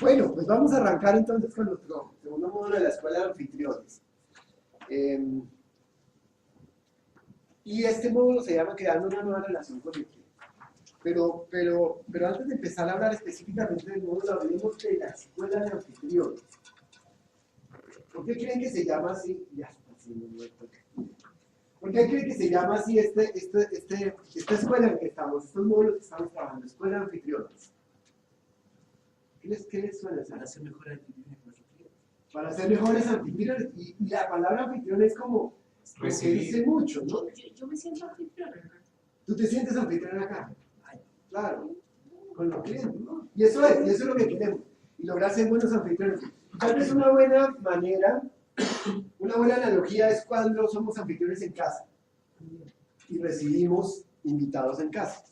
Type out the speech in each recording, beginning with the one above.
Bueno, pues vamos a arrancar entonces con nuestro segundo módulo de la Escuela de Anfitriones. Y este módulo se llama Creando una nueva relación con el cliente. Pero antes de empezar a hablar específicamente del módulo, hablemos de la Escuela de Anfitriones. ¿Por qué creen que se llama así? Ya está haciendo muerto. ¿Por qué creen que se llama así esta escuela en que estamos, estos módulos que estamos trabajando, Escuela de Anfitriones? ¿Qué les suena? Para ser mejores anfitriones con nuestros clientes. Para ser mejores anfitriones. Y la palabra anfitrión es como que dice mucho, ¿no? Yo me siento anfitriona. Tú te sientes anfitrión acá. Claro, con los clientes, ¿no? Y eso es lo que queremos. Y lograr ser buenos anfitriones. Tal vez una buena manera, una buena analogía es cuando somos anfitriones en casa y recibimos invitados en casa.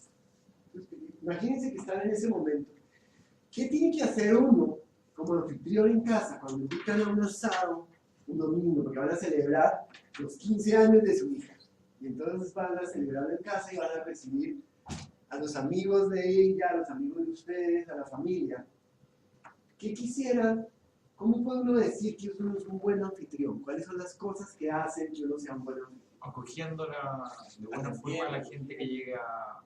Imagínense que están en ese momento. ¿Qué tiene que hacer uno como anfitrión en casa cuando invitan a un asado un domingo? Porque van a celebrar los 15 años de su hija. Y entonces van a celebrar en casa y van a recibir a los amigos de ella, a los amigos de ustedes, a la familia. ¿Qué quisieran? ¿Cómo puede uno decir que uno es un buen anfitrión? ¿Cuáles son las cosas que hacen que uno sea un buen anfitrión? Acogiéndola de buena forma a la gente que llegue a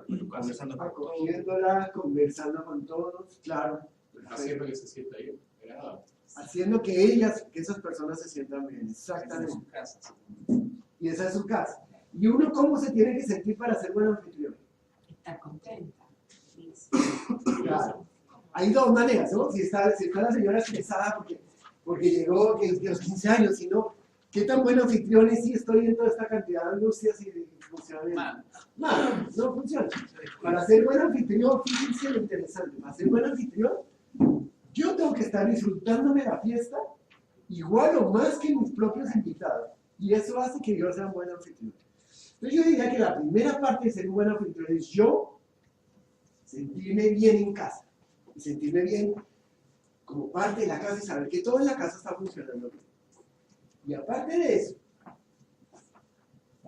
tu casa. Acogiéndola, conversando con todos, claro. Haciendo que se sienta bien. Haciendo que esas personas se sientan bien, exactamente. Y esa es su casa. ¿Y uno cómo se tiene que sentir para ser buen anfitrión? Está contenta. Claro. Hay dos maneras, ¿no? Si está la señora estresada porque llegó que los 15 años, si no, ¿qué tan buen anfitrión es si estoy en toda esta cantidad de angustias y de funcionamiento? Mal, no funciona. Para ser buen anfitrión, fíjense lo interesante, para ser buen anfitrión, yo tengo que estar disfrutándome la fiesta igual o más que mis propios invitados. Y eso hace que yo sea un buen anfitrión. Entonces yo diría que la primera parte de ser un buen anfitrión es yo sentirme bien en casa. Y sentirme bien como parte de la casa y saber que todo en la casa está funcionando bien. Y aparte de eso,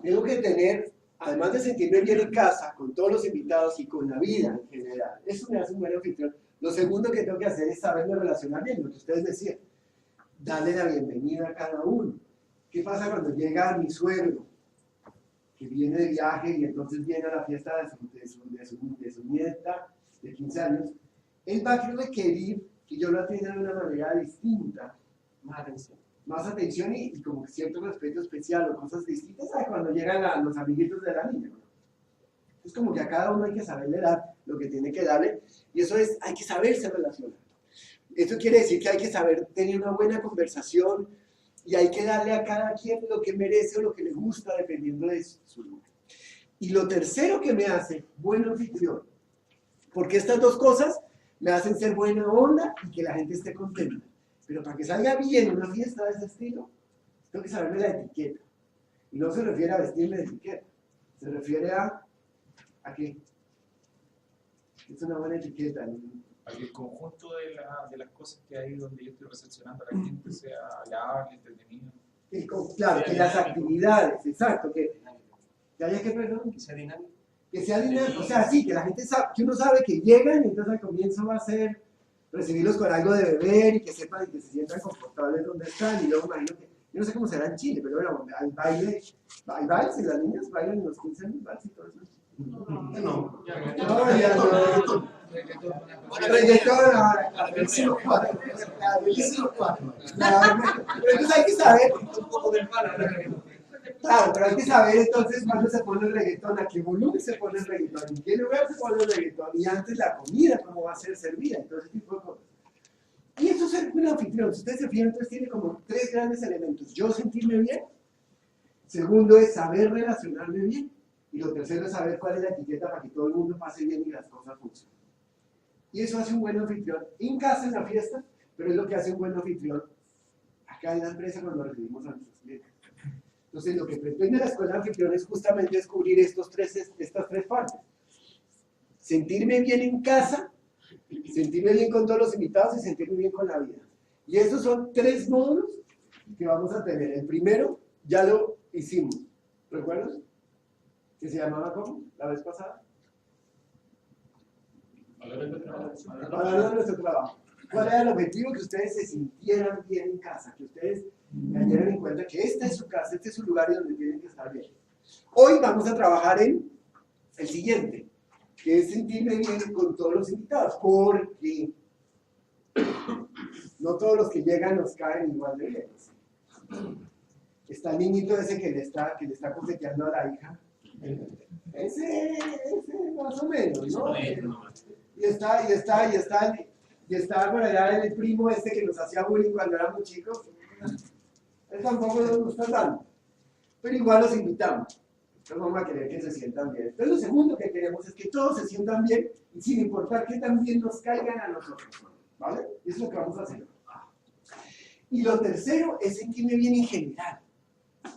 tengo que tener, además de sentirme bien en casa, con todos los invitados y con la vida en general, eso me hace un buen anfitrión. Lo segundo que tengo que hacer es saberme relacionar bien, lo que ustedes decían, darle la bienvenida a cada uno. ¿Qué pasa cuando llega mi suegro, que viene de viaje y entonces viene a la fiesta de su nieta de 15 años? Él va a requerir que yo lo atienda de una manera distinta, más atención y como cierto respeto especial o cosas distintas a cuando llegan los amiguitos de la niña, ¿no? Es como que a cada uno hay que saberle dar lo que tiene que darle, y eso es, hay que saberse relacionar. Esto quiere decir que hay que saber tener una buena conversación y hay que darle a cada quien lo que merece o lo que le gusta dependiendo de su lugar. Y lo tercero que me hace buen anfitrión, porque estas dos cosas me hacen ser buena onda y que la gente esté contenta. Pero para que salga bien una fiesta de ese estilo, tengo que saberme la etiqueta. Y no se refiere a vestirme de etiqueta, se refiere a qué. Es una buena etiqueta, ¿no? Para que el conjunto de las cosas que hay donde yo estoy recepcionando a la gente sea agradable, entretenido. Claro, que las actividades, exacto, que haya que, perdón, Que sea dinámico. que sea dinámico, o sea, sí, que la gente sabe, que uno sabe que llegan y entonces al comienzo va a ser recibirlos con algo de beber y que sepan y que se sientan confortables donde están, y luego imagino que, yo no sé cómo será en Chile, pero bueno, hay bailes y las niñas bailan en los 15 años, vals y todo eso. No. Ya no. Reggaetón ahora, claro, hicimos cuatro. Pero entonces hay que saber, Un poco del palo. claro, pero hay que saber entonces cuándo se pone el reggaetón, a qué volumen se pone el reggaetón, en qué lugar se pone el reggaetón, y antes la comida, cómo va a ser servida, entonces tipo de cosas. Y eso es ser un anfitrión. Si ustedes se fijan, entonces tiene como tres grandes elementos. Yo sentirme bien, segundo es saber relacionarme bien, y lo tercero es saber cuál es la etiqueta para que todo el mundo pase bien y las cosas funcionen. Y eso hace un buen anfitrión en casa, en la fiesta, pero es lo que hace un buen anfitrión acá en la empresa cuando recibimos a nuestros clientes. Entonces, lo que pretende la escuela de anfitrión es justamente descubrir estas tres partes. Sentirme bien en casa, sentirme bien con todos los invitados y sentirme bien con la vida. Y estos son tres módulos que vamos a tener. El primero ya lo hicimos, ¿recuerdas? Que se llamaba ¿cómo? La vez pasada. Hablar de nuestro trabajo. ¿Cuál era el objetivo? Que ustedes se sintieran bien en casa, que ustedes cayeran en cuenta que esta es su casa, este es su lugar y donde tienen que estar bien. Hoy vamos a trabajar en el siguiente, que es sentirme bien con todos los invitados, porque no todos los que llegan nos caen igual de bien. Está el niñito ese que le está coqueteando a la hija. Ese más o menos, ¿no? Y está por allá el primo este que nos hacía bullying cuando éramos chicos. Él tampoco nos gusta tanto. Pero igual los invitamos. Entonces vamos a querer que se sientan bien. Entonces lo segundo que queremos es que todos se sientan bien y sin importar que también nos caigan a nosotros. ¿Vale? Eso es lo que vamos a hacer. Y lo tercero es sentirme bien en general.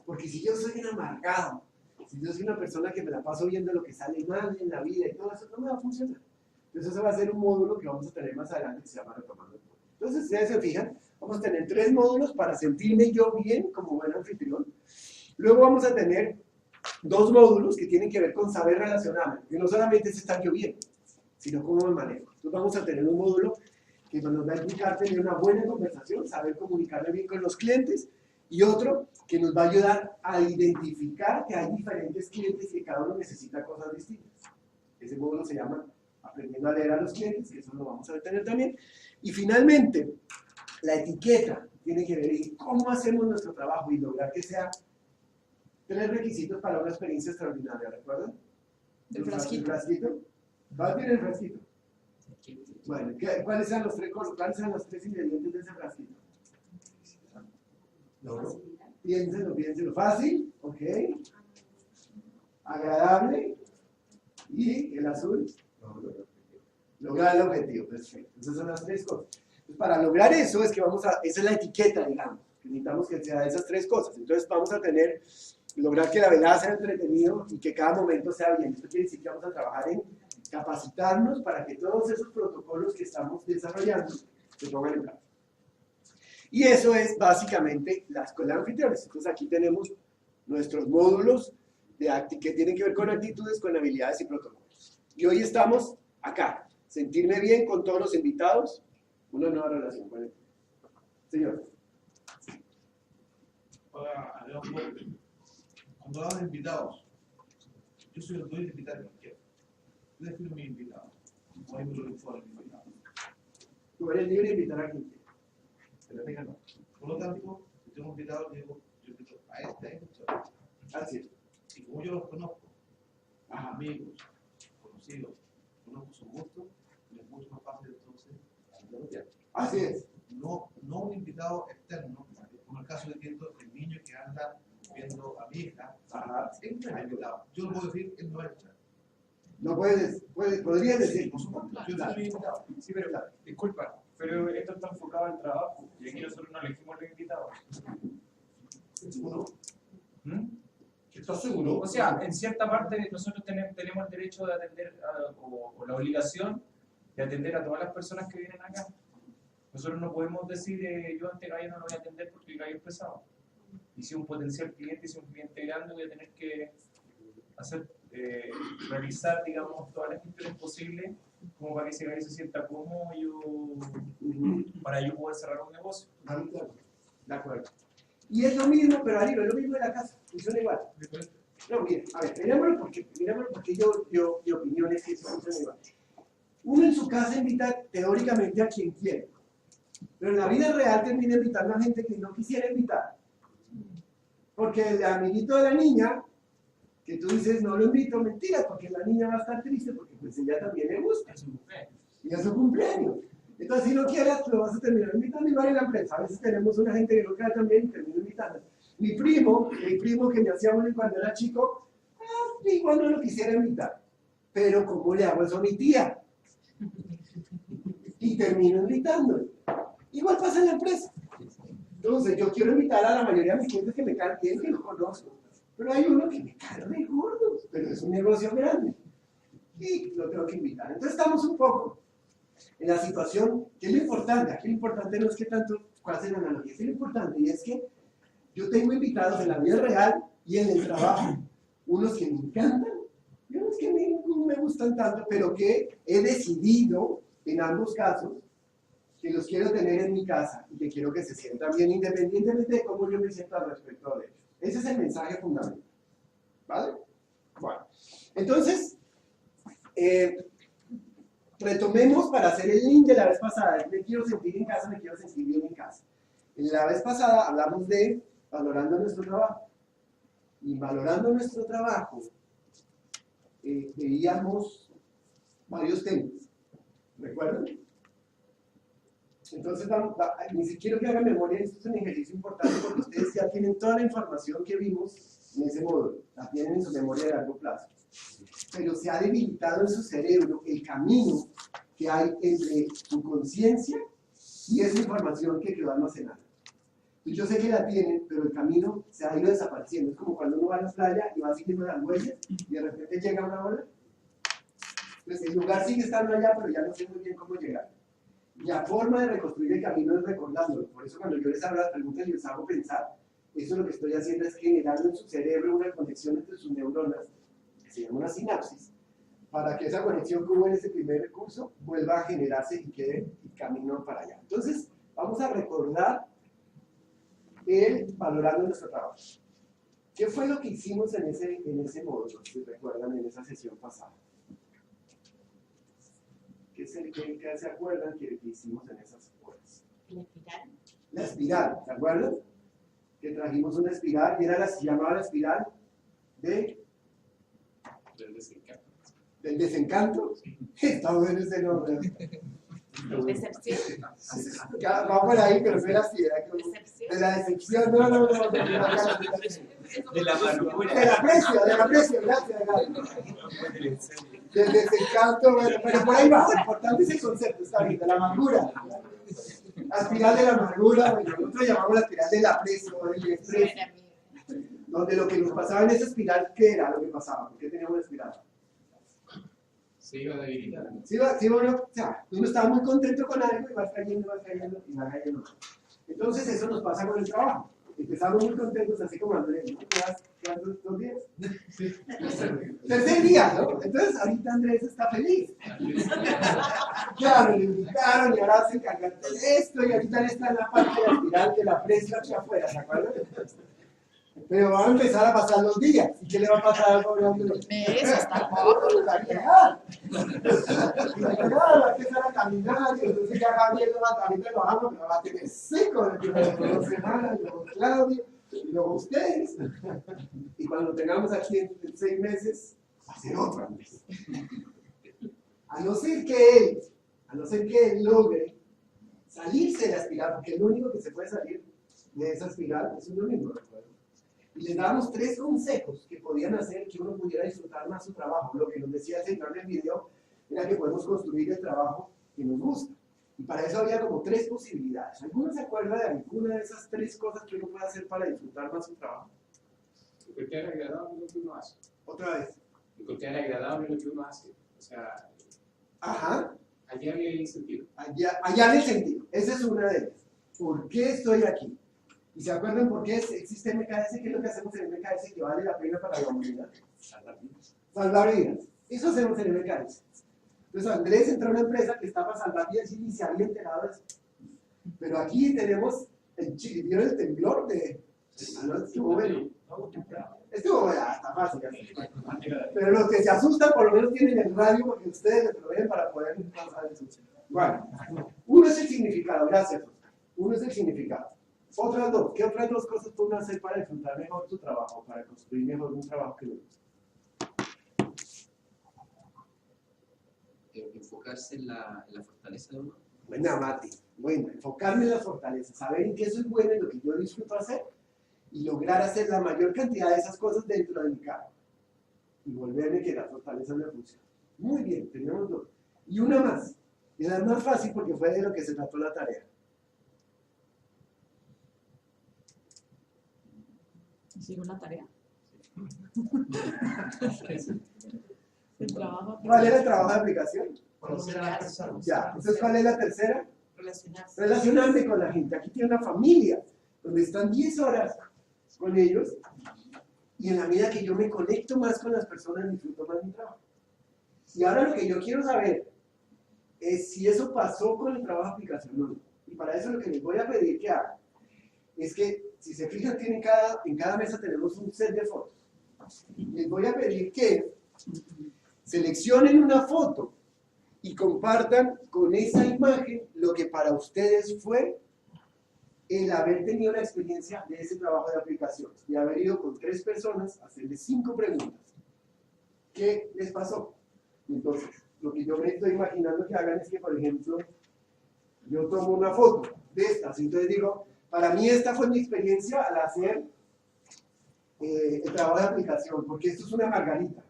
Porque si yo soy un amargado, si yo soy una persona que me la paso viendo lo que sale mal en la vida y todo eso, no me va a funcionar. Entonces ese va a ser un módulo que vamos a tener más adelante que se llama Retomando el Poder. Entonces, ustedes se fijan, vamos a tener 3 módulos para sentirme yo bien como buen anfitrión. Luego vamos a tener 2 módulos que tienen que ver con saber relacionarme, que no solamente es estar yo bien, sino cómo me manejo. Entonces vamos a tener un módulo que nos va a implicar tener una buena conversación, saber comunicarme bien con los clientes, y otro que nos va a ayudar a identificar que hay diferentes clientes y que cada uno necesita cosas distintas. Ese módulo se llama Aprendiendo a leer a los clientes, que eso lo vamos a tener también. Y finalmente, la etiqueta tiene que ver en cómo hacemos nuestro trabajo y lograr que sea 3 requisitos para una experiencia extraordinaria, ¿recuerdan? El frasquito. ¿El frasquito? ¿Va a tener el frasquito? Bueno, ¿cuáles eran los 3 ingredientes de ese frasquito? No. Piénsenlo. Fácil, ok. Agradable. Y el azul. Lograr el objetivo, perfecto. Esas son las 3 cosas. Entonces, para lograr eso, esa es la etiqueta, digamos. Necesitamos que sea esas 3 cosas. Entonces, vamos a lograr que la velada sea entretenido y que cada momento sea bien. Esto quiere decir que vamos a trabajar en capacitarnos para que todos esos protocolos que estamos desarrollando se pongan en práctica. Y eso es básicamente la escuela de anfitriones. Entonces aquí tenemos nuestros módulos que tienen que ver con actitudes, con habilidades y protocolos. Y hoy estamos acá. Sentirme bien con todos los invitados. Una nueva relación con él. Señor. Cuando hablan de invitados, yo soy el dueño de invitar a cualquiera. Yo defino mi invitado. O hay mucho que fuera mi invitado. Tú eres libre de invitar a quien quiera. Pero venga, no. Por lo tanto, si tengo un invitado, digo, yo invito a este. Así es. Y como yo los conozco, a amigos, conocidos, conozco su gusto, me es mucho más fácil entonces negociar. Así es. No un invitado externo, como el caso de Tiento, el niño que anda viendo a mi hija, él no es invitado. Yo lo puedo decir, él no es invitado. No podrías decir. Por supuesto, yo soy invitado. Sí, pero disculpa, pero esto está enfocado al trabajo y aquí nosotros no elegimos los invitados. ¿Seguro? ¿Mm? ¿Estás seguro? O sea, en cierta parte nosotros tenemos el derecho de atender o la obligación de atender a todas las personas que vienen acá. Nosotros no podemos decir yo a este gallo no lo voy a atender porque el gallo es pesado. Y si un potencial cliente, si un cliente grande, voy a tener que realizar, digamos, todas las gestiones posibles como para que ese gallo se sienta cómodo para yo poder cerrar un negocio. De acuerdo. Y es lo mismo, pero Ari, es lo mismo en la casa, funciona igual. No, mire, a ver, mirámoslo porque mi opinión es que eso funciona igual. Uno en su casa invita teóricamente a quien quiere, pero en la vida real termina invitando a gente que no quisiera invitar. Porque el amiguito de la niña, que tú dices, no lo invito, mentira, porque la niña va a estar triste porque pues ella también le gusta. Y es su cumpleaños. Entonces, si no quieres, lo vas a terminar invitando igual en la empresa. A veces tenemos una gente que no queda también y termina invitando. Mi primo que me hacía bullying cuando era chico, igual no lo quisiera invitar. Pero ¿cómo le hago eso a mi tía? Y termino invitándolo. Igual pasa en la empresa. Entonces, yo quiero invitar a la mayoría de mis clientes que me caen bien, que los conozco. Pero hay uno que me cae de gordo, pero es un negocio grande. Y lo tengo que invitar. Entonces, estamos un poco en la situación, que es lo importante. Aquí lo importante no es que tanto, cuál es la analogía, es lo importante, y es que yo tengo invitados en la vida real y en el trabajo. Unos que me encantan y unos que no me gustan tanto, pero que he decidido, en ambos casos, que los quiero tener en mi casa y que quiero que se sientan bien independientemente de cómo yo me siento al respecto de ellos. Ese es el mensaje fundamental. ¿Vale? Bueno, entonces, retomemos para hacer el link de la vez pasada. Me quiero sentir en casa, me quiero sentir bien en casa. En la vez pasada hablamos de valorando nuestro trabajo. Y valorando nuestro trabajo, veíamos varios temas. ¿Recuerdan? Entonces, ni siquiera que hagan memoria, esto es un ejercicio importante porque ustedes ya tienen toda la información que vimos en ese módulo, la tienen en su memoria de largo plazo. Pero se ha debilitado en su cerebro el camino que hay entre su conciencia y esa información que quedó almacenada. Yo sé que la tienen, pero el camino se ha ido desapareciendo. Es como cuando uno va a la playa y va siguiendo las huellas y de repente llega una ola. Pues el lugar sigue estando allá, pero ya no sé muy bien cómo llegar. La forma de reconstruir el camino es recordándolo. Por eso cuando yo les hago las preguntas y les hago pensar, eso lo que estoy haciendo es generando en su cerebro una conexión entre sus neuronas, que se llama una sinapsis, para que esa conexión que hubo en ese primer curso vuelva a generarse y quede el camino para allá. Entonces, vamos a recordar el valorando nuestro trabajo. ¿Qué fue lo que hicimos en ese módulo, si recuerdan, en esa sesión pasada? ¿Qué se acuerdan que hicimos en esas horas? La espiral. La espiral, ¿se acuerdan? Que trajimos una espiral y era se llamaba la espiral del desencanto. ¿Del desencanto? Está bueno ese nombre. Decepción. Va por ahí, pero no era así, era como Decepción. de la decepción, no. De la amargura. Del aprecio, gracias, del desencanto, bueno, pero por ahí va, lo importante es el concepto, está bien, de la amargura. La espiral de la amargura, bueno, nosotros llamamos la espiral del aprecio, del desprecio, donde lo que nos pasaba en esa espiral, ¿qué era lo que pasaba? ¿Por qué teníamos una espiral? Se iba debilitando. Sí, bueno, o sea, uno estaba muy contento con algo y va cayendo. Entonces eso nos pasa con el trabajo. Empezamos muy contentos, así como Andrés, ¿no? ¿Cuántos 2 días? Sí. Tercer día, ¿no? Entonces ahorita Andrés está feliz. Claro, le invitaron y ahora se encargan de esto y ahorita está en la parte de la espiral de la presa hacia afuera, ¿se acuerdan? Pero van a empezar a pasar los días. ¿Y qué le va a pasar al pobre hombre? Meses, tampoco. Va a empezar a caminar y entonces ya va viendo ahorita lo hago, pero va a tener seco dentro de 2 semanas, y luego Claudio, y luego ustedes. Y cuando lo tengamos aquí en 6 meses, va a ser otro Andrés. A no ser que él logre salirse de la espiral, porque lo único que se puede salir de esa espiral es uno mismo, ¿recuerdan? Y les damos 3 consejos que podían hacer que uno pudiera disfrutar más su trabajo. Lo que nos decía el señor del video era que podemos construir el trabajo que nos gusta. Y para eso había como 3 posibilidades. ¿Alguno se acuerda de alguna de esas 3 cosas que uno puede hacer para disfrutar más su trabajo? Encontrar agradable lo que uno hace. Otra vez. Encontrar agradable lo que uno hace. O sea, Ajá. hallarle el sentido. Allá en el sentido. Esa es una de ellas. ¿Por qué estoy aquí? ¿Y se acuerdan por qué existe MKS? ¿Qué es lo que hacemos en MKS que vale la pena para la humanidad? Salvar vidas. Eso hacemos en MKS. Entonces Andrés entró a una empresa que está para salvar vidas y ni se había enterado de eso. Pero aquí tenemos ¿vieron el temblor de... Estuvo bueno. Estuvo ya, está fácil. Pero los que se asustan por lo menos tienen el radio porque ustedes lo ven para poder pasar el susto. Bueno, uno es el significado, gracias. Uno es el significado. Otras 2, ¿qué otras 2 cosas pueden hacer para disfrutar mejor tu trabajo, para construir mejor un trabajo que les gusta? Enfocarse en la fortaleza de uno. Buena, Mati. Bueno, enfocarme en las fortalezas, saber en qué soy bueno, en lo que yo disfruto hacer y lograr hacer la mayor cantidad de esas cosas dentro de mi cargo. Y volverme que las fortalezas me funcionen. Muy bien, tenemos 2. Y una más. Y la más fácil porque fue de lo que se trató la tarea. ¿Sigo una tarea? El trabajo. ¿Cuál era el trabajo de aplicación? Conocer a las personas. Ya, entonces ¿cuál es la tercera? Relacionarse. Relacionarme con la gente. Aquí tiene una familia donde están 10 horas con ellos y en la medida que yo me conecto más con las personas disfruto más mi trabajo. Y ahora lo que yo quiero saber es si eso pasó con el trabajo de aplicación o no. Y para eso lo que les voy a pedir que hagan es que, si se fijan, en cada mesa tenemos un set de fotos. Les voy a pedir que seleccionen una foto y compartan con esa imagen lo que para ustedes fue el haber tenido la experiencia de ese trabajo de aplicación, de haber ido con 3 personas a hacerles 5 preguntas. ¿Qué les pasó? Entonces, lo que yo me estoy imaginando que hagan es que, por ejemplo, yo tomo una foto de estas, entonces digo, para mí esta fue mi experiencia al hacer el trabajo de aplicación, porque esto es una margarita,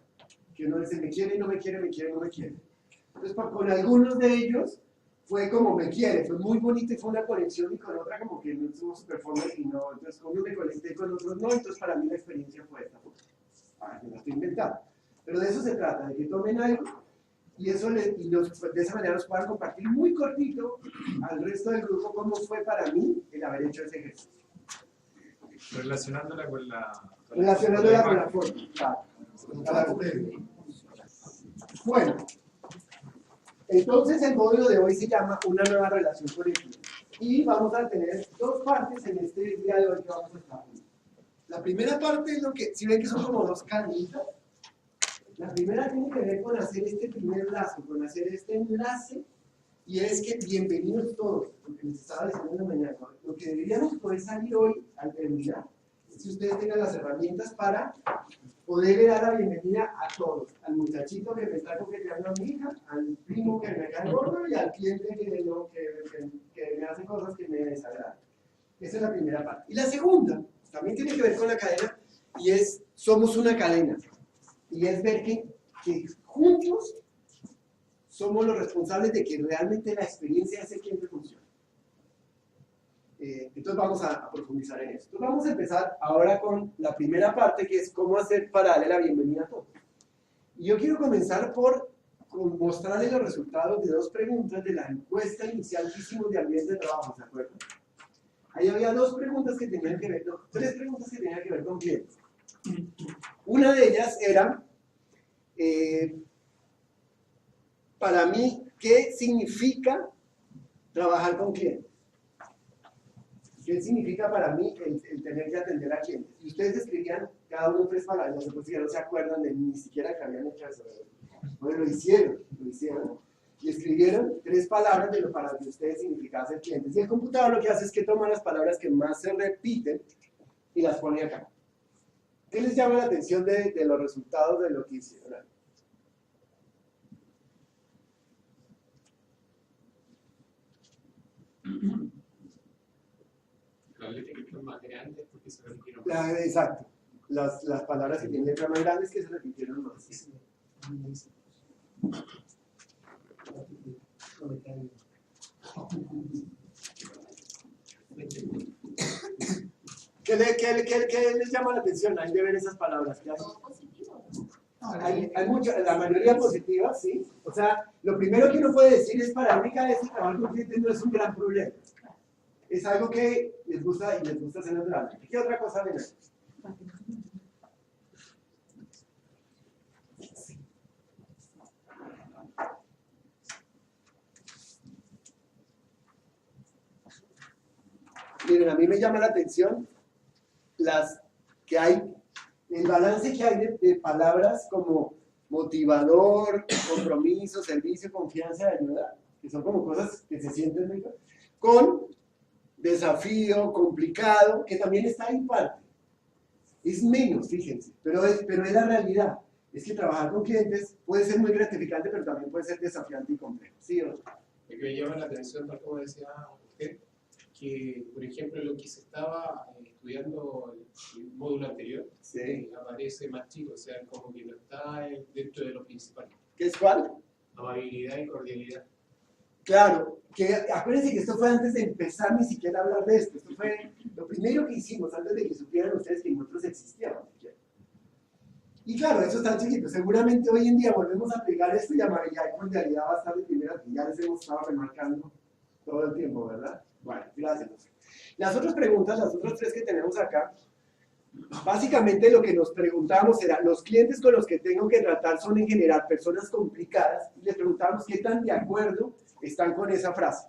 que uno dice, me quiere y no me quiere, me quiere y no me quiere. Entonces, con algunos de ellos fue como me quiere, fue muy bonito y fue una conexión, y con otra como que no estuvo súper formal y no, entonces como me conecté con otros no, entonces para mí la experiencia fue esta. Me la estoy inventando. Pero de eso se trata, de que tomen algo y eso de esa manera los puedan compartir muy cortito al resto del grupo cómo fue para mí el haber hecho ese ejercicio. Relacionándola con la foto, claro. Bueno, entonces el módulo de hoy se llama Una nueva relación con el cliente. Y vamos a tener 2 partes en este día de hoy que vamos a estar viendo. La primera parte es lo que, si ven que son como 2 cadenitas, la primera tiene que ver con hacer este primer lazo, con hacer este enlace, y es que bienvenidos todos, lo que les estaba diciendo en la mañana, lo que deberíamos poder salir hoy al terminar, es que ustedes tengan las herramientas para poderle dar la bienvenida a todos, al muchachito que me está coqueteando a mi hija, al primo que me cae gordo y al cliente que me hace cosas que me desagradan. Esa es la primera parte. Y la segunda también tiene que ver con la cadena, y es, somos una cadena. Y es ver que juntos somos los responsables de que realmente la experiencia de ese cliente funcione. Entonces vamos a profundizar en eso. Entonces vamos a empezar ahora con la primera parte, que es cómo hacer para darle la bienvenida a todos. Y yo quiero comenzar por mostrarles los resultados de 2 preguntas de la encuesta inicial que hicimos de ambiente de trabajo, ¿se acuerdan? Ahí había 2 preguntas que tenían que ver, no, 3 preguntas que tenían que ver con clientes. Una de ellas era, para mí, ¿qué significa trabajar con clientes? ¿Qué significa para mí el tener que atender a clientes? Y ustedes escribían cada uno 3 palabras, no sé si ya no se acuerdan de ni siquiera que habían hecho eso. Bueno, lo hicieron. Y escribieron 3 palabras de lo para que ustedes significaba ser clientes. Y el computador lo que hace es que toma las palabras que más se repiten y las pone acá. ¿Qué les llama la atención de los resultados de lo que hicieron? Las letras que son más grandes porque se repitieron. Exacto. Las palabras que tienen letras más grandes que se repitieron más. Sí. ¿Qué les llama la atención? Hay de ver esas palabras. ¿Qué hay? Hay mucha, la mayoría positiva, sí. O sea, lo primero que uno puede decir es para mí cada vez que trabajar con clientes no es un gran problema. Es algo que les gusta y les gusta hacer naturalmente. ¿Qué otra cosa ven ahí? Miren, a mí me llama la atención el balance que hay de palabras como motivador, compromiso, servicio, confianza y ayuda, que son como cosas que se sienten ricas, con desafío, complicado, que también está ahí parte. Es menos, fíjense, pero es la realidad. Es que trabajar con clientes puede ser muy gratificante, pero también puede ser desafiante y complejo. ¿Sí o no? Lo que me llama la atención, tal como decía usted, que, por ejemplo, lo que se estaba estudiando el módulo anterior, Sí. aparece más chico, o sea, como que no está dentro de lo principal. ¿Qué es cuál? Amabilidad y cordialidad. Claro, que acuérdense que esto fue antes de empezar ni siquiera a hablar de esto. Esto fue lo primero que hicimos antes de que supieran ustedes que nosotros existíamos. Y claro, eso está chiquito. Seguramente hoy en día volvemos a aplicar esto y amabilidad y cordialidad va a estar de primera, que ya les hemos estado remarcando todo el tiempo, ¿verdad? Bueno, gracias. Las otras preguntas, las otras 3 que tenemos acá, Básicamente lo que nos preguntábamos era, los clientes con los que tengo que tratar son en general personas complicadas, y les preguntábamos qué tan de acuerdo están con esa frase.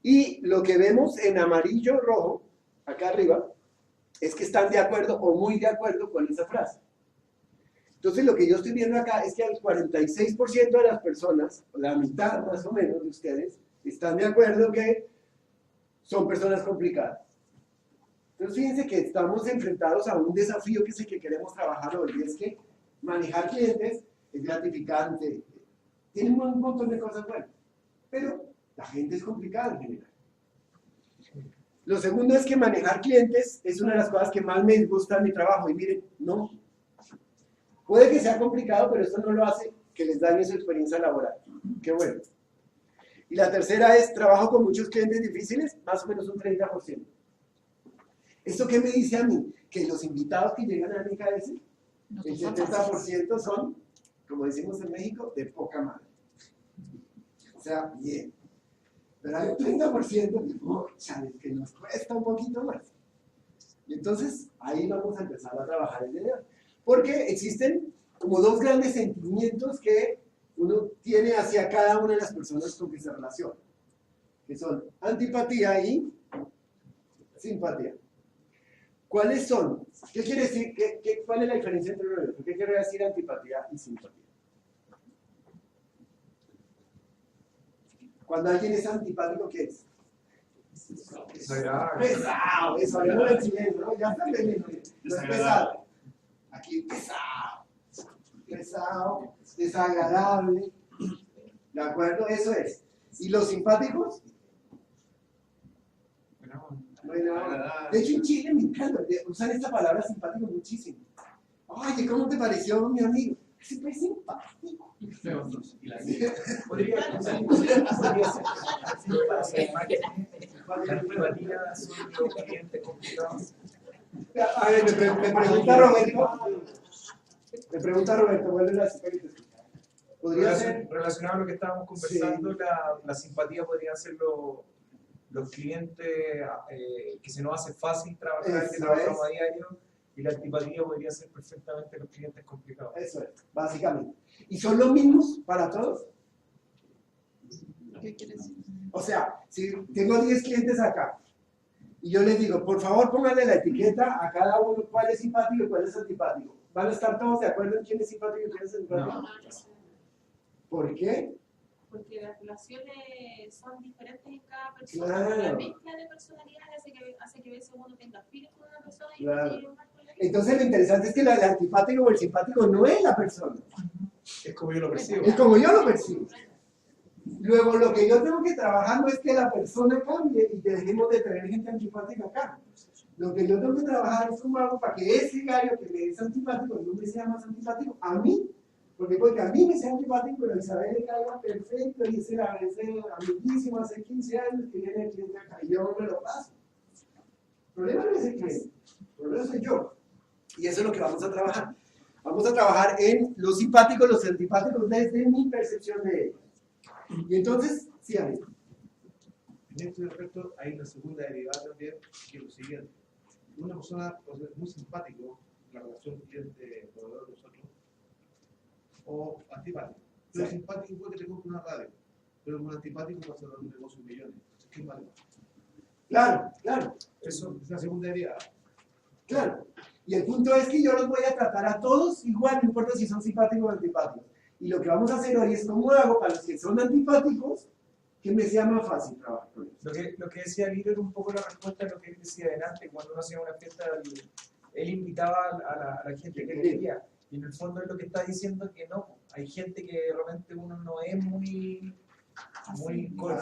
Y lo que vemos en amarillo rojo, acá arriba, es que están de acuerdo o muy de acuerdo con esa frase. Entonces lo que yo estoy viendo acá es que el 46% de las personas, la mitad más o menos de ustedes, están de acuerdo que son personas complicadas. Entonces fíjense que estamos enfrentados a un desafío que es el que queremos trabajar hoy, y es que manejar clientes es gratificante, tiene un montón de cosas buenas, pero la gente es complicada en general. Lo segundo es que manejar clientes es una de las cosas que más me gusta en mi trabajo, y miren, no, puede que sea complicado, pero esto no lo hace que les dañe su experiencia laboral. Qué bueno. Y la tercera es, trabajo con muchos clientes difíciles, más o menos un 30%. ¿Esto qué me dice a mí? Que los invitados que llegan a MKS, el 70% son, como decimos en México, de poca madre. O sea, bien. Pero hay un 30% que nos cuesta un poquito más. Y entonces, ahí vamos a empezar a trabajar el día. Porque existen como dos grandes sentimientos que uno tiene hacia cada una de las personas con que se relaciona. Que son antipatía y simpatía. ¿Cuáles son? ¿Qué quiere decir? ¿Cuál es la diferencia entre los dos? ¿Qué quiere decir antipatía y simpatía? Cuando alguien es antipático, ¿qué es? Pesado. Eso, hablemos del silencio, ¿no? Ya está entendiendo. No es pesado. Aquí, pesado. Pesado, desagradable. ¿De acuerdo? Eso es. ¿Y los simpáticos? Bueno, de hecho en Chile me encanta, usan esta palabra simpático muchísimo. Oye, ¿cómo te pareció mi amigo? Siempre es simpático. Podría ser. La empatía son los clientes complicados. A ver, me pregunta Roberto. ¿Cuál es la simpatía? ¿Podría ser? Relacionado a lo que estábamos conversando, sí. La simpatía podría ser los clientes que se nos hace fácil trabajar, que trabajamos a diario, y la antipatía podría ser perfectamente los clientes complicados. Eso es, básicamente. ¿Y son los mismos para todos? ¿Qué quiere decir? O sea, si tengo 10 clientes acá, y yo les digo, por favor pónganle la etiqueta a cada uno cuál es simpático y cuál es antipático. ¿Van a estar todos de acuerdo en quién es simpático y quién es antipático? No. ¿Por qué? Porque las relaciones son diferentes en cada persona. Claro. La mezcla de personalidades hace que a veces uno tenga feeling con una persona y Claro. otro tiene más con la Entonces lo interesante es que el antipático o el simpático no es la persona, Es como yo lo percibo. es como yo lo percibo. Luego lo que yo tengo que trabajar no es que la persona cambie y que dejemos de tener gente antipática acá. Lo que yo tengo que trabajar es cómo hago para que ese gallo que me es antipático no me sea más antipático a mí. Porque a mí me sea antipático, pero a Isabel le caiga perfecto y ese amiguísimo hace 15 años que viene el cliente acá y yo no me lo paso. El problema no es el cliente, el problema soy yo. Y eso es lo que vamos a trabajar. Vamos a trabajar en los simpáticos, los antipáticos desde mi percepción de ellos. Y entonces, sí, a mí. En este aspecto hay una segunda derivada también, que es lo siguiente. Una persona puede ser muy simpático, la relación cliente-proveedor de nosotros, o antipático. Pero Sí. simpático puede que te compre una radio, pero un antipático puede hacer un negocio de millones. ¿Qué vale? Claro, claro, Eso es la segunda derivada. claro. Y el punto es que yo los voy a tratar a todos igual, no importa si son simpáticos o antipáticos. Y lo que vamos a hacer hoy es cómo hago para los que son antipáticos que me sea más fácil trabajar con ellos. Lo que decía Lito era un poco la respuesta a lo que él decía adelante. Cuando uno hacía una fiesta, él invitaba a la gente que quería. Y en el fondo es lo que está diciendo que no. Hay gente que realmente uno no es muy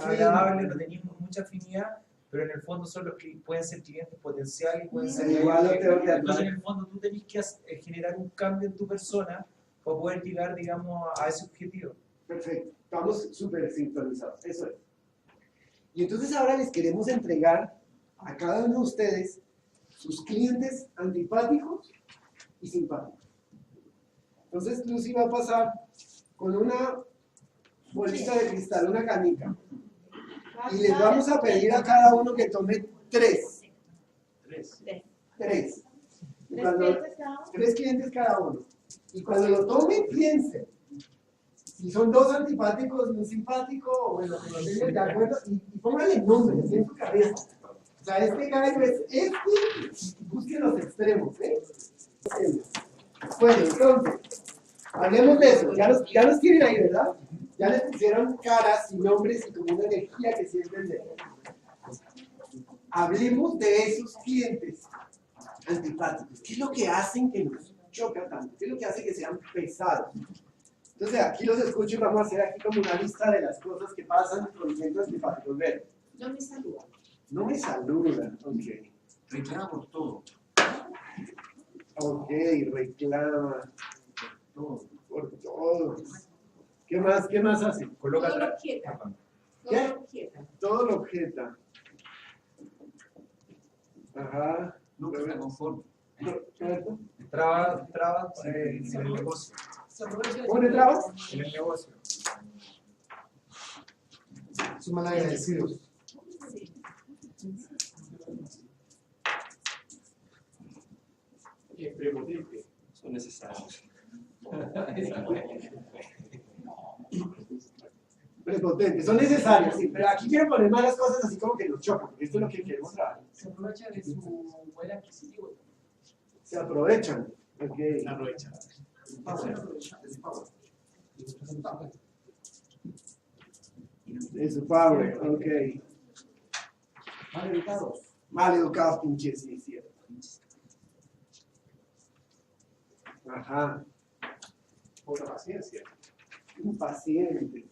agradable, no tenemos mucha afinidad, pero en el fondo son los que pueden ser clientes potenciales, pueden ser Igual lo tengo que entonces en el fondo tú tenés que generar un cambio en tu persona para poder llegar, digamos, a ese objetivo. Perfecto, estamos súper sincronizados, eso es. Y entonces ahora les queremos entregar a cada uno de ustedes sus clientes antipáticos y simpáticos. Entonces Lucy va a pasar con una bolita de cristal, una canica. Y les vamos a pedir a cada uno que tome 3. 3. Y cuando, 3 clientes cada uno. Y cuando lo tomen, piensen. Si son 2 antipáticos y un simpático, o bueno, que no tengan de acuerdo, y pónganle nombres en su cabeza. O sea, este gallo es este, y busquen los extremos, ¿eh? Bueno, entonces, hablemos de eso. Ya los tienen ahí, ¿verdad? Ya les pusieron caras y nombres y como una energía que sienten de ellos. Hablemos de esos clientes antipáticos. ¿Qué es lo que hacen que nos choca tanto? ¿Qué es lo que hace que sean pesados? Entonces aquí los escucho y vamos a hacer aquí como una lista de las cosas que pasan con clientes antipáticos. Ver. No me saluda. No me saludan. Ok. Reclama por todo. Ok, reclama. Por todo. ¿Qué más hacen? Coloca Todo lo atrás. quieta. ¿Qué? Todo lo quieta. Todo lo objeta. Ajá. Nunca está conforme. ¿Cierto? Trabas en el negocio. ¿Pone trabas? En el negocio. Son mal agradecidos. Y es prepotente. Son necesarios. Prepotentes, son necesarios, sí, pero aquí quiero poner malas cosas así como que nos chocan, porque esto es lo que queremos trabajar. Se aprovecha de su buen adquisitivo. Se aprovechan. Ok. Aprovecha. De su power, ok. Mal educados. Mal educados, pinches, sí, cierto. Ajá. Poca paciencia. Impaciente.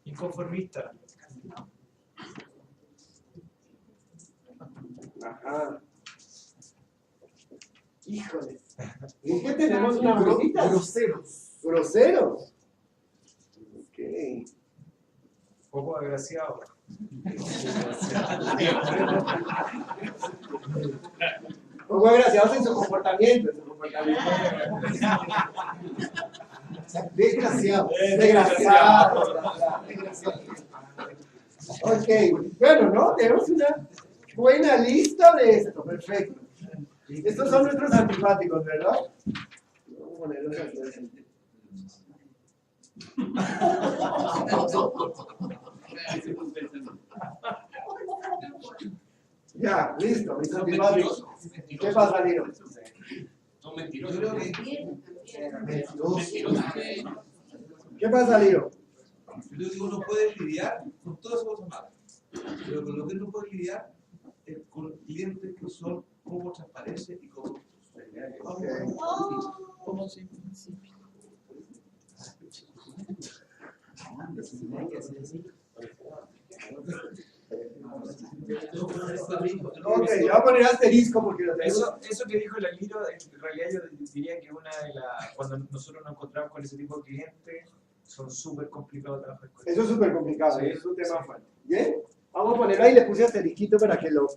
Inconformista. Ajá. Híjole. ¿En qué tenemos una bromita? Groseros. Groseros. Ok. Poco agraciado. Poco agraciados en su comportamiento. Desgraciado. Desgraciado. Ok, bueno, ¿no? Tenemos una buena lista de esto, perfecto. Estos son nuestros antipáticos, ¿verdad? Vamos a ponerlos aquí. Ya, listo, mis antipáticos. ¿Qué pasa, Lino? Son mentirosos. ¿Qué pasa, Lino? Yo digo, uno puede lidiar con todas esas cosas malas, pero con lo que no puede lidiar es con clientes que son poco transparentes y como Ok, yo voy a poner asterisco porque lo tengo. Eso que dijo el Aliro, en realidad yo diría que una de las, cuando nosotros nos encontramos con ese tipo de clientes, son súper complicados de trabajar con Eso es súper complicado, Sí, eso es un tema sí. fuerte. ¿Bien? Vamos a ponerlo ahí, le puse asterisquito para que lo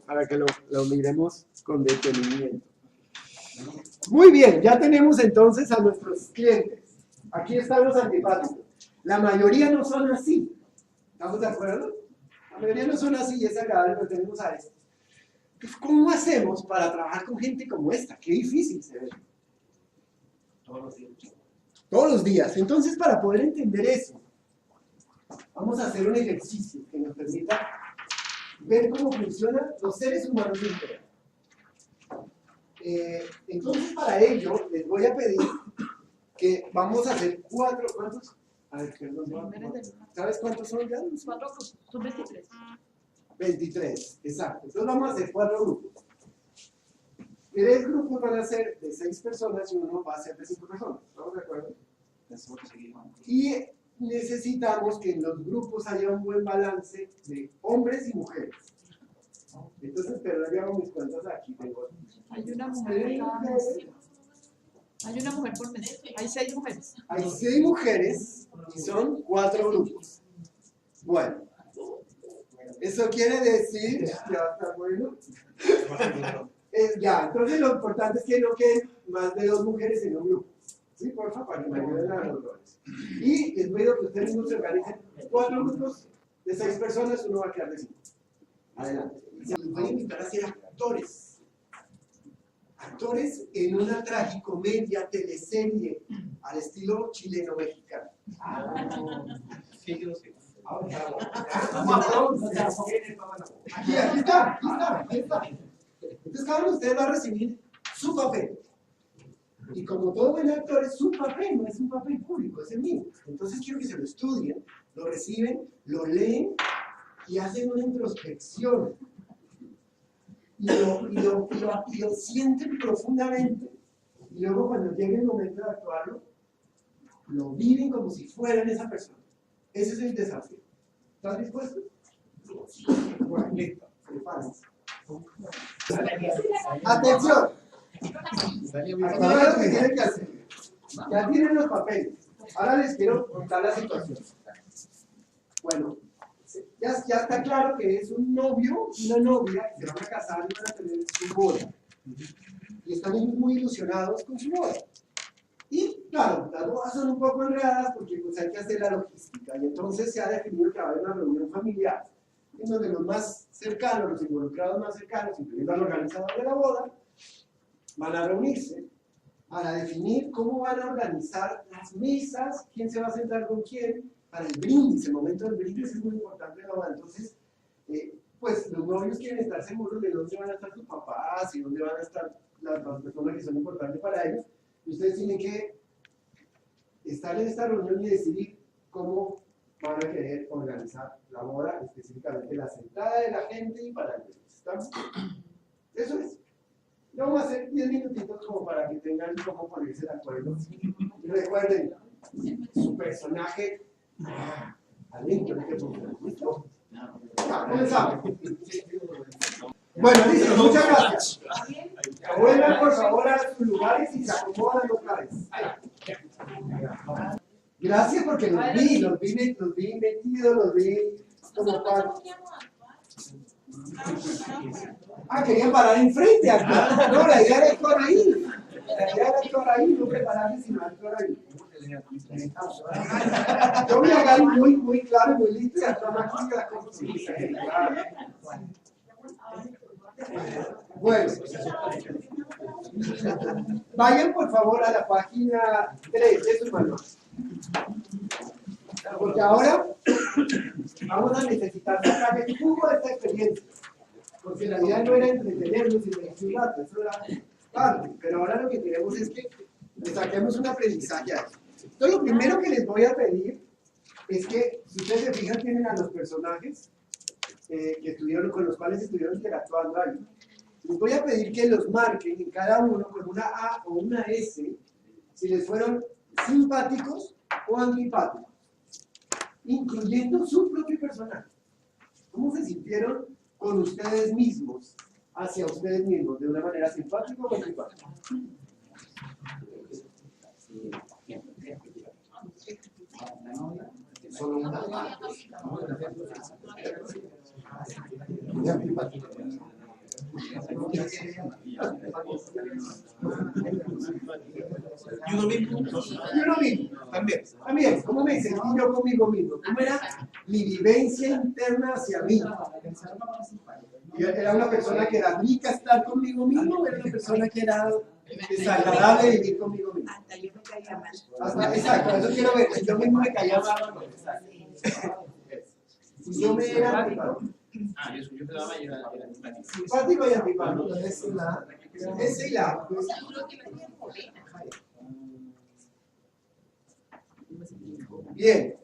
miremos con detenimiento. Muy bien, ya tenemos entonces a nuestros clientes. Aquí están los antipáticos. La mayoría no son así. ¿Estamos de acuerdo? La mayoría no son así y es agradable, pero tenemos a esto. Pues, ¿cómo hacemos para trabajar con gente como esta? Qué difícil se ve. Todos los días. Todos los días. Entonces, para poder entender eso, vamos a hacer un ejercicio que nos permita ver cómo funcionan los seres humanos en general. Entonces, para ello, les voy a pedir que vamos a hacer ¿cuántos? A ver, perdón, ¿sabes cuántos son ya? 4 grupos, son 23. 23, exacto. Entonces vamos a hacer 4 grupos. 3 grupos van a ser de 6 personas y uno va a ser de 5 personas. ¿Estamos de acuerdo? Y necesitamos que en los grupos haya un buen balance de hombres y mujeres. Entonces, perdón, yo hago mis cuentas aquí. Tengo Hay una mujer por cada mes. Hay una mujer por mes. Hay 6 mujeres. Hay 6 mujeres y son 4 grupos. Bueno, eso quiere decir, ya está bueno. Ya, entonces lo importante es que no queden más de 2 mujeres en un grupo. Sí, por favor, para que me ayuden a los roles. Y les pido que ustedes mismos se organicen 4 grupos de 6 personas, uno va a quedar de 5. Adelante. Les voy a invitar a ser actores actores en una tragicomedia, teleserie, al estilo chileno-mexicano. Sí, yo sé. Aquí está. Entonces cada uno de ustedes va a recibir su papel. Y como todo buen actor es su papel, no es un papel público, es el mío. Entonces quiero que se lo estudien, lo reciben, lo leen y hacen una introspección. Y lo sienten profundamente. Y luego cuando llegue el momento de actuarlo, lo viven como si fueran esa persona. Ese es el desafío. ¿Estás dispuesto? Bueno, listo. Prepárense. Atención. Ahora lo que tienen que hacer. Ya tienen los papeles. Ahora les quiero contar la situación. Bueno, ya está claro que es un novio y una novia que se van a casar y van a tener su boda. Y están muy ilusionados con su boda. Y claro, las bodas son un poco enredadas porque pues, hay que hacer la logística. Y entonces se ha definido que va a haber una reunión familiar en donde los más cercanos, los involucrados más cercanos, incluyendo al organizador de la boda, van a reunirse para definir cómo van a organizar las mesas, quién se va a sentar con quién, para el brindis. El momento del brindis es muy importante en la boda. Entonces, pues los novios quieren estar seguros de dónde van a estar sus papás y dónde van a estar las personas que son importantes para ellos. Y ustedes tienen que estar en esta reunión y decidir cómo van a querer organizar la boda, específicamente la sentada de la gente y para el brindis. ¿Estamos? Eso es. Lo vamos a hacer 10 minutitos como para que tengan cómo ponerse de acuerdo. Y recuerden, su personaje adentro, ¿listo? Ya, comenzamos. Bueno, listo, muchas gracias. Vuelvan por favor a sus lugares y se acomodan otra vez. Gracias porque los vi metidos, los vi como parte. Querían parar enfrente acá. No, la idea era actuar ahí. La idea era actuar ahí, no prepararse, sino actuar ahí. Yo voy a hacer muy claro, muy listo y actuar aquí que las cosas se dicen. Bueno, vayan por favor a la página 3 de su manual. Porque ahora vamos a necesitar sacar el jugo de esta experiencia. Porque la idea no era entretenernos y decir datos, eso era parte. Pero ahora lo que queremos es que le saquemos un aprendizaje a eso. Entonces, lo primero que les voy a pedir es que, si ustedes se fijan, tienen a los personajes con los cuales estuvieron interactuando ahí. Les voy a pedir que los marquen en cada uno con una A o una S, si les fueron simpáticos o antipáticos, incluyendo su propio personaje. ¿Cómo se sintieron con ustedes mismos, hacia ustedes mismos, de una manera simpática o antipática? Solo una. ¿Y uno mismo? Y uno mismo, también, ¿cómo me sentí yo conmigo mismo? ¿Cómo era mi vivencia interna hacia mí? ¿Era una persona que era rica estar conmigo mismo o era una persona que era desagradable vivir conmigo mismo? Hasta yo me caía mal. Exacto, eso quiero ver, si yo mismo me caía mal. Si yo me era yo te daba y era simpático y antipático, ese y la. Bien,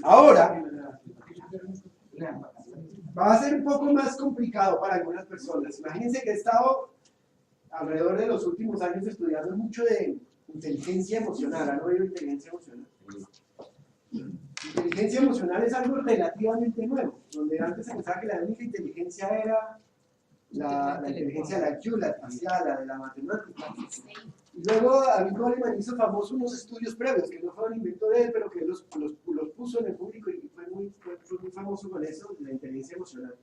ahora va a ser un poco más complicado para algunas personas. Imagínense que he estado alrededor de los últimos años estudiando mucho de inteligencia emocional. ¿Han oído inteligencia emocional? Inteligencia emocional es algo relativamente nuevo, donde antes se pensaba que la única inteligencia era la inteligencia de la IQ, la espacial, la de la matemática. Y luego David Goleman hizo famosos unos estudios previos, que no fueron invento de él, pero que los puso en el público y fue muy famoso con eso, de la inteligencia emocional.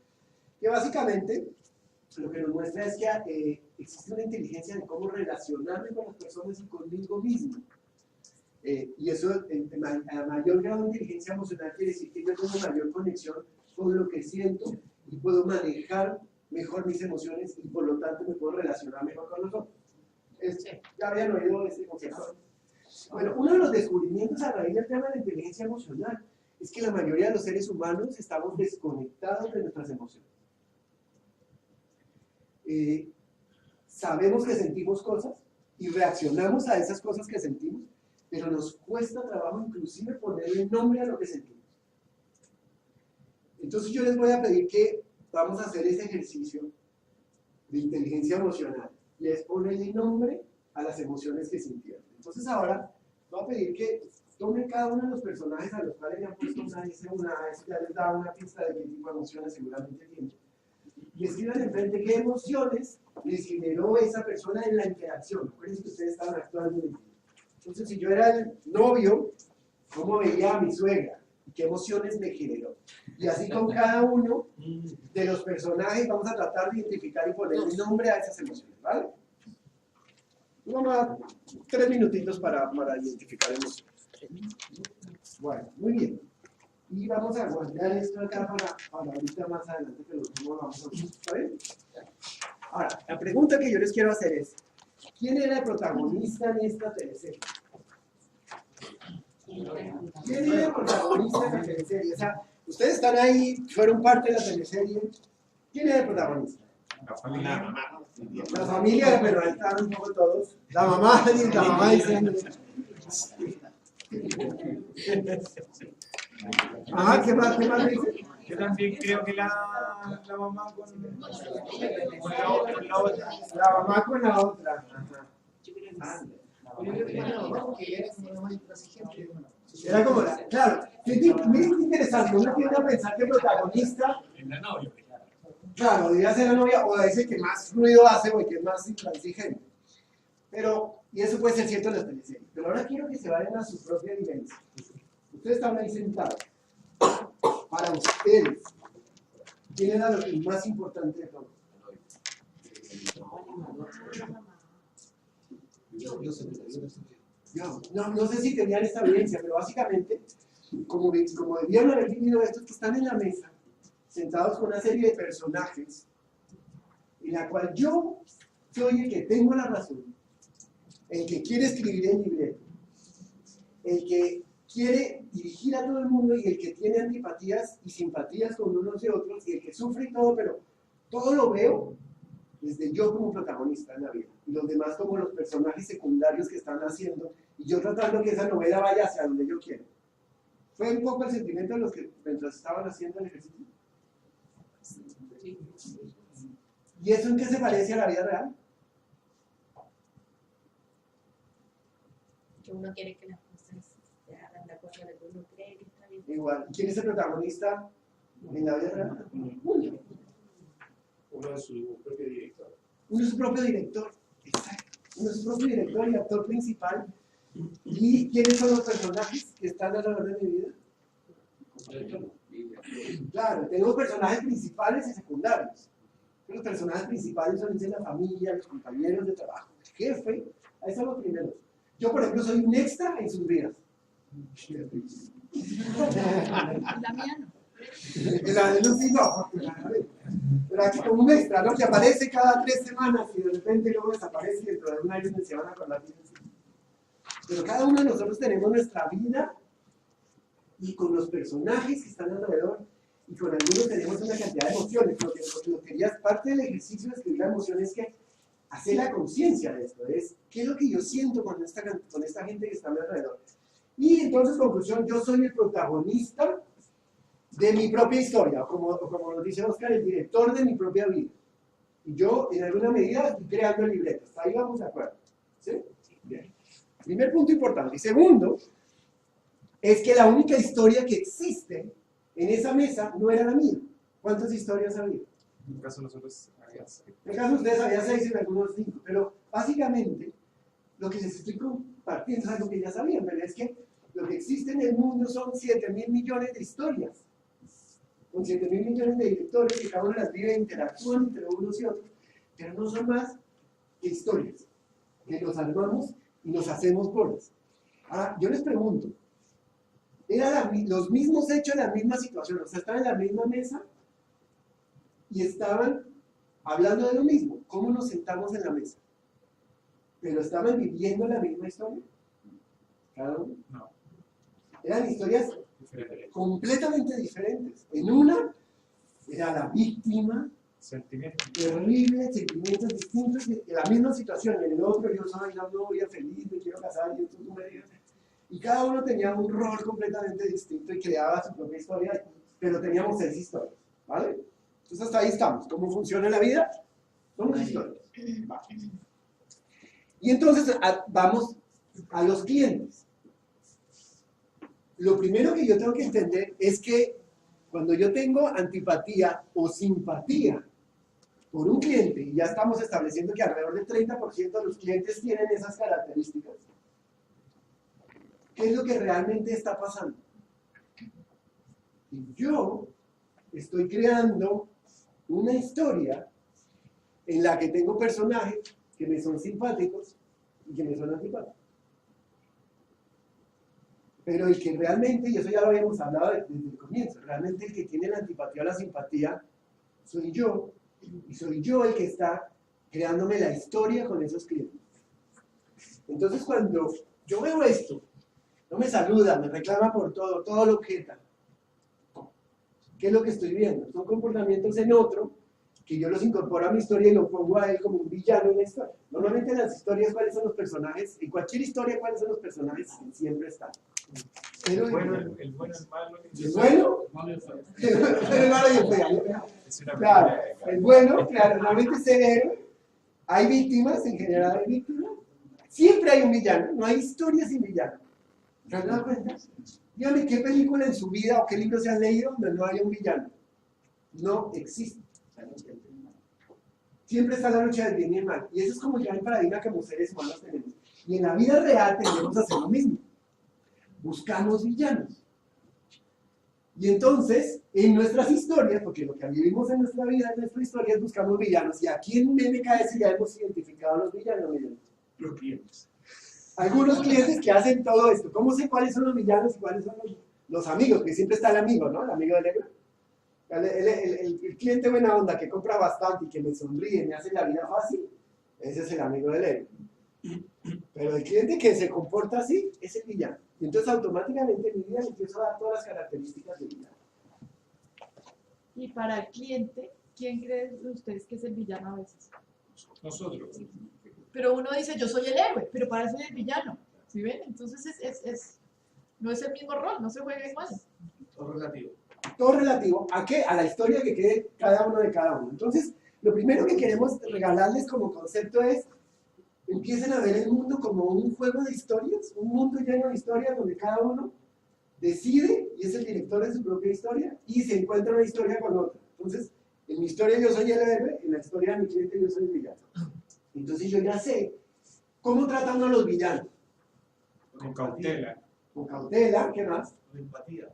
Que básicamente lo que nos muestra es que existe una inteligencia de cómo relacionarme con las personas y conmigo mismo. Y eso, a mayor grado de inteligencia emocional, quiere decir que yo tengo mayor conexión con lo que siento y puedo manejar mejor mis emociones y por lo tanto me puedo relacionar mejor con los otros. ¿Ya habían oído este concepto? Bueno, uno de los descubrimientos a raíz del tema de la inteligencia emocional es que la mayoría de los seres humanos estamos desconectados de nuestras emociones. Sabemos que sentimos cosas y reaccionamos a esas cosas que sentimos, pero nos cuesta trabajo inclusive ponerle nombre a lo que sentimos. Entonces yo les voy a pedir que vamos a hacer ese ejercicio de inteligencia emocional y es ponerle nombre a las emociones que sintieron. Entonces ahora voy a pedir que tomen cada uno de los personajes a los cuales le han puesto una S, una A, eso ya les da una pista de qué tipo de emociones seguramente tienen. Y escriban enfrente qué emociones les generó esa persona en la interacción. Acuérdense que ustedes estaban actuando en el tiempo. Entonces, si yo era el novio, ¿cómo veía a mi suegra? ¿Qué emociones me generó? Y así con cada uno de los personajes vamos a tratar de identificar y poner un nombre a esas emociones, ¿vale? Vamos a dar 3 minutitos para identificar emociones. Bueno, muy bien. Y vamos a guardar esto acá para ahorita más adelante que lo vamos a ver. ¿Está bien? Ahora, la pregunta que yo les quiero hacer es, ¿quién era el protagonista en esta teleserie? ¿Quién era el protagonista en la teleserie? O sea, ustedes están ahí, fueron parte de la teleserie. ¿Quién era el protagonista? La familia. La familia, pero ahí estaban un poco todos. La mamá diciendo. Ajá, ¿qué más dice? Yo también creo que la mamá con la otra. La mamá con la otra. Ajá. Era como la, claro, miren qué interesante, uno tiende a pensar que el protagonista, claro, debía ser la novia o es el que más ruido hace o el que es más intransigente. Pero, y eso puede ser cierto en las teleseries, pero ahora quiero que se vayan a su propia vivencia. Ustedes están ahí sentados. Para ustedes, ¿quién era lo más importante de todo? No sé si tenían esta evidencia, pero básicamente, como debían haber vivido estos que están en la mesa, sentados con una serie de personajes, en la cual yo soy el que tengo la razón, el que quiere escribir el libreto, el que quiere dirigir a todo el mundo y el que tiene antipatías y simpatías con unos y otros y el que sufre y todo, pero todo lo veo desde yo como protagonista en la vida y los demás como los personajes secundarios que están haciendo y yo tratando que esa novela vaya hacia donde yo quiero. ¿Fue un poco el sentimiento de los que mientras estaban haciendo el ejercicio? ¿Y eso en qué se parece a la vida real? Que uno quiere que las cosas se hagan de acuerdo a lo que uno cree que está bien. Igual. ¿Quién es el protagonista en la vida real? Uno es su propio director. Uno es su propio director. Exacto. Uno es su propio director y actor principal. ¿Y quiénes son los personajes que están alrededor de mi vida? Claro, tengo personajes principales y secundarios. Los personajes principales son la familia, los compañeros de trabajo, el jefe, ahí son los primeros. Yo, por ejemplo, soy un extra en sus vidas. La mía no. La de Lucy no, pero aquí como un extra, ¿no? Que aparece cada 3 semanas y de repente luego desaparece y dentro de un año se van a acordar de eso. Pero cada uno de nosotros tenemos nuestra vida y con los personajes que están alrededor y con algunos tenemos una cantidad de emociones. Lo que quería, parte del ejercicio de escribir la emoción es que hacer la conciencia de esto, es qué es lo que yo siento con esta gente que está a mi alrededor. Y entonces, conclusión, yo soy el protagonista de mi propia historia, como nos dice Oscar, el director de mi propia vida. Y yo, en alguna medida, estoy creando el libreto. Hasta ahí vamos de acuerdo. ¿Sí? Bien. Primer punto importante. Y segundo, es que la única historia que existe en esa mesa no era la mía. ¿Cuántas historias había? En el caso de nosotros había 6. En el caso de ustedes había 6 y en algunos 5. Pero básicamente, lo que les estoy compartiendo es algo que ya sabían, pero es que lo que existe en el mundo son 7.000 millones de historias. Con 7.000 millones de directores que cada uno las vive e interactúan entre unos y otros, pero no son más que historias que nos armamos y nos hacemos bolas. Ahora, yo les pregunto, ¿eran los mismos hechos en la misma situación? O sea, estaban en la misma mesa y estaban hablando de lo mismo, ¿cómo nos sentamos en la mesa? ¿Pero estaban viviendo la misma historia? ¿Cada uno? No. Eran historias Diferente. completamente diferentes. En una era la víctima, Sentimiento. terrible, sentimientos distintos, en la misma situación. En el otro, yo soy la novia feliz, me quiero casar, y esto tú me digas. Y cada uno tenía un rol completamente distinto y creaba su propia historia, pero teníamos 6 historias, ¿vale? Entonces hasta ahí estamos. ¿Cómo funciona la vida? Somos historias. Vale. Y entonces vamos a los clientes. Lo primero que yo tengo que entender es que cuando yo tengo antipatía o simpatía por un cliente, y ya estamos estableciendo que alrededor del 30% de los clientes tienen esas características, ¿qué es lo que realmente está pasando? Yo estoy creando una historia en la que tengo personajes que me son simpáticos y que me son antipáticos. Pero el que realmente, y eso ya lo habíamos hablado desde el comienzo, realmente el que tiene la antipatía o la simpatía soy yo, y soy yo el que está creándome la historia con esos clientes. Entonces cuando yo veo esto, no me saluda, me reclama por todo, todo lo objeta, ¿qué es lo que estoy viendo? Son comportamientos en otro que yo los incorporo a mi historia y lo pongo a él como un villano en la historia. Normalmente en las historias, ¿cuáles son los personajes? En cualquier historia, ¿cuáles son los personajes? Siempre están. Pero El bueno, el bueno, el malo. ¿el bueno? El malo y el feo. Es una Claro, película. el bueno, claro, normalmente es el héroe. Hay víctimas, en general hay víctimas. Siempre hay un villano, no hay historia sin villano. ¿Se han dado cuenta? Dígame qué película en su vida o qué libro se han leído donde no haya un villano. No existe. Siempre está la lucha del bien y el mal. Y eso es como ya el paradigma que como seres humanos tenemos. Y en la vida real tendemos a hacer lo mismo. Buscamos villanos. Y entonces, en nuestras historias, porque lo que vivimos en nuestra vida, en nuestras historias, buscamos villanos. ¿Y a quién MKS ya hemos identificado los villanos? Los clientes. Algunos clientes que hacen todo esto. ¿Cómo sé cuáles son los villanos y cuáles son los amigos? Que siempre está el amigo, ¿no? El amigo del negro. El cliente buena onda que compra bastante y que me sonríe y me hace la vida fácil, ese es el amigo del héroe. Pero el cliente que se comporta así es el villano. Y entonces automáticamente en mi vida le empiezo a dar todas las características del villano. Y para el cliente, ¿quién creen ustedes que es el villano a veces? Nosotros. Pero uno dice, yo soy el héroe, pero para eso es el villano. ¿Sí ven? Entonces no es el mismo rol, no se juega igual. Todo relativo. Todo relativo a qué? A la historia que quede cada uno de cada uno. Entonces, lo primero que queremos regalarles como concepto es empiecen a ver el mundo como un juego de historias, un mundo lleno de historias donde cada uno decide y es el director de su propia historia y se encuentra una historia con otra. Entonces, en mi historia yo soy el héroe, en la historia de mi cliente yo soy el villano. Entonces yo ya sé cómo trata uno a los villanos. Con cautela. Con cautela, ¿qué más? Con empatía.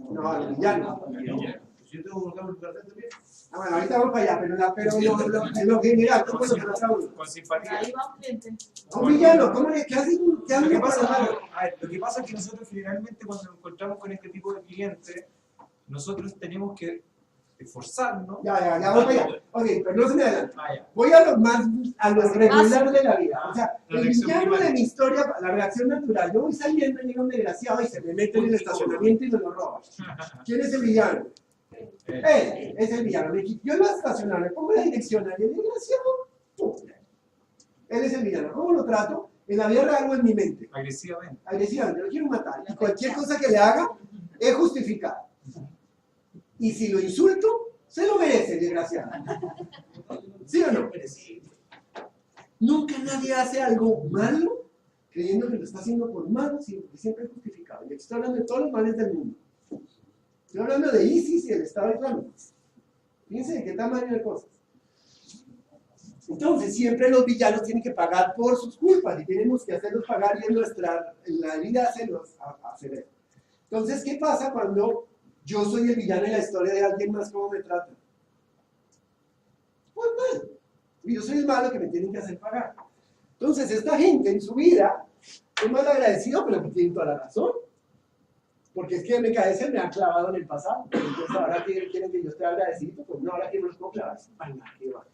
No, a los villanos. Si yo tengo que colocar un lugar también. Ah, bueno, ahorita vamos para allá, pero en lo general, ¿cómo lo trata uno? Con simpatía. Ahí va un cliente. A un villano, ¿cómo le qué hace? ¿Qué hace Lo que para pasa, matarlo? lo que pasa es que nosotros generalmente cuando nos encontramos con este tipo de clientes, nosotros tenemos que esforzarnos. Ya, vamos para allá. Ok, pero no se me adelante. Ah, ya. Voy a los regular de la vida. O sea, La el reacción villano primaria. de mi historia, la reacción natural. Yo voy saliendo, llega un desgraciado y se me mete en el estacionamiento y me lo roba. ¿Quién es el villano? Él es el villano. Yo lo estacionario, le pongo la dirección al desgraciado. ¡Pum! Él es el villano. ¿Cómo lo trato? En la vida real o en mi mente. Agresivamente. Agresivamente, lo quiero matar. Y cualquier cosa que le haga es justificada. Y si lo insulto, se lo merece, desgraciado. ¿Sí o no? Nunca nadie hace algo malo creyendo que lo está haciendo por malo, sino que siempre es justificado. Y estoy hablando de todos los males del mundo. Estoy hablando de ISIS y el Estado Islámico. Fíjense de qué tamaño de cosas. Entonces, siempre los villanos tienen que pagar por sus culpas y tenemos que hacerlos pagar y en la vida hacerlos hacer eso. Entonces, ¿qué pasa cuando yo soy el villano en la historia de alguien más? ¿Cómo me tratan? Pues mal. Y yo soy el malo que me tienen que hacer pagar. Entonces, esta gente en su vida es mal agradecido, pero que tienen toda la razón. Porque es que MKS me han clavado en el pasado. Entonces ahora quieren que yo esté agradecido. Pues no, ahora que no los puedo clavar. Ay, no, qué va.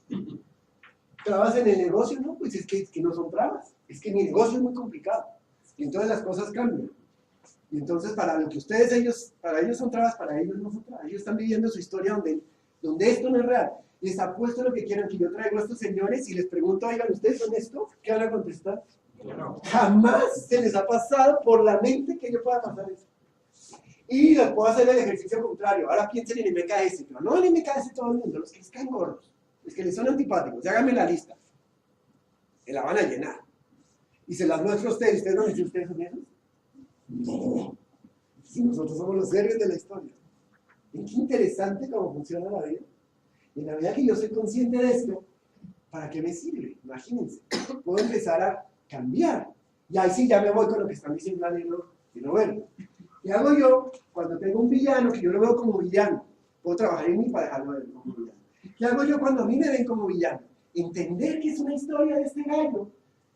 ¿Trabas en el negocio? No, pues es que no son trabas. Es que mi negocio es muy complicado. Y entonces las cosas cambian. Y entonces para lo que para ellos son trabas, para ellos no son trabas. Ellos están viviendo su historia donde esto no es real. Les apuesto lo que quieran, que yo traigo a estos señores y les pregunto, oigan, ¿ustedes son esto? ¿Qué van a contestar? No. Jamás se les ha pasado por la mente que yo pueda pasar eso. Y les puedo hacer el ejercicio contrario. Ahora piensen en MKS, pero no en MKS todo el mundo, los que les caen gordos, los que les son antipáticos. Y háganme la lista. Se la van a llenar. Y se las muestro a ustedes. ¿Ustedes no dicen ustedes son esos? No. Si nosotros somos los héroes de la historia. ¿Es qué interesante cómo funciona la vida? En la medida que yo soy consciente de esto, ¿para qué me sirve? Imagínense. Puedo empezar a cambiar. Y ahí sí ya me voy con lo que están diciendo Danilo y Roberto. ¿Qué hago yo cuando tengo un villano que yo lo veo como villano? Puedo trabajar en mí para dejarlo ver como villano. ¿Qué hago yo cuando a mí me ven como villano? Entender que es una historia de este gallo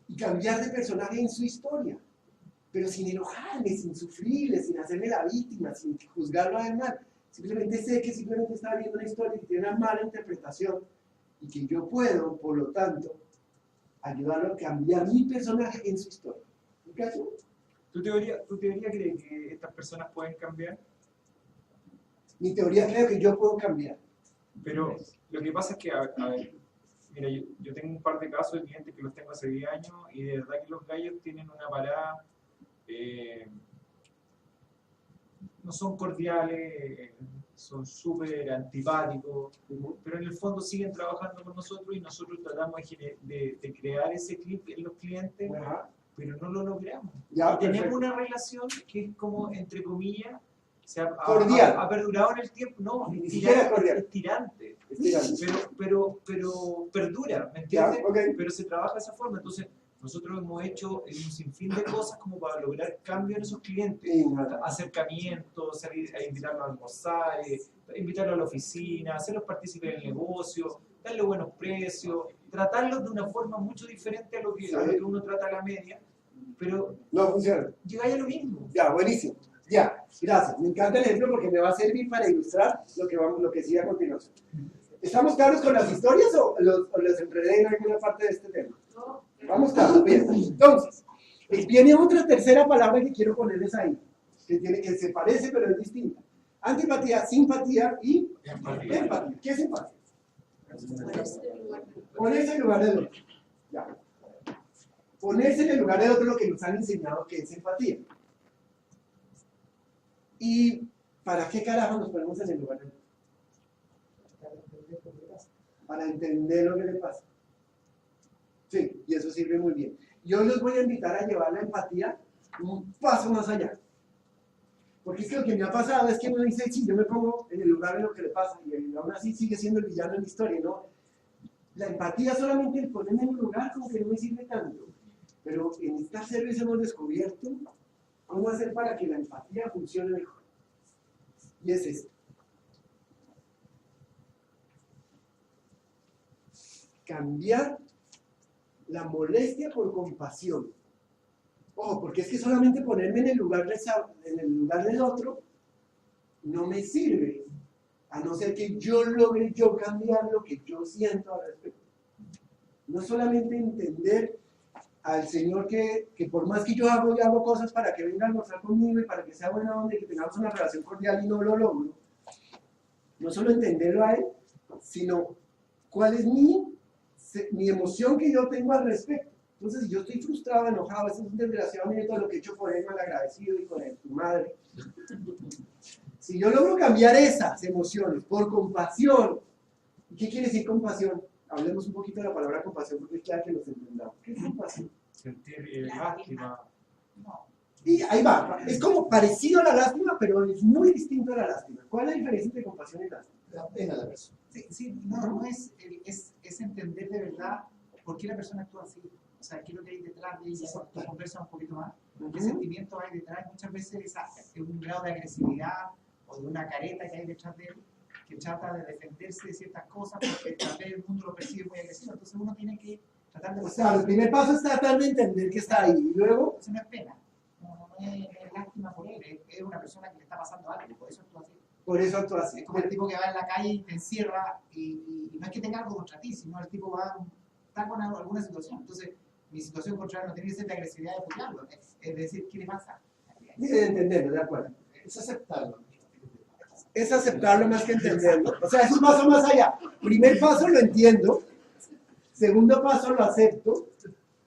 y cambiar de personaje en su historia. Pero sin enojarme, sin sufrirle, sin hacerme la víctima, sin juzgarlo a él mal. Simplemente sé que simplemente está viendo una historia que tiene una mala interpretación y que yo puedo, por lo tanto, ayudarlo a cambiar mi personaje en su historia. ¿Me cacho? ¿Tu teoría cree que estas personas pueden cambiar? Mi teoría creo que yo puedo cambiar. Pero lo que pasa es que, a ver, mira, yo tengo un par de casos de clientes que los tengo hace 10 años y de verdad que los gallos tienen una parada, no son cordiales, son súper antipáticos, pero en el fondo siguen trabajando con nosotros y nosotros tratamos de crear ese clip en los clientes, pero no lo logramos. Ya, y tenemos perfecto. una relación que es como, entre comillas, Cordial. ha perdurado en el tiempo, no, Ni siquiera cordial. es tirante. Es tirante. Pero perdura, ¿me entiendes? Ya, okay. Pero se trabaja de esa forma. Entonces, nosotros hemos hecho un sinfín de cosas como para lograr cambios en esos clientes. Sí, Acercamientos, salir a invitarlos a almorzar, invitarlos a la oficina, hacerlos partícipes del negocio, darle buenos precios, tratarlos de una forma mucho diferente a lo que uno trata a la media. Pero no funciona. Llega a lo mismo. Ya, buenísimo. Ya, gracias. Me encanta el ejemplo porque me va a servir para ilustrar lo que sigue a continuación. ¿Estamos claros con las historias o los enredé en alguna parte de este tema? No. Vamos claros, bien. Entonces, viene otra tercera palabra que quiero ponerles ahí, que se parece pero es distinta. Antipatía, simpatía y empatía. ¿Qué es empatía? Ponerse en lugar del otro. Ya. Ponerse en el lugar del otro es lo que nos han enseñado que es empatía. ¿Y para qué carajo nos ponemos en el lugar del otro? Para entender lo que le pasa. Sí, y eso sirve muy bien. Yo los voy a invitar a llevar la empatía un paso más allá. Porque es que lo que me ha pasado es que uno dice, sí, yo me pongo en el lugar de lo que le pasa, y aún así sigue siendo el villano en la historia, ¿no? La empatía solamente el ponerme en un lugar como que no me sirve tanto. Pero en esta servicio hemos descubierto cómo hacer para que la empatía funcione mejor. Y es esto. Cambiar la molestia por compasión. Ojo, porque es que solamente ponerme en el lugar del otro no me sirve, a no ser que yo logre cambiar lo que yo siento al respecto. No solamente entender al Señor que por más que yo hago cosas para que venga a almorzar conmigo y para que sea buena onda y que tengamos una relación cordial y no lo logro, no solo entenderlo a Él, sino cuál es mi emoción que yo tengo al respecto. Entonces, si yo estoy frustrado, enojado, es un desgraciado, mire todo lo que he hecho por él, malagradecido y con tu madre. Si yo logro cambiar esas emociones por compasión, ¿qué quiere decir compasión? Hablemos un poquito de la palabra compasión porque es claro que nos entendamos. ¿Qué es compasión? Sentir lástima. Y ahí va, es como parecido a la lástima, pero es muy distinto a la lástima. ¿Cuál es la diferencia entre compasión y lástima? La pena de la persona. Sí, no es entender de verdad por qué la persona actúa así. O sea, qué es lo que hay detrás de ella, tú conversas un poquito más, qué sentimientos hay detrás. Muchas veces es un grado de agresividad o de una careta que hay detrás de él, que trata de defenderse de ciertas cosas porque tal vez el mundo lo percibe muy agresivo. Entonces uno tiene que tratar de... O sea, el primer paso es tratar de entender que está ahí, y luego... Eso no es pena. es lástima por él, es una persona que le está pasando algo, por eso actúa así. Por eso actúa así. Es como el tipo que va en la calle y te encierra y no es que tenga algo contra ti, sino el tipo está con alguna situación. Entonces, mi situación contra él no tiene que ser de agresividad de apoyarlo, es decir, ¿qué le pasa? Debe entenderlo, de acuerdo. Es aceptarlo. Es aceptarlo más que entenderlo. O sea, es un paso más allá. Primer paso lo entiendo. Segundo paso lo acepto.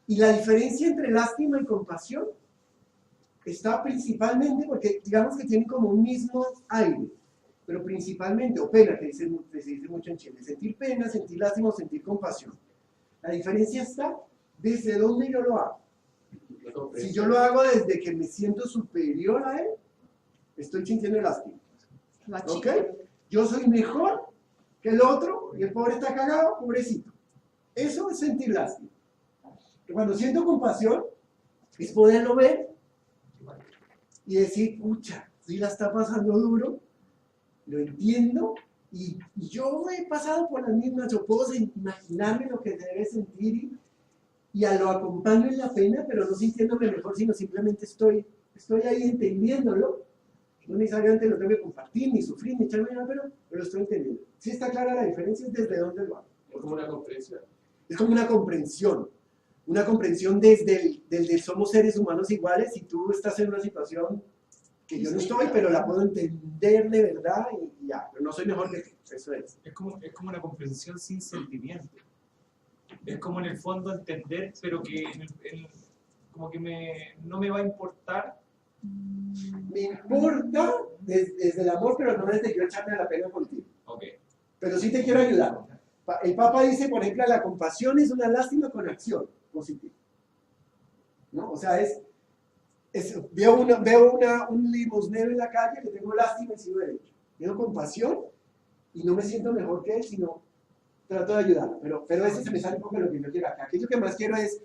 Y la diferencia entre lástima y compasión está principalmente porque digamos que tienen como un mismo aire. Pero principalmente, o pena, que se dice mucho en Chile. Sentir pena, sentir lástima o sentir compasión. La diferencia está desde dónde yo lo hago. Si yo lo hago desde que me siento superior a él, estoy sintiendo lástima. ¿Ok? Yo soy mejor que el otro y el pobre está cagado, pobrecito. Eso es sentir lástima. Cuando siento compasión, es poderlo ver y decir, pucha, si la está pasando duro, lo entiendo y yo he pasado por las mismas, yo puedo imaginarme lo que debe sentir y lo acompaño en la pena, pero no sintiéndome mejor, sino simplemente estoy ahí entendiéndolo. No necesariamente lo tengo que compartir, ni sufrir, ni echarme nada, pero lo estoy entendiendo. Sí está clara la diferencia, es desde dónde lo hago. Es como una comprensión. Es como una comprensión desde el de somos seres humanos iguales y tú estás en una situación que yo no estoy, pero la puedo entender de verdad y ya, pero no soy mejor que tú, eso es. Es como una comprensión sin sentimiento. Es como en el fondo entender, pero que como que no me va a importar. Me importa desde el amor, pero no desde yo echarme a la pena contigo. Okay. Pero sí te quiero ayudar. El Papa dice, por ejemplo, la compasión es una lástima con acción positiva. ¿No? O sea, veo un limosnero en la calle, le tengo lástima y sigo derecho. Tengo compasión y no me siento mejor que él, sino trato de ayudar. Pero eso se me sale un poco de lo que yo quiero acá. Aquello que más quiero es,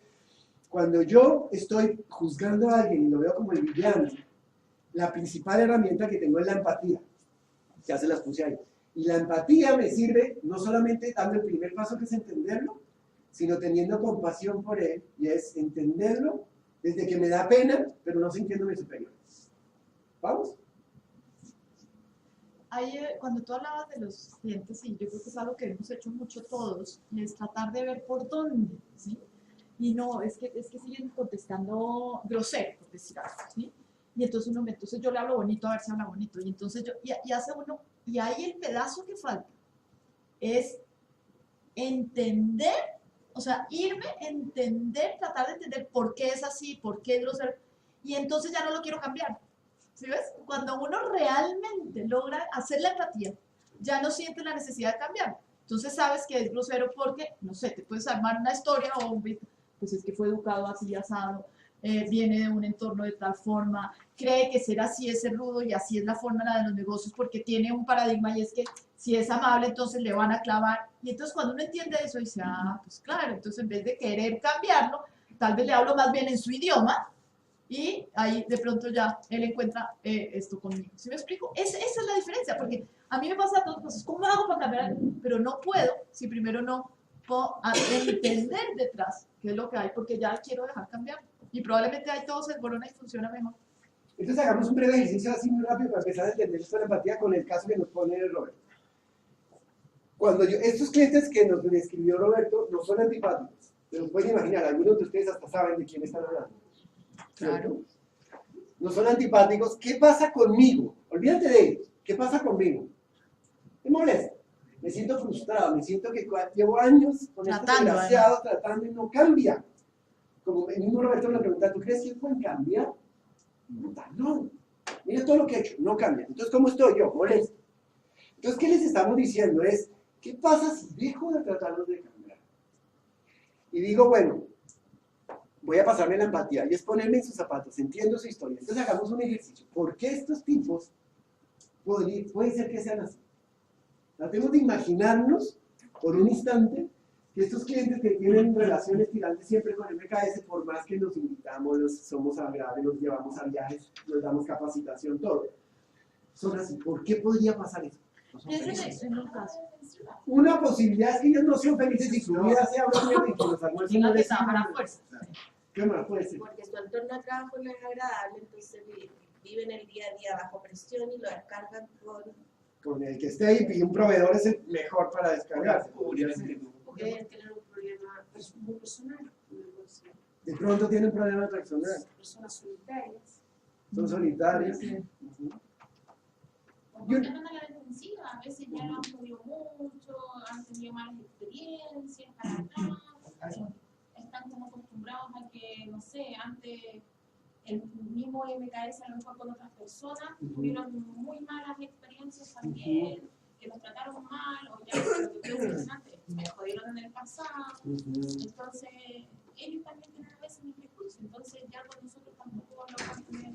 cuando yo estoy juzgando a alguien y lo veo como el villano, la principal herramienta que tengo es la empatía. Ya se las puse ahí. Y la empatía me sirve no solamente dando el primer paso que es entenderlo, sino teniendo compasión por él, y es entenderlo desde que me da pena, pero no sintiéndome superior. ¿Vamos? Ahí, cuando tú hablabas de los clientes, y yo creo que es algo que hemos hecho mucho todos, es tratar de ver por dónde, ¿sí? Y no, es que siguen contestando grosero, por decir algo, ¿sí? Y entonces yo le hablo bonito, a ver si habla bonito, y entonces y hace uno, y ahí el pedazo que falta es entender, o sea, tratar de entender por qué es así, por qué es grosero, y entonces ya no lo quiero cambiar. ¿Sí ves? Cuando uno realmente logra hacer la empatía, ya no siente la necesidad de cambiar. Entonces sabes que es grosero porque, no sé, te puedes armar una historia o pues es que fue educado así, asado, viene de un entorno de tal forma, cree que ser así es ser rudo y así es la forma de los negocios porque tiene un paradigma y es que si es amable entonces le van a clavar. Y entonces cuando uno entiende eso dice, pues claro, entonces en vez de querer cambiarlo, tal vez le hablo más bien en su idioma. Y ahí de pronto ya él encuentra esto conmigo. ¿Sí me explico? Esa es la diferencia, porque a mí me pasa todas cosas. ¿Cómo hago para cambiar? Pero no puedo si primero no puedo entender detrás qué es lo que hay, porque ya quiero dejar cambiar. Y probablemente ahí todo se desborona y funciona mejor. Entonces hagamos un breve ejercicio así muy rápido para empezar a entender esto de la empatía con el caso que nos pone Roberto. Estos clientes que nos describió Roberto no son antipáticos. Se los pueden imaginar, algunos de ustedes hasta saben de quién están hablando. Claro. No son antipáticos. ¿Qué pasa conmigo? Olvídate de ellos. ¿Qué pasa conmigo? Me molesta. Me siento frustrado. Me siento que llevo años con este desgraciado tratando y no cambia. Como el mismo Roberto me pregunta, ¿tú crees que pueden cambiar? No. Mira todo lo que he hecho. No cambia. Entonces, ¿cómo estoy yo? Molesto. Entonces, ¿qué les estamos diciendo? ¿Qué pasa si dejo de tratarlos de cambiar? Y digo, bueno, voy a pasarme la empatía y es ponerme en sus zapatos, entiendo su historia. Entonces hagamos un ejercicio. ¿Por qué estos tipos puede ser que sean así? Tratemos de imaginarnos por un instante que estos clientes que tienen relaciones tirantes siempre con MKS, por más que nos invitamos, somos agradables, los llevamos a viajes, les damos capacitación, todo, son así. ¿Por qué podría pasar eso? Una posibilidad es que ellos no sean felices y su vida sea una mierda y que los almuerzos no les sirvan. ¿Qué más puede ser? Porque su entorno de trabajo no es agradable, entonces viven el día a día bajo presión y lo descargan Con el que esté ahí y un proveedor es el mejor para descargarse. porque deben tener un problema muy personal. De pronto tienen problemas personales. Personas solitarias. Son solitarios. Porque están a la defensiva, a veces ya lo han jodido mucho, han tenido malas experiencias para atrás, están como acostumbrados a que, no sé, antes el mismo MKS a lo mejor con otras personas tuvieron muy malas experiencias también, que los trataron mal, o ya lo que ustedes decían antes, me jodieron en el pasado, entonces ellos también tienen a veces mis recursos, entonces ya con nosotros tampoco lo vamos a tener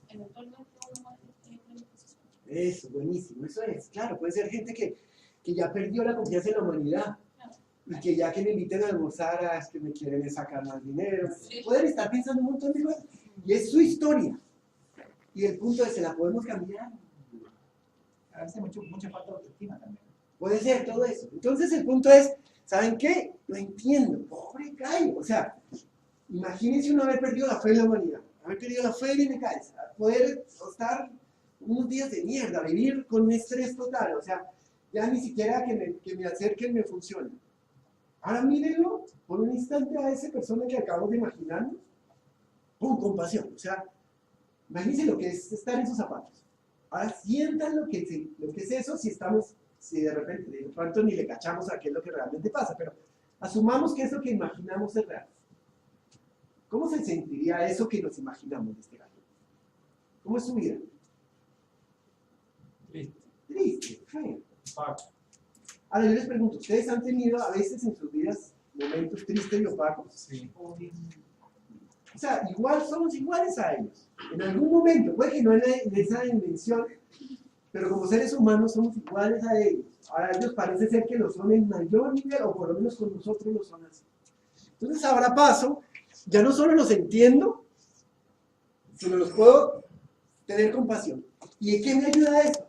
eventualmente uno de posición. Eso, buenísimo, eso es, claro, puede ser gente que ya perdió la confianza en la humanidad y que ya que me inviten a almorzar es que me quieren sacar más dinero, pueden estar pensando un montón de cosas y es su historia y el punto es, ¿se la podemos cambiar? A veces mucha falta de autoestima también. Puede ser todo eso, entonces el punto es, ¿saben qué? Lo entiendo, pobre Caio, o sea, imagínense uno haber perdido la fe en la humanidad, haber perdido la fe en MKS, poder estar unos días de mierda, vivir con un estrés total, o sea, ya ni siquiera que me acerquen me funciona. Ahora mírenlo por un instante a esa persona que acabamos de imaginarnos, con compasión, o sea, imagínense lo que es estar en sus zapatos. Ahora sientan lo que es eso si de repente, de pronto ni le cachamos a qué es lo que realmente pasa, pero asumamos que eso que imaginamos es real. ¿Cómo se sentiría eso que nos imaginamos de este gallo? ¿Cómo es su vida? Triste, feo. Ahora yo les pregunto, ¿ustedes han tenido a veces en sus vidas momentos tristes y opacos? Sí. O sea, igual somos iguales a ellos. En algún momento, puede que no en esa dimensión, pero como seres humanos somos iguales a ellos. Ahora ellos parece ser que lo son en mayor nivel, o por lo menos con nosotros lo son así. Entonces ahora paso, ya no solo los entiendo, sino los puedo tener compasión. ¿Y en qué me ayuda eso?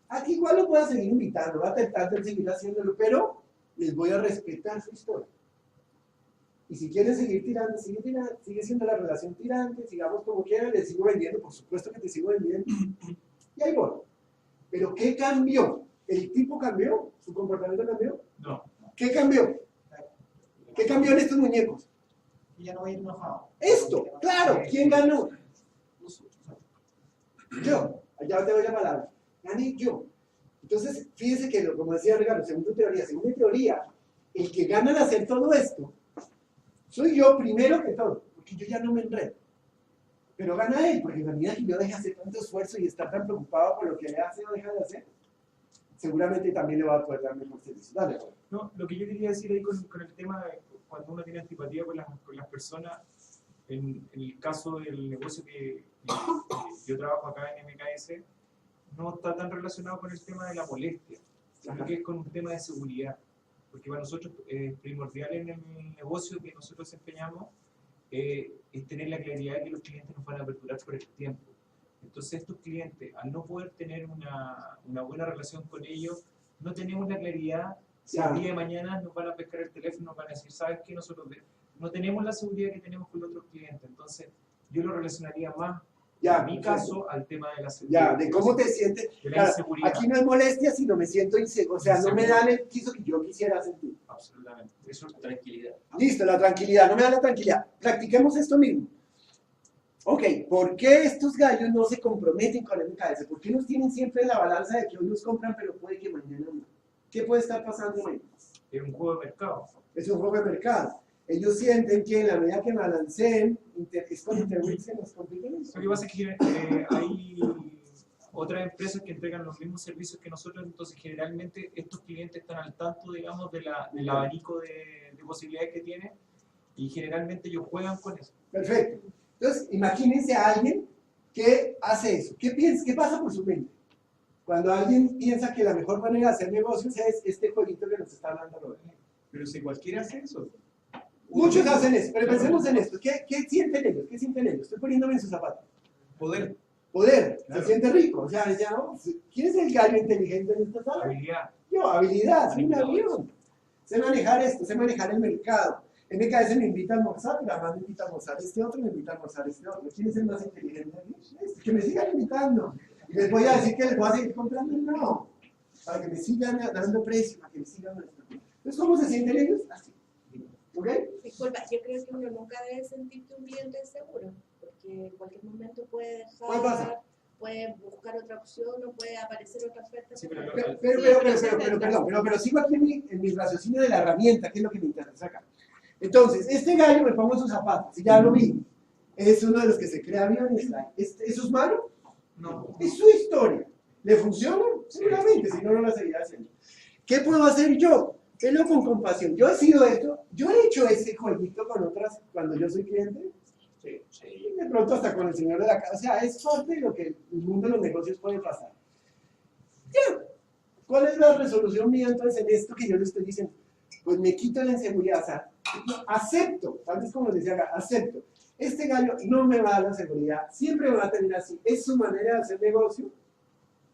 Aquí igual lo puedo seguir invitando, voy a tratar de seguir haciéndolo, pero les voy a respetar su historia. Y si quieren seguir tirando, sigue siendo la relación tirante, sigamos como quieran, les sigo vendiendo, por supuesto que te sigo vendiendo. Y ahí voy. Pero ¿qué cambió? ¿El tipo cambió? ¿Su comportamiento cambió? No. ¿Qué cambió? ¿Qué cambió en estos muñecos? Y ya no voy a ir enojado. Esto, claro, ¿quién ganó? Yo, allá te doy la palabra. Gané yo. Entonces, fíjense que, como decía Regalo, segunda teoría, el que gana al hacer todo esto, soy yo primero que todo, porque yo ya no me enredo. Pero gana él, porque en la medida que yo deje de hacer tanto esfuerzo y estar tan preocupado por lo que le hace o deja de hacer, seguramente también le va a poder dar mejor servicio. Dale, Juan. No, lo que yo quería decir ahí con el tema de cuando uno tiene antipatía con las personas, en el caso del negocio que yo trabajo acá en MKS, no está tan relacionado con el tema de la molestia, sino que es con un tema de seguridad. Porque para nosotros es primordial en el negocio que nosotros desempeñamos es tener la claridad de que los clientes nos van a aperturar por el tiempo. Entonces estos clientes, al no poder tener una buena relación con ellos, no tenemos la claridad si el día de mañana nos van a pescar el teléfono, nos van a decir, ¿sabes qué? Nosotros no tenemos la seguridad que tenemos con otros clientes. Entonces yo lo relacionaría más, en mi caso, al tema de la seguridad. Ya, de cómo te sientes. De la Claro, inseguridad. aquí no es molestia, sino me siento inseguro. O sea, no me dan el piso que yo quisiera sentir. Absolutamente. Eso es tranquilidad. Listo, la tranquilidad, no me da la tranquilidad. Practiquemos esto mismo. Ok, ¿por qué estos gallos no se comprometen con el MKS? ¿Por qué nos tienen siempre en la balanza de que hoy nos compran, pero puede que mañana no? ¿Qué puede estar pasando hoy? Es un juego de mercado. Es un juego de mercado. Ellos sienten que en la medida que balanceen, es con Interwix que nos compiten. Lo que pasa es que hay otras empresas que entregan los mismos servicios que nosotros, entonces generalmente estos clientes están al tanto, digamos, del abanico de posibilidades que tienen y generalmente ellos juegan con eso. Perfecto. Entonces, imagínense a alguien que hace eso. ¿Qué piensa? ¿Qué pasa por su mente? Cuando alguien piensa que la mejor manera de hacer negocios es este jueguito que nos está hablando Roberto. Pero si cualquiera hace eso. Muchos hacen eso, pero pensemos en esto. ¿Qué sienten ellos? ¿Qué sienten ellos? Estoy poniéndome en sus zapatos. Poder. Poder. Claro. Se siente rico. O sea, ya, ¿no? ¿Quién es el gallo inteligente en esta sala? Habilidad. Yo, habilidad, soy un avión. Sé manejar esto, sé manejar el mercado. MKS me invita a almorzar, y la más me invita a almorzar este otro, me invita a almorzar este otro. ¿Quién es el más inteligente? Que me sigan invitando. ¿Y les voy a decir que les voy a seguir comprando? No. Para que me sigan dando precio, para que me sigan... Entonces, ¿cómo se sienten ellos? Así. ¿Ok? Disculpa, yo creo que uno nunca debe sentirte un cliente seguro, porque en cualquier momento puede dejar, ¿Qué pasa? puede buscar otra opción o puede aparecer otra oferta. Sí, pero Pero sigo aquí en mi raciocinio de la herramienta, que es lo que me interesa acá. Entonces, este gallo me pongo sus zapatos, y ya lo vi. Es uno de los que se crea aviones. ¿Eso es malo? No. Es su historia. ¿Le funciona? Seguramente, si no, no lo seguiría haciendo. ¿Qué puedo hacer yo? Verlo con compasión. Yo he sido esto, yo he hecho ese jueguito con otras cuando yo soy cliente. Sí, de pronto hasta con el señor de la casa. O sea, es parte de lo que el mundo de los negocios puede pasar. Ya. ¿Cuál es la resolución mía entonces en esto que yo le estoy diciendo? Pues me quito la inseguridad. O sea, acepto, tal vez como les decía acá, acepto. Este gallo no me va a dar la seguridad, siempre me va a tener así. Es su manera de hacer negocio.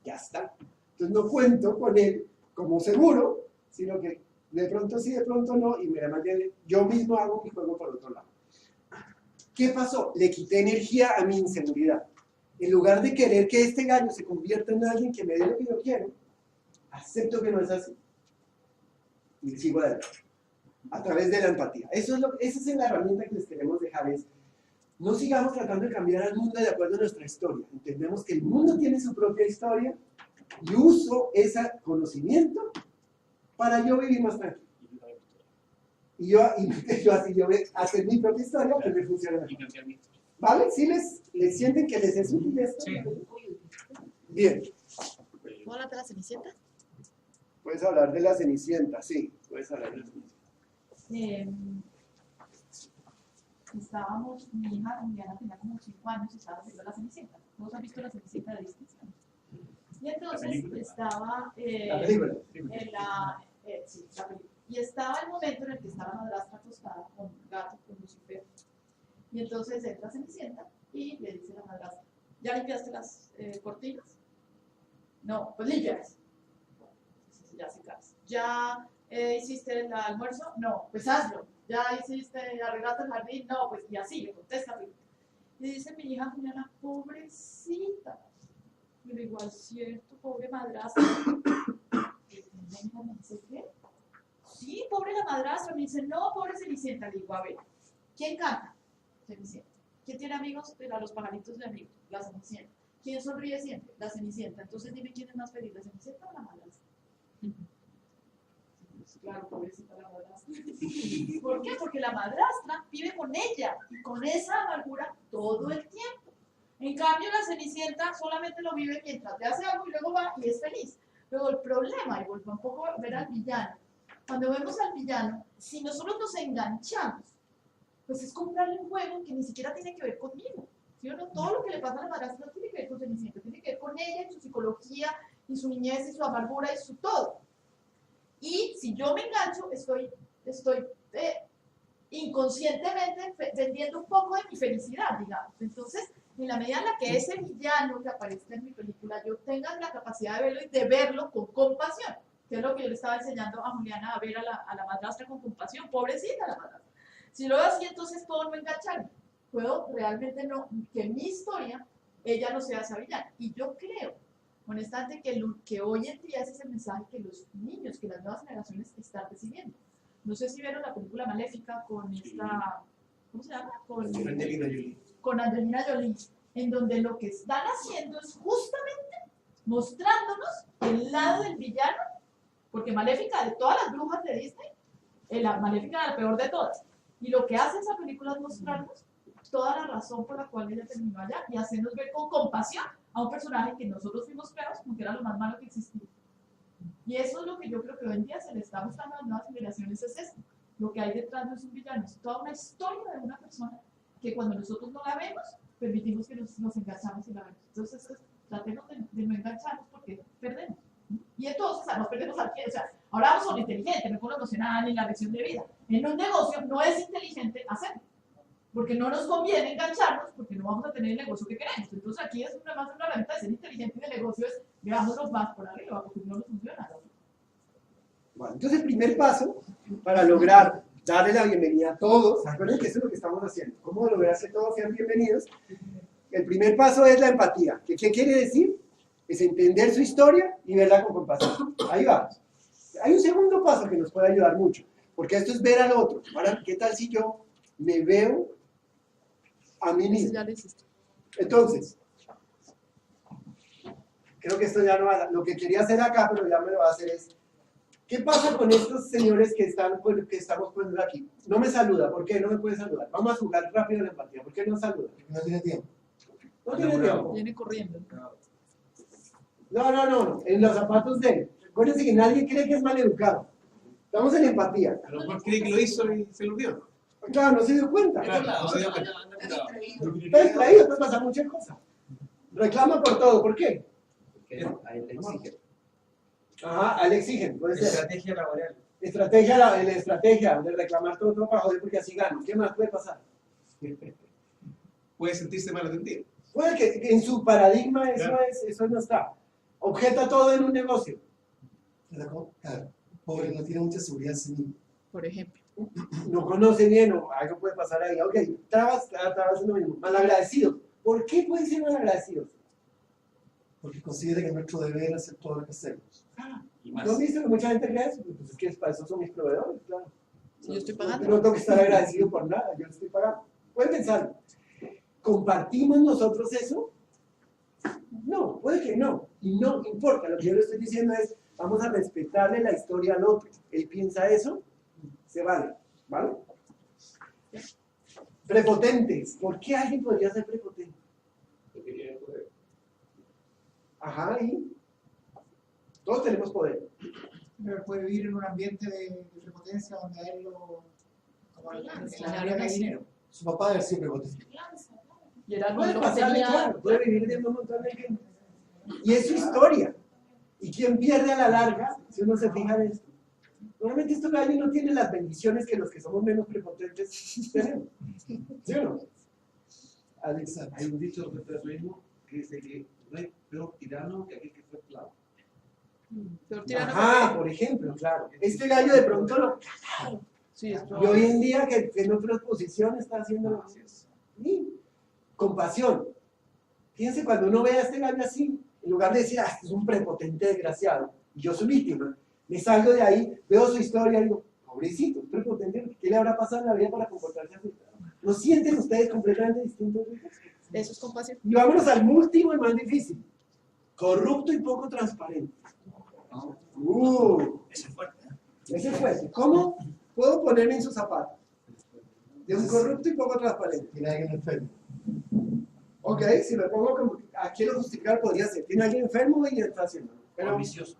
Ya está. Entonces no cuento con él como seguro, sino que de pronto sí, de pronto no, y me mantiene, yo mismo hago mi juego por otro lado. ¿Qué pasó? Le quité energía a mi inseguridad. En lugar de querer que este gallo se convierta en alguien que me dé lo que yo quiero, acepto que no es así. Y sigo adelante. A través de la empatía. Esa es la herramienta que les queremos dejar. Es, no sigamos tratando de cambiar al mundo de acuerdo a nuestra historia. Entendemos que el mundo tiene su propia historia y uso ese conocimiento para yo vivir más tranquilo. Y yo hacer mi propia historia que me funciona mejor. ¿Vale? ¿Sí les sienten que les es útil esto? Sí. Bien. ¿Puedo hablar de la Cenicienta? Puedes hablar de la Cenicienta, sí. Puedes hablar de la Cenicienta. Estábamos, mi hija Juliana tenía como 5 años y estaba viendo la Cenicienta. ¿Todos han visto la Cenicienta de Disney? Y entonces estaba La película. en la... sí, la película. Y estaba el momento en el que está la madrastra acostada con un gato, con Lucifer. Y entonces entra Cenicienta y le dice a la madrastra, ¿ya limpiaste las cortinas? No, pues límpialas. Ya se cansa. ¿Ya hiciste el almuerzo? No, pues hazlo. ¿Ya arreglaste el jardín? No, pues y así, le contesta. Y dice mi hija Juliana, pobrecita. Pero igual cierto, pobre madrastra. Y me dice, ¿qué? Sí, pobre la madrastra. Me dice, no, pobre Cenicienta. Le digo, a ver, ¿quién canta? Cenicienta. ¿Quién tiene amigos? A los pajaritos de amigos, la Cenicienta. ¿Quién sonríe siempre? La Cenicienta. Entonces dime quién es más feliz, ¿la Cenicienta o la madrastra? Claro, pobrecita la madrastra. ¿Por qué? Porque la madrastra vive con ella y con esa amargura todo el tiempo. En cambio, la Cenicienta solamente lo vive mientras le hace algo y luego va y es feliz. Luego el problema, y vuelvo un poco a ver al villano, cuando vemos al villano, si nosotros nos enganchamos, pues es comprarle un juego que ni siquiera tiene que ver conmigo. ¿Sí o no? Todo lo que le pasa a la madrastra no tiene que ver con Cenicienta, tiene que ver con ella y su psicología, y su niñez, y su amargura, y su todo. Y si yo me engancho, estoy inconscientemente vendiendo un poco de mi felicidad, digamos. Entonces, en la medida en la que ese villano que aparezca en mi película, yo tenga la capacidad de verlo y de verlo con compasión, que es lo que yo le estaba enseñando a Juliana, a ver a la madrastra con compasión, pobrecita la madrastra. Si lo veo así, entonces puedo no engancharme. Puedo realmente no, que mi historia, ella no sea esa villana. Y yo creo, honestamente, que hoy en día ese es el mensaje que los niños, que las nuevas generaciones están recibiendo. No sé si vieron la película Maléfica con esta, ¿cómo se llama? Con Angelina Jolie. Con Angelina Jolie, en donde lo que están haciendo es justamente mostrándonos el lado del villano, porque Maléfica, de todas las brujas de Disney, la Maléfica era la peor de todas. Y lo que hace esa película es mostrarnos toda la razón por la cual ella terminó allá y hacernos ver con compasión a un personaje que nosotros fuimos creados como que era lo más malo que existía. Y eso es lo que yo creo que hoy en día se le está mostrando a las nuevas generaciones, es esto. Lo que hay detrás no es un villano, es toda una historia de una persona que cuando nosotros no la vemos, permitimos que nos enganchamos y la vemos. Entonces, tratemos de no engancharnos porque perdemos. Y entonces, nos perdemos al pie. O sea, ahora vamos con lo inteligente, no con lo emocional ni la lección de vida. En un negocio no es inteligente hacerlo, porque no nos conviene engancharnos, porque no vamos a tener el negocio que queremos. Entonces, aquí es más una herramienta de ser inteligente de negocio, es veámoslo más por arriba, porque no nos funciona. Bueno, entonces el primer paso para lograr darle la bienvenida a todos. Recuerden que eso es lo que estamos haciendo. ¿Cómo lograr que todos sean bienvenidos? El primer paso es la empatía. ¿Qué quiere decir? Es entender su historia y verla con compasión. Ahí vamos. Hay un segundo paso que nos puede ayudar mucho, porque esto es ver al otro. Ahora, ¿qué tal si yo me veo a mí mismo? Ya lo hiciste. Entonces, creo que esto ya no va. Lo que quería hacer acá, pero ya me lo va a hacer es, ¿qué pasa con estos señores que estamos poniendo aquí? No me saluda. ¿Por qué no me puede saludar? Vamos a jugar rápido la empatía. ¿Por qué no saluda? No tiene tiempo. No tiene tiempo. Viene corriendo. No. En los zapatos de él. Acuérdense que nadie cree que es maleducado. Estamos en empatía. A lo mejor cree que lo hizo y se lo olvidó. Claro, no se dio cuenta. Claro, no se dio cuenta. Está distraído, puede pasar muchas cosas. Reclama por todo. ¿Por qué? A él le exigen. Ajá, a él exigen. Puede ser. Estrategia laboral. La estrategia de reclamar todo para joder porque así gano. ¿Qué más puede pasar? Puede sentirse mal atendido. Puede que en su paradigma eso no está. Objeta todo en un negocio. Claro, pobre, no tiene mucha seguridad en sí mismo. Por ejemplo. No conoce bien o algo puede pasar ahí. Ok, trabas es lo mismo. Malagradecidos. ¿Por qué pueden ser malagradecidos? Porque considera que es nuestro deber hacer todo lo que hacemos. Y más. ¿No has visto que mucha gente cree eso? Pues es que para eso son mis proveedores, claro. Si yo estoy pagando. No tengo que estar agradecido por nada, yo le estoy pagando. Pueden pensarlo. ¿Compartimos nosotros eso? No, puede que no. Y no importa, lo que yo le estoy diciendo es, vamos a respetarle la historia al otro. Él piensa eso, se vale. ¿Vale? Prepotentes. ¿Por qué alguien podría ser prepotente? Porque tiene poder. Ajá, y todos tenemos poder. Pero puede vivir en un ambiente de prepotencia donde a él lo... como en la Claro, mayoría de sí. dinero. Su papá debe ser prepotente. Y era algo Puede de lo que pasarle, tenía. claro, puede vivir de un montón de gente. Y es su historia. ¿Y quién pierde a la larga si uno se fija en esto? Normalmente estos gallos no tienen las bendiciones que los que somos menos prepotentes tenemos. ¿Sí o no? Alexa. Hay un dicho respecto a eso mismo que dice que no hay peor tirano que aquel que fue esclavo. Peor tirano Ajá, por ejemplo, claro. Este gallo de pronto lo... Sí, es Y hoy en día que en otras posiciones está haciendo lo mismo. Sí. Compasión. Fíjense, cuando uno ve a este gallo así, en lugar de decir, ah, este es un prepotente desgraciado, y yo soy víctima, me salgo de ahí, veo su historia y digo, pobrecito, es prepotente, ¿qué le habrá pasado en la vida para comportarse así? ¿No sienten ustedes completamente distintos? Eso es compasión. Y vámonos al último y más difícil. Corrupto y poco transparente. Eso es fuerte. Ese es fuerte. ¿Cómo puedo ponerme en sus zapatos? De un corrupto y poco transparente. Tiene alguien enfermo. Ok, si me pongo como, quiero justificar, podría ser. Tiene alguien enfermo y está haciendo. Pero Ambicioso.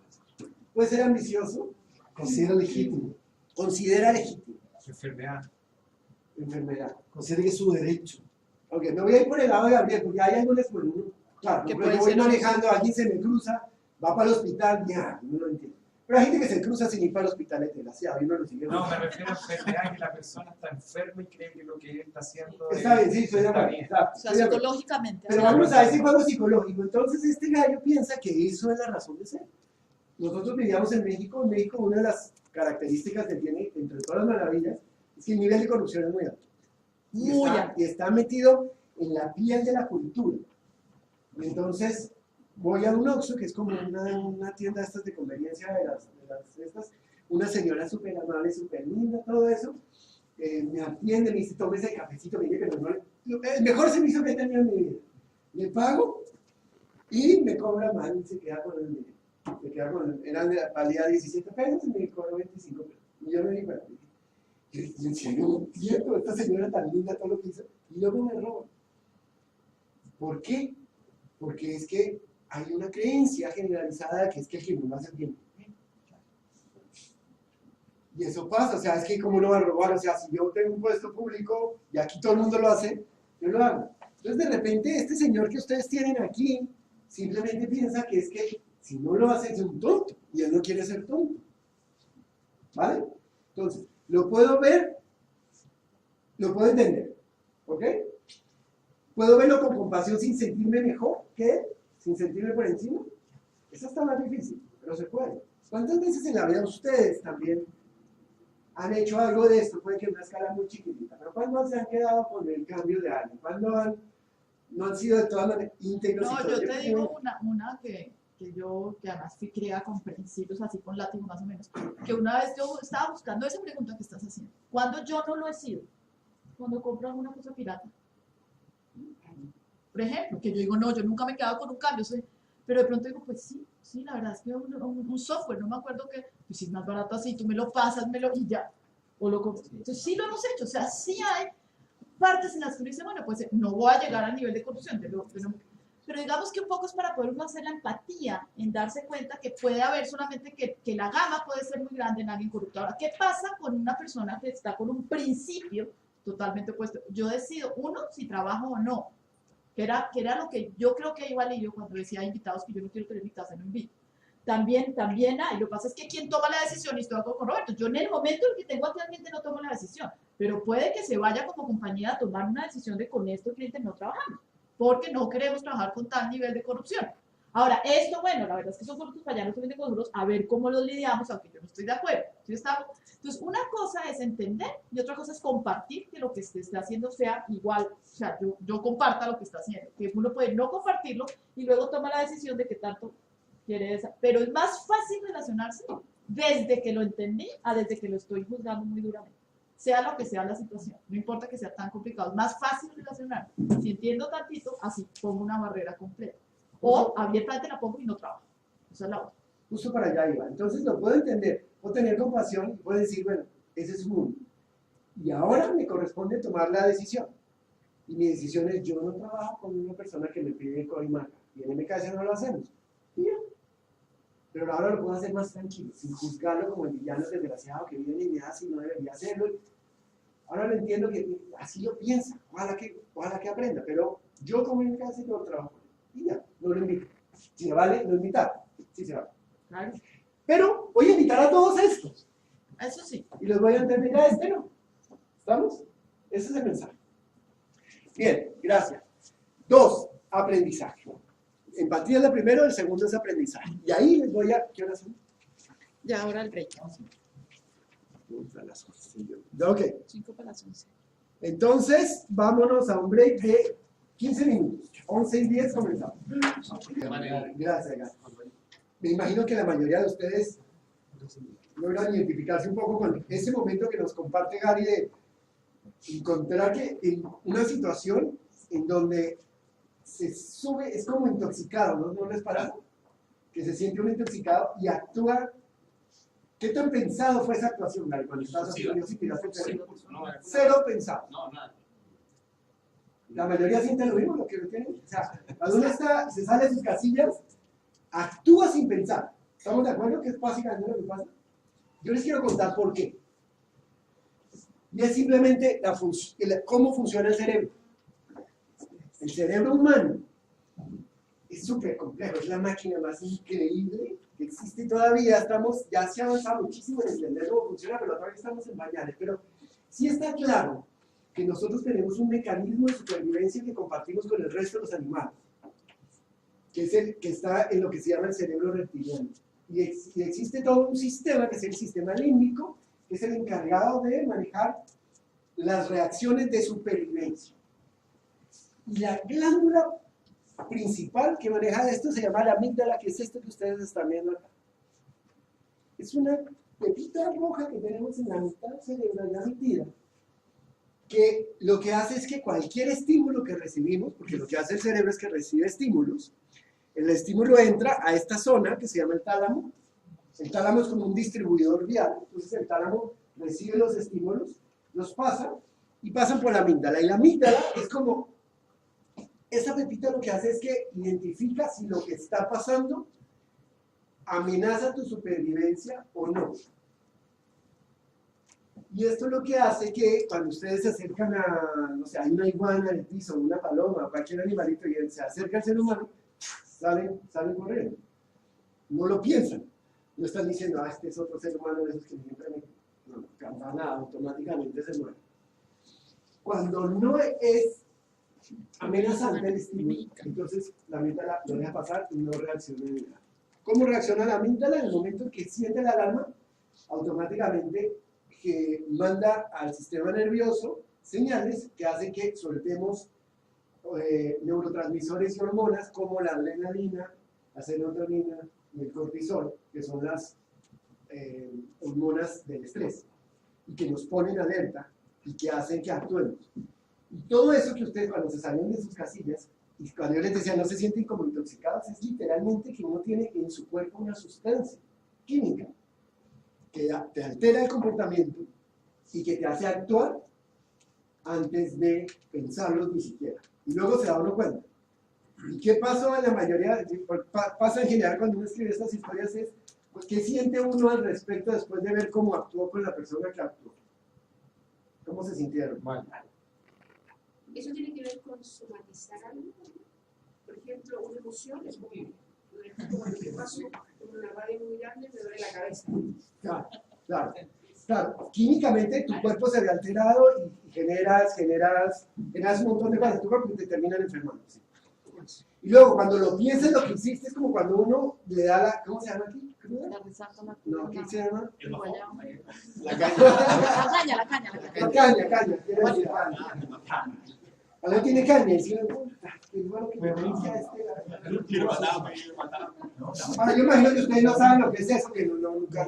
puede ser ambicioso. Considera legítimo. Considera legítimo. Enfermedad. Enfermedad. Considera que es su derecho. Ok, me voy a ir por el lado de Gabriel, porque hay algunos, pues, claro, Que pero puede yo voy ser manejando, alguien se me cruza, va para el hospital, ya, no lo entiendo. Pero hay gente que se cruza sin ir para el hospital, es desgraciado, y uno lo sigue. No, me refiero a enfermedad que la persona está enferma y cree que lo que él está haciendo Está bien, sí, estoy de está acuerdo. bien. Exacto, O sea, estoy de acuerdo. psicológicamente. Pero hablando. vamos a ese juego psicológico. Entonces este gallo piensa que eso es la razón de ser. Nosotros vivíamos en México una de las características que tiene, entre todas las maravillas, es que el nivel de corrupción es muy alto. Muy alto. Y está metido en la piel de la cultura. Y entonces voy a un Oxxo, que es como una tienda de estas de conveniencia de las estas, una señora súper amable, súper linda, todo eso, me atiende, me dice, tome ese cafecito, me dice que no, el mejor servicio que he tenido en mi vida. Le pago y me cobra mal y se queda con el dinero. Se queda con valía 17 pesos y me cobró 25 pesos. Y yo me di cuenta. Yo en serio no entiendo, esta señora tan linda, todo lo que hizo, y luego me roba. ¿Por qué? Porque es que hay una creencia generalizada que es que el que no lo hace bien. Y eso pasa, o sea, es que como no va a robar, o sea, si yo tengo un puesto público y aquí todo el mundo lo hace, yo lo hago. Entonces de repente este señor que ustedes tienen aquí simplemente piensa que es que si no lo hace es un tonto y él no quiere ser tonto. ¿Vale? Entonces, lo puedo ver, lo puedo entender, ¿ok? ¿Puedo verlo con compasión sin sentirme mejor que él? ¿Sin sentirme por encima? Eso está más difícil, pero se puede. ¿Cuántas veces en la vida ustedes también han hecho algo de esto, puede que en una escala muy chiquitita, pero ¿cuándo se han quedado con el cambio de alguien? ¿Cuándo no han sido de todas maneras íntegros? No, y todo? yo te digo una que además fui criada con principios así con látigo más o menos, que una vez yo estaba buscando esa pregunta que estás haciendo. ¿Cuándo yo no lo he sido? Cuando compro alguna cosa pirata. Por ejemplo, que yo digo, no, yo nunca me he quedado con un cambio, pero de pronto digo, pues sí, la verdad es que un software, no me acuerdo que, pues si es más barato así, tú me lo pasas, y ya, o lo compro. Entonces sí lo hemos hecho, o sea, sí hay partes en las que uno dice, bueno, pues no voy a llegar al nivel de corrupción, pero digamos que un poco es para poder uno hacer la empatía, en darse cuenta que puede haber solamente que la gama puede ser muy grande en alguien corrupto. Ahora, ¿qué pasa con una persona que está con un principio totalmente opuesto? Yo decido, uno, si trabajo o no, que era lo que yo creo que igual y yo cuando decía invitados que yo no quiero tener invitados, no invito. También hay, lo que pasa es que quien toma la decisión, y estoy de acuerdo con Roberto, yo en el momento en que tengo actualmente no tomo la decisión, pero puede que se vaya como compañía a tomar una decisión de con estos clientes no trabajamos, porque no queremos trabajar con tal nivel de corrupción. Ahora, esto, bueno, la verdad es que son corruptos para allá, no suficientemente con nosotros, a ver cómo los lidiamos, aunque yo no estoy de acuerdo. ¿Sí estamos? Entonces, una cosa es entender y otra cosa es compartir que lo que se está haciendo sea igual, o sea, yo comparta lo que está haciendo, que uno puede no compartirlo y luego toma la decisión de qué tanto quiere esa. Pero es más fácil relacionarse desde que lo entendí a desde que lo estoy juzgando muy duramente. Sea lo que sea la situación, no importa que sea tan complicado, es más fácil relacionar. Si entiendo tantito, así pongo una barrera completa. O abiertamente la pongo y no trabajo. Esa es la otra. Justo para allá iba. Entonces lo puedo entender, puedo tener compasión y puedo decir, bueno, ese es su mundo. Y ahora me corresponde tomar la decisión. Y mi decisión es, yo no trabajo con una persona que me pide coimaca. Y en MKS no lo hacemos. Y ya. Pero ahora lo puedo hacer más tranquilo, sin juzgarlo como el villano desgraciado que viene y me hace y no debería hacerlo. Ahora lo entiendo que así lo piensa, ojalá que aprenda, pero yo como MKS no trabajo. Y ya, no lo invito. Si se vale, lo invitar. Sí se vale. Claro. Pero voy a invitar a todos estos. Eso sí. Y los voy a entender a este no. ¿Estamos? Ese es el mensaje. Bien, gracias. 2, aprendizaje. Empatía es la primera, el segundo es aprendizaje. Y ahí les voy a... ¿Qué hora son? Ya, ahora el break. A las 11. Ok. 5 para las 11. Entonces, vámonos a un break de 15 minutos. 11:10 comenzamos. Gracias, Gato. Me imagino que la mayoría de ustedes logran identificarse un poco con ese momento que nos comparte Gary de encontrar que en una situación en donde se sube, es como intoxicado, ¿no? ¿No les parece? Que se siente un intoxicado y actúa. ¿Qué tan pensado fue esa actuación, Gary? Cuando estabas haciendo cero pensado. No, nada. La mayoría siente lo mismo, lo que tienen. O sea, cuando uno se sale de sus casillas, actúa sin pensar. ¿Estamos de acuerdo que es básicamente lo que pasa? Yo les quiero contar por qué. Y es simplemente cómo funciona el cerebro. El cerebro humano es súper complejo, es la máquina más increíble que existe todavía. Ya se ha avanzado muchísimo en entender cómo funciona, pero todavía estamos en pañales. Pero sí está claro que nosotros tenemos un mecanismo de supervivencia que compartimos con el resto de los animales, que es el que está en lo que se llama el cerebro reptiliano. Y existe todo un sistema, que es el sistema límbico, que es el encargado de manejar las reacciones de supervivencia. Y la glándula principal que maneja esto se llama la amígdala, que es esto que ustedes están viendo acá. Es una pepita roja que tenemos en la mitad del cerebro, ya metida, que lo que hace es que cualquier estímulo que recibimos, porque lo que hace el cerebro es que recibe estímulos, el estímulo entra a esta zona que se llama el tálamo. El tálamo es como un distribuidor vial, entonces el tálamo recibe los estímulos, los pasa y pasan por la amígdala. Y la amígdala es como, esa pepita lo que hace es que identifica si lo que está pasando amenaza tu supervivencia o no. Y esto es lo que hace que cuando ustedes se acercan a, no sé, hay una iguana en el piso, una paloma, cualquier animalito, y se acerca al ser humano, salen corriendo. No lo piensan. No están diciendo, este es otro ser humano de esos que siempre me... No, nada, automáticamente se muere. Cuando no es amenazante el estímulo, entonces la amígdala lo deja pasar y no reacciona de nada. ¿Cómo reacciona la amígdala? En el momento en que siente la alarma, automáticamente que manda al sistema nervioso señales que hacen que soltemos neurotransmisores y hormonas como la adrenalina, la serotonina y el cortisol, que son las hormonas del estrés, y que nos ponen alerta y que hacen que actuemos. Y todo eso que ustedes cuando se salen de sus casillas, y cuando yo les decía no se sienten como intoxicados, es literalmente que uno tiene en su cuerpo una sustancia química que te altera el comportamiento y que te hace actuar antes de pensarlo ni siquiera. Y luego se da uno cuenta. ¿Y qué pasó en la mayoría? Pasa en general cuando uno escribe estas historias es, pues, ¿qué siente uno al respecto después de ver cómo actuó con la persona que actuó? ¿Cómo se sintieron? Mal. Eso tiene que ver con somatizar algo. Por ejemplo, una emoción es muy... Por ejemplo, cuando me paso con una rabia muy grande, me duele la cabeza. Claro, claro. Claro, químicamente tu cuerpo se ve alterado y generas un montón de cosas en tu cuerpo que te terminan enfermando. ¿Sí? Y luego, cuando lo piensas, lo que hiciste es como cuando uno le da la... ¿Cómo se llama aquí? La resaca, la No, ¿qué se llama? el guayabo. La caña. La caña. Quiero decir caña. Algo tiene caña y si no, qué bueno que me inicia este... Ahora, yo imagino que ustedes no saben lo que es eso, que nunca...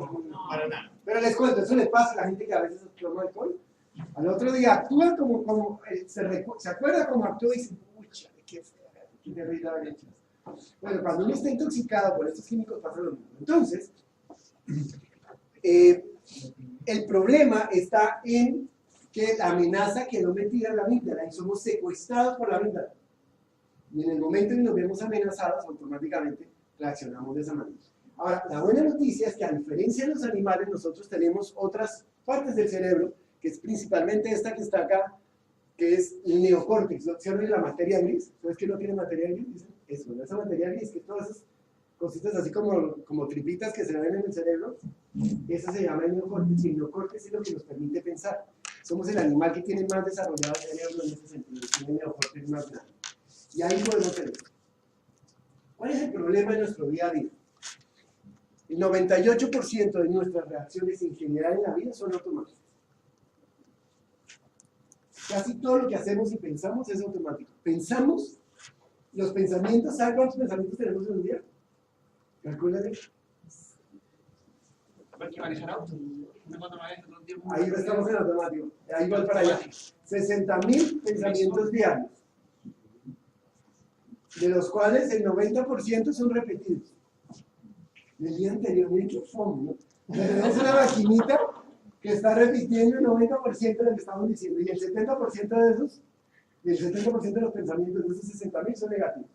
Para nada. Pero les cuento, eso le pasa a la gente que a veces toma alcohol. Al otro día actúa como se acuerda cómo actuó y dice, pucha, qué terrible haber hecho. Bueno, cuando uno está intoxicado por estos químicos pasa lo mismo. Entonces, el problema está en que la amenaza quedó metida en la amígdala y somos secuestrados por la amígdala. Y en el momento en que nos vemos amenazados, automáticamente reaccionamos de esa manera. Ahora, la buena noticia es que a diferencia de los animales, nosotros tenemos otras partes del cerebro, que es principalmente esta que está acá, que es el neocórtex, ¿no? ¿Se oye la materia gris? ¿Sabes que no tiene materia gris? Dicen, eso, ¿no? Esa materia gris, que todas esas cositas así como tripitas que se ven en el cerebro, esa se llama el neocórtex, y el neocórtex es lo que nos permite pensar. Somos el animal que tiene más desarrollado el cerebro en este sentido, tiene el neocórtex más grande. Y ahí podemos tener. ¿Cuál es el problema en nuestro día a día? El 98% de nuestras reacciones en general en la vida son automáticas. Casi todo lo que hacemos y pensamos es automático. Pensamos, los pensamientos, ¿saben cuántos pensamientos tenemos en un día? Calcúlale. Ahí estamos en automático. Ahí va para allá. 60.000 pensamientos diarios. De los cuales el 90% son repetidos. Del día anterior, miren qué fondo, ¿no? Tenemos una maquinita que está repitiendo el 90% de lo que estamos diciendo, y el 70% de esos, y el 70% de los pensamientos de esos 60.000 son negativos.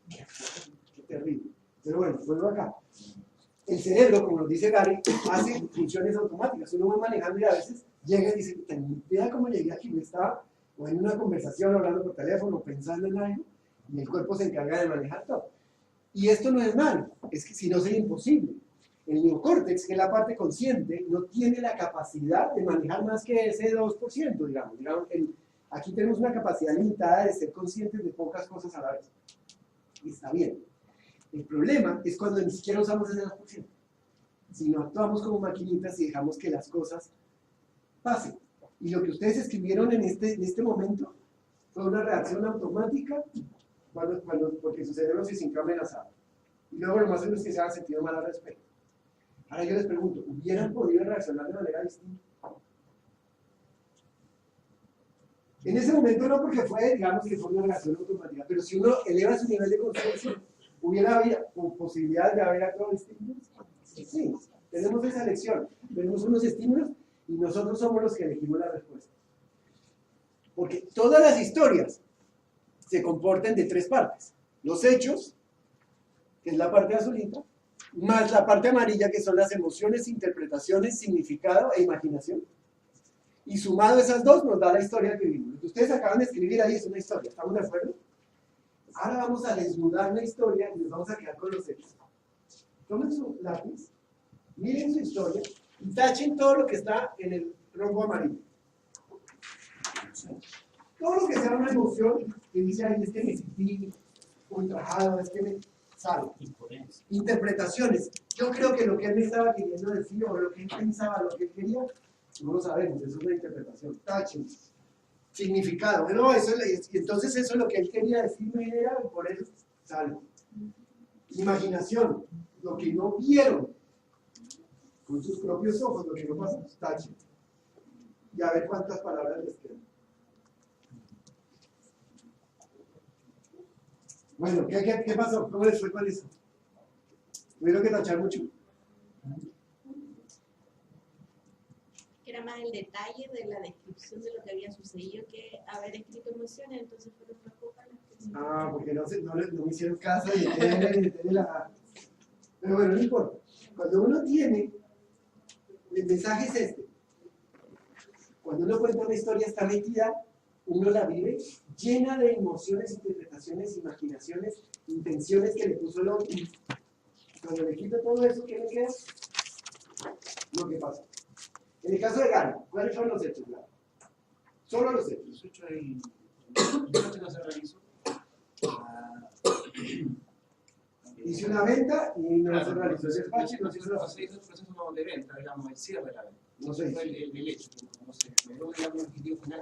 Qué terrible. Pero bueno, vuelvo acá. El cerebro, como nos dice Gary, hace funciones automáticas. Uno va manejando y a veces llega y dice, ten idea cómo llegué aquí, me estaba o en una conversación, hablando por teléfono, pensando en algo, y el cuerpo se encarga de manejar todo. Y esto no es malo, es que si no sería imposible. El neocórtex, que es la parte consciente, no tiene la capacidad de manejar más que ese 2%, digamos. Aquí tenemos una capacidad limitada de ser conscientes de pocas cosas a la vez. Y está bien. El problema es cuando ni siquiera usamos ese 2%. Si no actuamos como maquinitas y dejamos que las cosas pasen. Y lo que ustedes escribieron en este momento fue una reacción automática porque su cerebro se sintió amenazado. Y luego lo más seguro es que se hayan sentido mal al respecto. Ahora yo les pregunto, ¿hubieran podido reaccionar de manera distinta? En ese momento no, porque digamos que fue una reacción automática, pero si uno eleva su nivel de conciencia, ¿hubiera habido posibilidad de haber actuado distinto? Sí, tenemos esa elección, tenemos unos estímulos y nosotros somos los que elegimos la respuesta. Porque todas las historias se comportan de tres partes. Los hechos, que es la parte azulita, más la parte amarilla, que son las emociones, interpretaciones, significado e imaginación. Y sumado esas dos nos da la historia que vimos. Lo que ustedes acaban de escribir ahí es una historia, ¿estamos de acuerdo? Ahora vamos a desnudar la historia y nos vamos a quedar con los hechos. Tomen su lápiz, miren su historia y tachen todo lo que está en el rombo amarillo. Todo lo que sea una emoción que dice ahí, es que me sentí ultrajado, es que me sale. Interpretaciones. Yo creo que lo que él me estaba queriendo decir, o lo que él pensaba, lo que él quería, no lo sabemos, eso es una interpretación. Tachen. Significado. No, y entonces eso es lo que él quería decirme era, por eso sale. Imaginación, lo que no vieron con sus propios ojos, lo que no pasa, tachen. Y a ver cuántas palabras les quedan. Bueno, ¿qué pasó? ¿Cómo les fue con eso? ¿Tuvieron que tachar mucho? Era más el detalle de la descripción de lo que había sucedido que haber escrito emociones, entonces fueron más pocas las que se... Ah, porque no me hicieron caso y detener la... Pero bueno, no importa. Cuando uno tiene, el mensaje es este. Cuando uno cuenta una historia está metida, uno la vive llena de emociones, interpretaciones, imaginaciones, intenciones que le puso el otro. Cuando le quito todo eso, ¿qué le queda? Lo que pasa. En el caso de Gary, ¿cuáles son los hechos, Gary? Solo los hechos. Los hechos ahí, yo que no se realizó. Hice una venta y no se realizó ese despacho. No se hizo el proceso de venta, digamos, el cierre de la venta. No se hizo. Fue el hecho, no sé, luego digamos el objetivo final.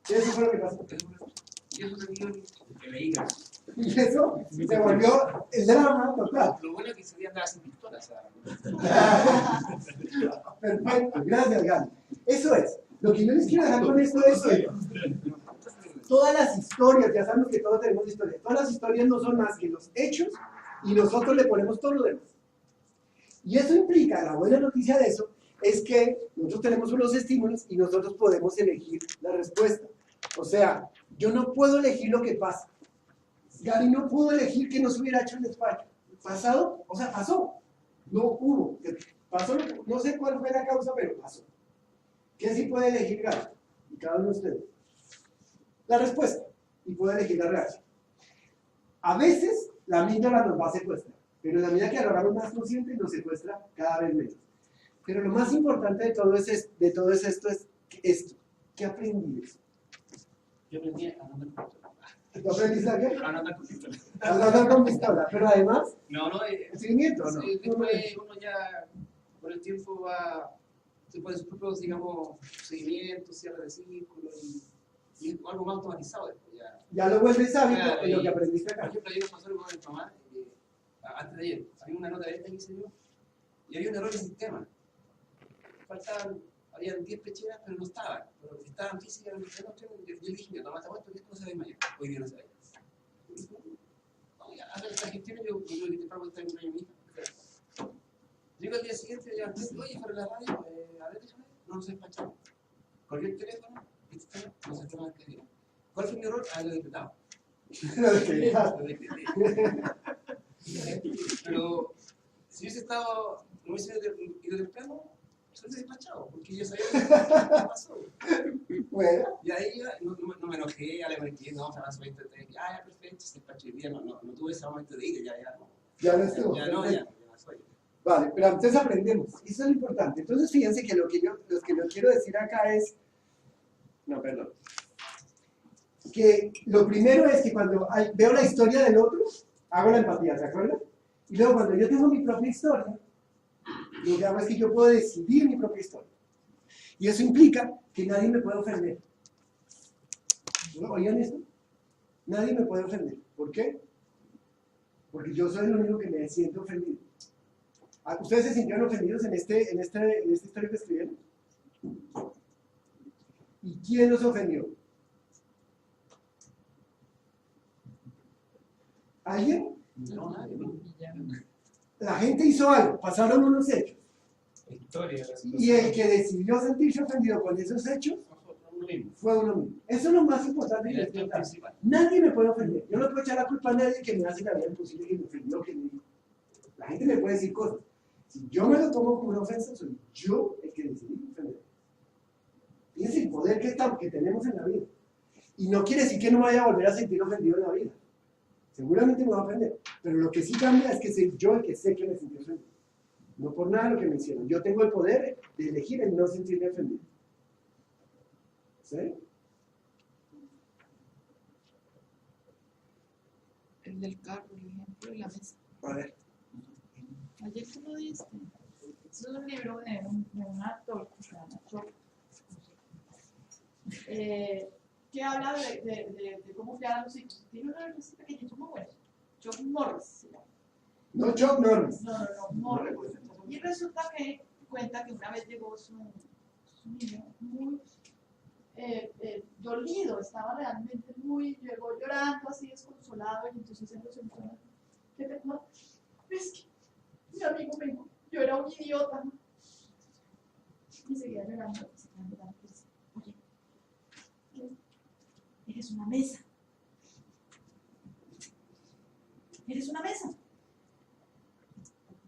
Eso fue lo que pasó. Y eso se vio que leí. Y eso se volvió el drama total. Lo bueno es que se día andaba sin pistola, o sea. Perfecto, gracias, Gary. Eso es. Lo que yo les quiero dejar con esto es que todas las historias, ya sabemos que todos tenemos historias, todas las historias no son más que los hechos y nosotros le ponemos todo lo demás. Y eso implica, la buena noticia de eso, es que nosotros tenemos unos estímulos y nosotros podemos elegir la respuesta. O sea, yo no puedo elegir lo que pasa. Gary no pudo elegir que no se hubiera hecho el despacho. ¿Pasado? O sea, pasó. No hubo. Pasó, no sé cuál fue la causa, pero pasó. ¿Qué sí puede elegir Gary? Y cada uno de ustedes. La respuesta. Y puede elegir la reacción. A veces, la amígdala nos va a secuestrar. Pero en la medida que agarramos más consciente, nos secuestra cada vez menos. Pero lo más importante de todo, esto es esto. ¿Qué aprendí de eso? Yo aprendí a no andar con pistola. ¿Tú aprendiste a qué? A no andar con pistola. A no andar con pistola, pero además, No, el seguimiento, ¿no? después uno ya, con el tiempo va, se pone sus propios, digamos, seguimientos, cierre de círculos y es algo más automatizado después. Ya lo vuelves hábito Claro, en lo y, que aprendiste acá. Por ejemplo, ayer pasó algo con mi mamá, antes de ayer, había una nota de venta que hice yo y había un error en el sistema. Habían 10 pecheras, pero no estaban. Pero estaban físicamente. Yo dije, mira, mamá, te apuesto que esto no se ve mayor. Hoy día no se ve. No, ya, a ver, las gestiones, yo que te pago esta cumpleaños mi hija. Llego al día siguiente, ya, oye, para la radio, a ver, déjame, no nos despachamos. Colgué el teléfono, no se toma el teléfono. ¿Cuál fue mi error? Ah, lo decretaba. Lo decreté. Pero si hubiese estado, no hubiese ido temprano, se hubiese despachado, porque yo sabía qué pasó. Bueno. Y ahí ya no me enojé, ya le conecté, no, se avanzó 20 de ya, perfecto, se despachó el día, no tuve ese momento de ir, ya no. Ya no estuvo. Ya no soy. Vale, pero entonces aprendemos. Eso es lo importante. Entonces fíjense que lo que yo quiero decir acá es, no, perdón, que lo primero es que cuando veo la historia del otro, hago la empatía, ¿se acuerdan? Y luego cuando yo tengo mi propia historia, lo que hago es que yo puedo decidir mi propia historia. Y eso implica que nadie me puede ofender. ¿No? ¿Oían esto? Nadie me puede ofender. ¿Por qué? Porque yo soy el único que me siento ofendido. ¿Ustedes se sintieron ofendidos en esta historia que escribieron? ¿Y quién los ofendió? ¿Alguien? No, nadie. La gente hizo algo, pasaron unos hechos. Historia. Y el que decidió sentirse ofendido con esos hechos fue uno mismo. Eso es lo más importante. Nadie me puede ofender. Yo no puedo echar la culpa a nadie que me hace la vida imposible, que me ofendió, que me dijo. La gente me puede decir cosas. Si yo me lo tomo como una ofensa, soy yo el que decidí ofender. Fíjense el poder que tenemos en la vida. Y no quiere decir que no me vaya a volver a sentir ofendido en la vida. Seguramente me va a ofender. Pero lo que sí cambia es que soy yo el que sé que me sentí ofendido. No por nada lo que me hicieron. Yo tengo el poder de elegir el no sentirme ofendido. ¿Sí? El del carro, el ejemplo, y la mesa. A ver. Ayer tú lo diste. Es un libro de un actor que se llama Chuck, que habla de cómo criar a los hijos. Tiene una revista pequeñita muy buena. Chuck Norris se llama. No, Chuck Norris. No, Norris. Y resulta que cuenta que una vez llegó su niño muy dolido, estaba realmente llegó llorando así desconsolado, y entonces él lo sentó. ¿Qué te pasa? Es que mi amigo me dijo, yo era un idiota. Y seguía llorando, pues, oye, eres una mesa. Eres una mesa.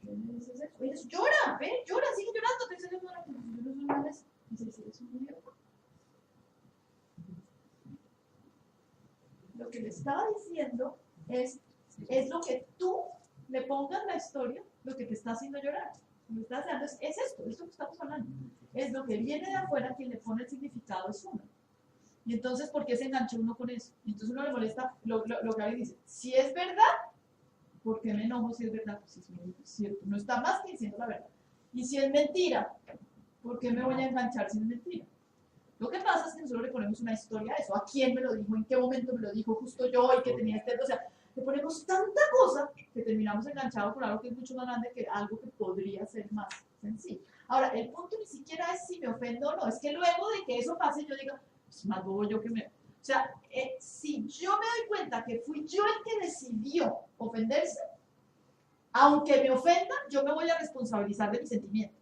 ¿Qué me dices eso? Eres, llora, ve, llora, sigue llorando, te dice yo no soy una mesa. Y dice, eres un idiota. Lo que le estaba diciendo es lo que tú le pongas la historia, lo que te está haciendo llorar. Lo que estás haciendo es esto que estamos hablando. Es lo que viene de afuera, quien le pone el significado es uno. Y entonces, ¿por qué se engancha uno con eso? Y entonces uno le molesta lo que alguien dice. Si es verdad, ¿por qué me enojo si es verdad? Pues es cierto, no está más que diciendo la verdad. Y si es mentira, ¿por qué me voy a enganchar si es mentira? Lo que pasa es que nosotros le ponemos una historia a eso. ¿A quién me lo dijo? ¿En qué momento me lo dijo? Justo yo y que tenía o sea, le ponemos tanta cosa que terminamos enganchados por algo que es mucho más grande que algo que podría ser más sencillo. Ahora, el punto ni siquiera es si me ofendo o no, es que luego de que eso pase yo diga, pues más bobo yo que me... O sea, si yo me doy cuenta que fui yo el que decidió ofenderse, aunque me ofenda, yo me voy a responsabilizar de mi sentimiento.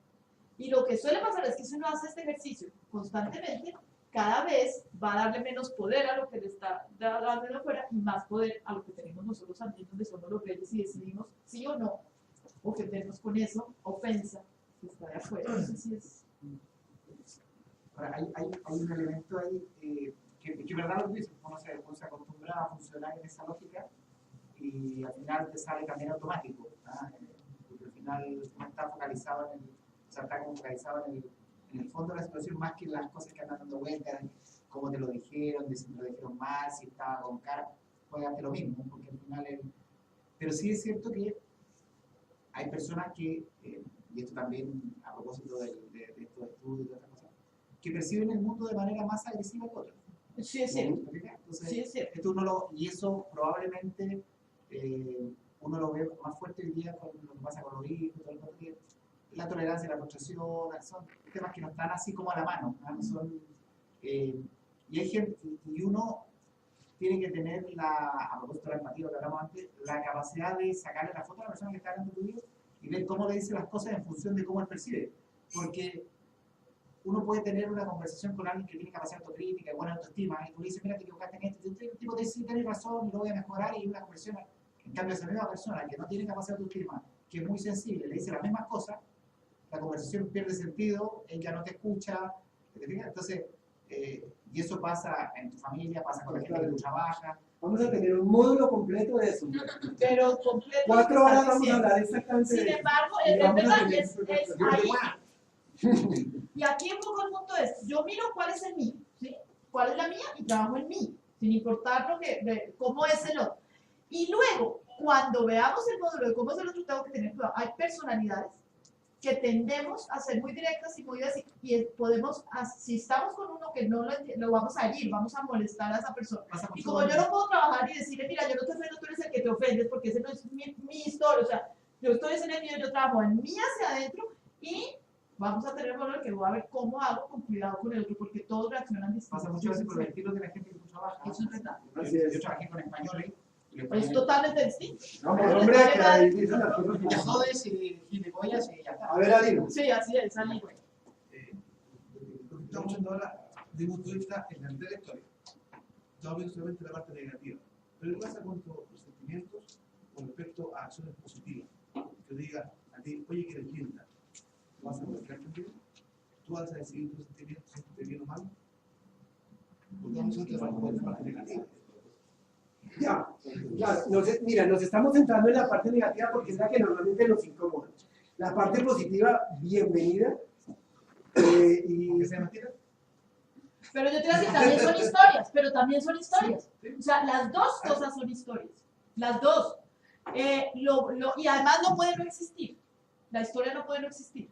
Y lo que suele pasar es que si uno hace este ejercicio constantemente, cada vez va a darle menos poder a lo que le está dando de afuera y más poder a lo que tenemos nosotros también, donde somos los reyes y decidimos sí o no ofendernos con eso, ofensa que está de afuera. No sé si es... Ahora, hay un elemento ahí que verdad lo que dice, uno se acostumbra a funcionar en esa lógica y al final te sale también automático, ¿ah? Porque al final no está focalizado está como focalizado en el fondo de la situación más que en las cosas que andan dando vueltas, cómo te lo dijeron, si te lo dijeron mal, si estaba con cara, puede darte lo mismo, porque al final pero sí es cierto que hay personas que, y esto también a propósito de estos estudios y otras cosas, que perciben el mundo de manera más agresiva que otros. Sí, es cierto. Entonces, sí, es cierto. y eso probablemente uno lo ve más fuerte hoy día con lo que pasa con los hijos, todo el mundo, la tolerancia, la frustración, son temas que no están así como a la mano, ¿no? Son, y hay gente, y uno tiene que tener a propósito de la empatía que hablamos antes, la capacidad de sacarle la foto a la persona que está hablando tu vida y ver cómo le dice las cosas en función de cómo él percibe. Porque uno puede tener una conversación con alguien que tiene capacidad autocrítica y buena autoestima, y tú le dices, mira, te equivocaste en esto, y el tipo te dice, sí, tienes razón, y lo voy a mejorar, y una conversación. En cambio, esa misma persona que no tiene capacidad autoestima, que es muy sensible, le dice las mismas cosas, la conversación pierde sentido, ella no te escucha, entonces, y eso pasa en tu familia, pasa con la gente que tú trabajas. Vamos a tener un módulo completo de eso. Pero completo. 4 horas vamos a hablar exactamente de eso. Sin embargo, es verdad, es ahí. Y aquí un poco el punto es, yo miro cuál es el mío, ¿sí? Cuál es la mía y trabajo en mí, sin importar cómo es el otro. Y luego, cuando veamos el módulo de cómo es el otro, tengo que tener cuidado. Hay personalidades que tendemos a ser muy directas y muy directas y podemos, si estamos con uno que no lo vamos a herir, vamos a molestar a esa persona. Y como yo no puedo trabajar y decirle, mira, yo no te ofendo, tú eres el que te ofendes, porque ese no es mi historia, o sea, yo estoy en el mío, yo trabajo en mí hacia adentro y vamos a tener valor que voy a ver cómo hago con cuidado con el otro, porque todos reaccionan distintos. Pasa muchas veces por el estilo de la gente que tú trabajas. Eso es verdad. Yo trabajé con españoles. Es totalmente distinto. No, hombre, que ahí dicen las cosas como son. Jodes y gilipollas y ya está. A ver, Adino. Sí, así es, salí. Lo que estamos haciendo ahora, desde un punto de vista en la historia. Estamos viendo solamente la parte negativa. Pero ¿qué pasa con tus sentimientos con respecto a acciones positivas? Que diga a ti, oye, que eres linda. ¿Tú vas a mostrar contigo? ¿Tú vas a decidir tus sentimientos si te bien o mal? Porque vamos a trabajar con la parte negativa. Ya, claro, mira, nos estamos centrando en la parte negativa porque es la que normalmente nos incomoda. La parte positiva, bienvenida. ¿Que sea mentira? Pero yo te voy a decir, también son historias, O sea, las dos cosas son historias. Las dos. y además no puede no existir. La historia no puede no existir.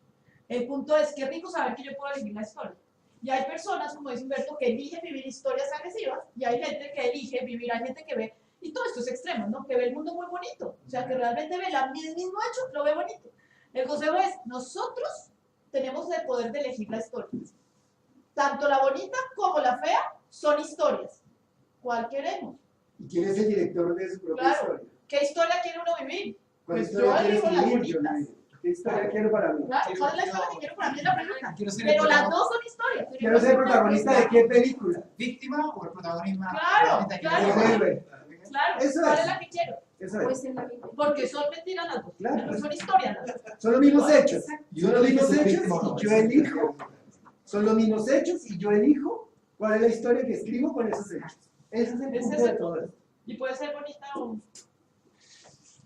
El punto es que es rico saber que yo puedo elegir la historia. Y hay personas, como dice Humberto, que eligen vivir historias agresivas, y hay gente que elige vivir, hay gente que ve, y todo esto es extremo, ¿no? Que ve el mundo muy bonito. O sea, que realmente ve el mismo hecho, lo ve bonito. El consejo es, nosotros tenemos el poder de elegir la historia. Tanto la bonita como la fea son historias. ¿Cuál queremos? ¿Y quién es el director de su propia historia? ¿Qué historia quiere uno vivir? ¿Cuál Pues historia yo quiero elijo las escribir? bonitas. ¿Qué historia quiero para mí? Claro, ¿cuál es la historia que quiero para mí? Es la pregunta. Quiero ser Pero el las dos son historias. Quiero ser protagonista de qué película. ¿Víctima o el protagonismo? Claro, claro. El héroe. Claro, Eso ¿cuál es. es la que quiero? Eso Pues es. en la vida. Porque son mentiras las dos. Claro. Son historias las dos. Son los mismos hechos. Y Son uno los elige mismos ser hechos víctima o no. y yo elijo. Son los mismos hechos y yo elijo cuál es la historia que escribo con esos hechos. Ese es el Ese punto es de el todo punto. esto. Y puede ser bonita o...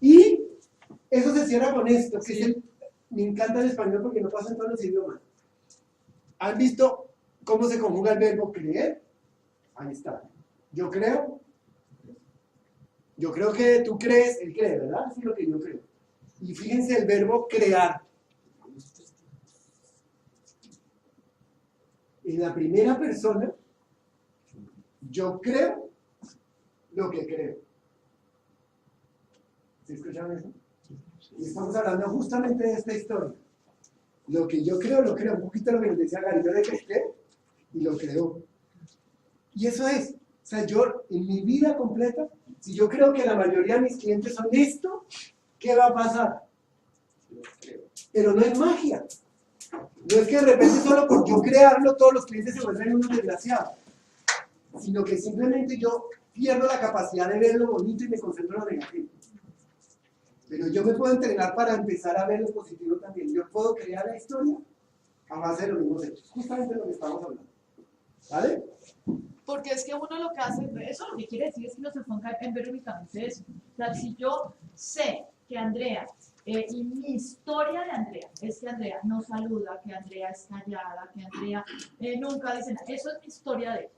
Y eso se cierra con esto, que es me encanta el español porque no pasa en todos los idiomas. ¿Han visto cómo se conjuga el verbo creer? Ahí está. Yo creo. Yo creo que tú crees, él cree, ¿verdad? Eso es lo que yo creo. Y fíjense el verbo crear. En la primera persona, yo creo lo que creo. ¿Sí escucharon eso? Y estamos hablando justamente de esta historia. Lo que yo creo, lo creo. Un poquito lo que nos decía Gary, yo le creé y lo creo. Y eso es. O sea, yo en mi vida completa, si yo creo que la mayoría de mis clientes son esto, ¿qué va a pasar? Pero no es magia. No es que de repente solo por yo crearlo todos los clientes se vuelven unos desgraciados. Sino que simplemente yo pierdo la capacidad de ver lo bonito y me concentro en lo negativo. Pero yo me puedo entrenar para empezar a ver lo positivo también. Yo puedo crear la historia a base de los mismos hechos. Justamente lo que estamos hablando. ¿Vale? Porque es que uno lo que hace, eso lo que quiere decir es que uno se enfoca en ver únicamente eso. O sea, si yo sé que Andrea, y mi historia de Andrea es que Andrea no saluda, que Andrea es callada, que Andrea nunca dice nada, eso es mi historia de ella.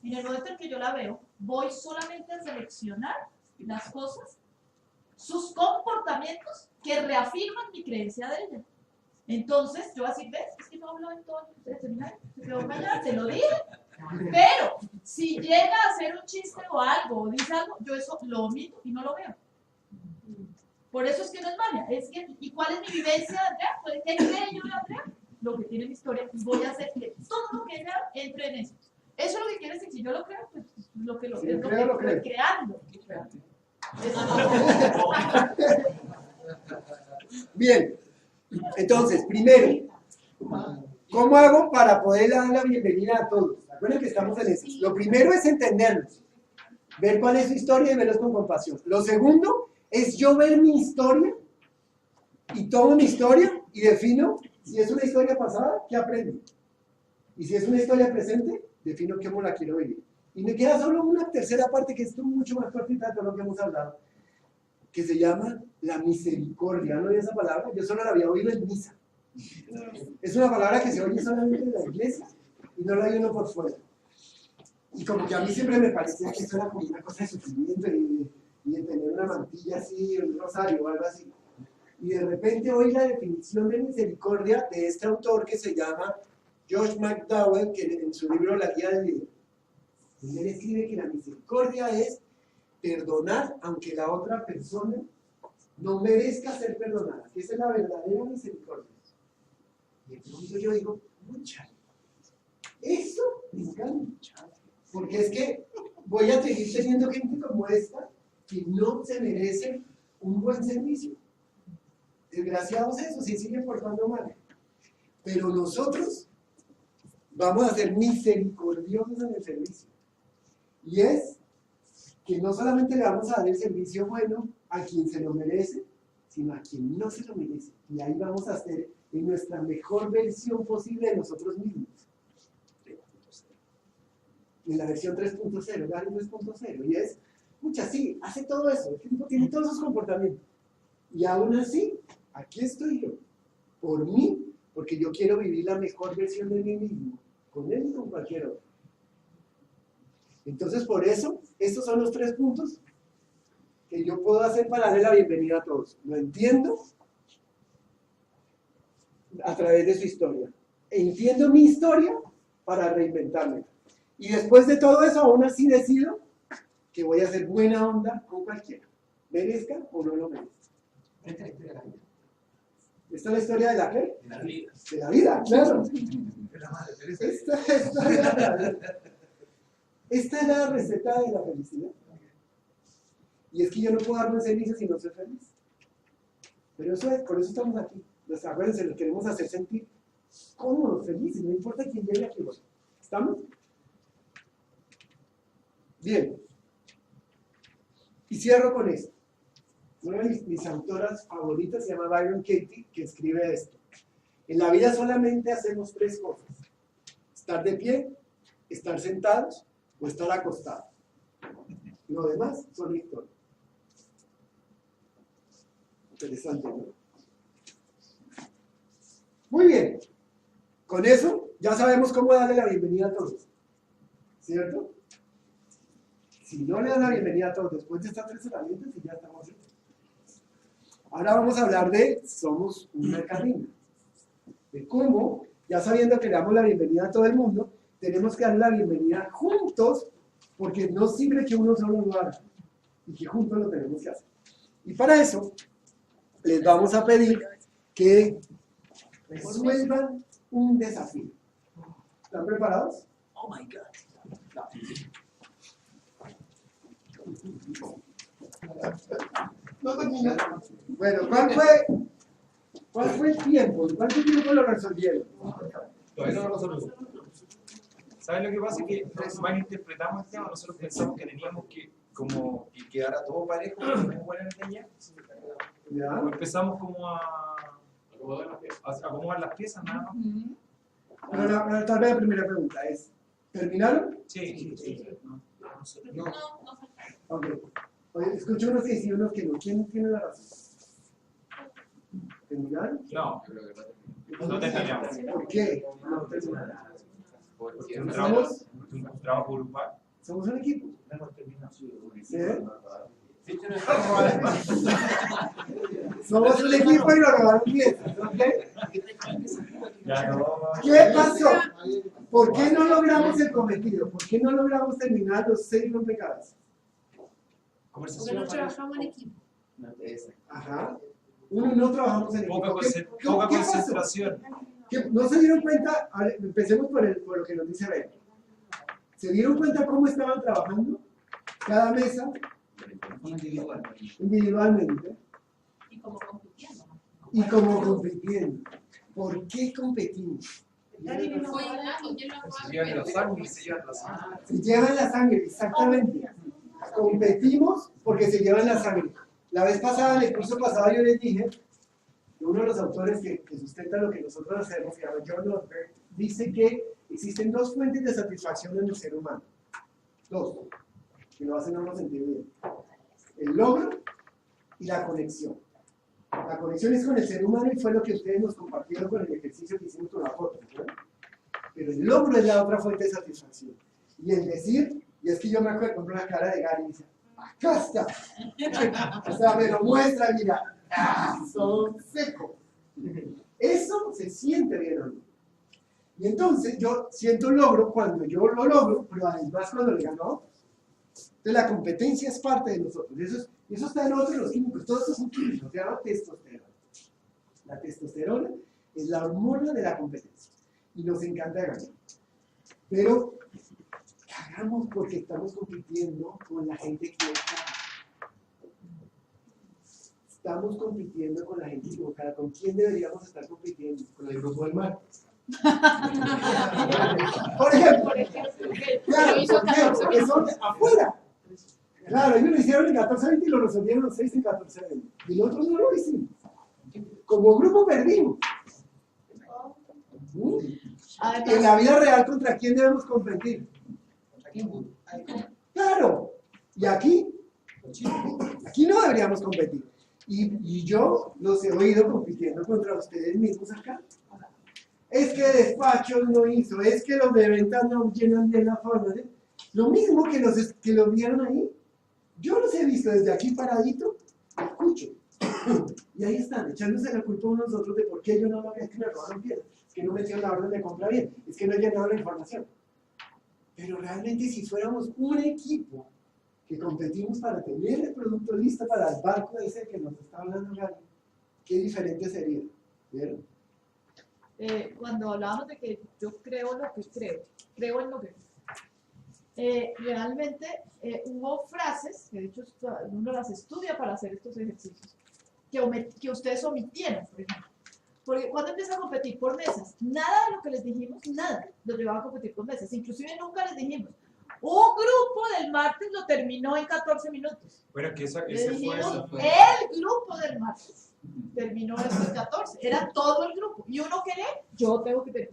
En el momento en que yo la veo, voy solamente a seleccionar las cosas, sus comportamientos que reafirman mi creencia de ella. Entonces, yo así, ¿ves? Es que no hablo en todo, se quedó callada, te lo dije. Pero, si llega a hacer un chiste o algo, o dice algo, yo eso lo omito y no lo veo. Por eso es que no es magia. Es que, ¿y cuál es mi vivencia de Andrea? Pues, ¿qué cree yo de Andrea? Lo que tiene mi historia, y voy a hacer que todo lo que ella entre en eso. Eso es lo que quiere decir. Si yo lo creo, pues lo que lo, Si es lo lo creo, que lo estoy creando. Bien. Entonces, primero, ¿cómo hago para poder dar la bienvenida a todos? Recuerden que estamos en eso. Lo primero es entenderlos, ver cuál es su historia y verlos con compasión. Lo segundo es yo ver mi historia y tomo mi historia y defino si es una historia pasada, ¿qué aprendí? Y si es una historia presente, defino cómo la quiero vivir. Y me queda solo una tercera parte que es mucho más cortita de todo lo que hemos hablado, que se llama la misericordia. ¿No oí esa palabra? Yo solo la había oído en misa. Es una palabra que se oye solamente en la iglesia y no la oye uno por fuera. Y como que a mí siempre me parecía que eso era como una cosa de sufrimiento y de tener una mantilla así, un rosario o algo así. Y de repente oí la definición de misericordia de este autor que se llama Josh McDowell, que en su libro La Guía del Líder, él escribe que la misericordia es perdonar aunque la otra persona no merezca ser perdonada, que esa es la verdadera misericordia. Y entonces yo digo, mucha, eso me encanta, porque es que voy a seguir teniendo gente como esta que no se merece un buen servicio. Desgraciados esos, sí siguen portando mal. Pero nosotros vamos a ser misericordiosos en el servicio. Y es que no solamente le vamos a dar el servicio bueno a quien se lo merece, sino a quien no se lo merece. Y ahí vamos a hacer en nuestra mejor versión posible de nosotros mismos. En la versión 3.0, Gary 3.0. Y es, mucha, sí, hace todo eso. El tipo tiene todos esos comportamientos. Y aún así, aquí estoy yo. Por mí, porque yo quiero vivir la mejor versión de mí mismo. Con él y con cualquier otro. Entonces, por eso, estos son los 3 puntos que yo puedo hacer para darle la bienvenida a todos? Lo entiendo a través de su historia. Entiendo mi historia para reinventarme. Y después de todo eso, aún así decido que voy a hacer buena onda con cualquiera, merezca o no lo merezca. Esta es la historia de la vida. ¿Esta es la historia de la qué? De la vida. De la vida, claro. Es la madre Teresa. Esta es la receta de la felicidad. Y es que yo no puedo darme feliz si no soy feliz. Pero eso es, por eso estamos aquí. Los acuérdense, los queremos hacer sentir cómodos, felices, no importa quién llegue aquí. ¿Estamos? Bien. Y cierro con esto. Una de mis autoras favoritas se llama Byron Katie, que escribe esto. En la vida solamente hacemos tres cosas. Estar de pie, estar sentados o estar acostados. Lo demás son historias. Interesante, ¿no? Muy bien. Con eso ya sabemos cómo darle la bienvenida a todos. ¿Cierto? Si no le dan la bienvenida a todos después de estas tres herramientas, y ya estamos listos. Ahora vamos a hablar de somos una cadena. De cómo, ya sabiendo que le damos la bienvenida a todo el mundo, tenemos que darle la bienvenida juntos, porque no sirve que uno solo lo haga, y que juntos lo tenemos que hacer. Y para eso, les vamos a pedir que resuelvan un desafío. ¿Están preparados? Oh my God. Bueno, ¿cuál fue el tiempo? ¿Cuánto tiempo lo resolvieron? Todavía no lo resolvimos. ¿Sabes lo que pasa? Que malinterpretamos el tema. Nosotros pensamos que teníamos que como que quedara todo parejo, como buena niña. ¿Ya? Empezamos como a acomodar las piezas, nada más. Pero tal vez la primera pregunta es, ¿terminaron? Sí. No. Ok. Oye, escucho unos que sí y unos que no. ¿Quién tiene la razón? ¿Terminaron? No terminamos. ¿Por qué? No terminaron. Porque un trabajo grupal. Somos un equipo. ¿Sí? Somos un equipo y nos robaron piezas, ¿ok? ¿Qué pasó? ¿Por qué no logramos el cometido? ¿Por qué no logramos terminar los 6 rompecabezas? Porque no trabajamos en equipo. Ajá. No trabajamos en equipo. Poca ¿Qué pasó? concentración. ¿No se dieron cuenta? A ver, empecemos por lo que nos dice Ben. ¿Se dieron cuenta cómo estaban trabajando? Cada mesa individualmente Y como compitiendo. y como compitiendo. ¿Por qué competimos? Se llevan la sangre, se llevan la sangre. Se llevan la sangre, exactamente. Competimos porque se llevan la sangre. La vez pasada, en el curso pasado, yo les dije que uno de los autores que sustenta lo que nosotros hacemos, se llama John Lodberg, dice que existen 2 fuentes de satisfacción en el ser humano. 2, que lo hacen en un sentido bien. El logro y la conexión. La conexión es con el ser humano y fue lo que ustedes nos compartieron con el ejercicio que hicimos con la foto, ¿no? Pero el logro es la otra fuente de satisfacción. Y el decir, y es que yo me acuerdo con la cara de Gary y dice, acá está. O sea, me lo muestra, mira, son secos. Eso se siente bien o no. Y entonces yo siento logro cuando yo lo logro, pero además cuando le gano a otros. Entonces la competencia es parte de nosotros. Eso está en otros los químicos. Todos estos son químicos. Se llama testosterona. La testosterona es la hormona de la competencia. Y nos encanta ganar. Pero cagamos porque estamos compitiendo con la gente equivocada. Estamos compitiendo con la gente equivocada. ¿Con quién deberíamos estar compitiendo? Con el grupo del mar. Por ejemplo. Claro, porque son afuera. Claro, ellos lo hicieron en 14-20 y lo resolvieron los 6 en 14-20. Y nosotros no lo hicimos. Como grupo perdimos. En la vida real, ¿contra quién debemos competir? Claro. Y aquí no deberíamos competir. Y yo los he oído compitiendo contra ustedes mismos acá. Es que despachos no hizo, es que los de ventas no llenan bien la forma. Lo mismo que los vieron ahí. Yo los he visto desde aquí paradito, escucho. Y ahí están, echándose la culpa unos a otros de por qué yo no lo había, es que me robaron piezas, es que no metieron la orden de compra bien, es que no he llenado la información. Pero realmente si fuéramos un equipo que competimos para tener el producto listo para el barco ese que nos está hablando Gary, qué diferente sería, ¿vieron? Cuando hablábamos de que yo creo lo que creo en lo que realmente hubo frases, que de hecho uno las estudia para hacer estos ejercicios, que ustedes omitieron, por ejemplo. Porque cuando empiezan a competir por mesas, nada de lo que les dijimos, nada, los llevaba a competir por mesas. Inclusive nunca les dijimos, un grupo del martes lo terminó en 14 minutos. Bueno, que ese dijimos, fue. el grupo del martes terminó eso en 14. Era todo el grupo. Y uno que lee, yo tengo que tener.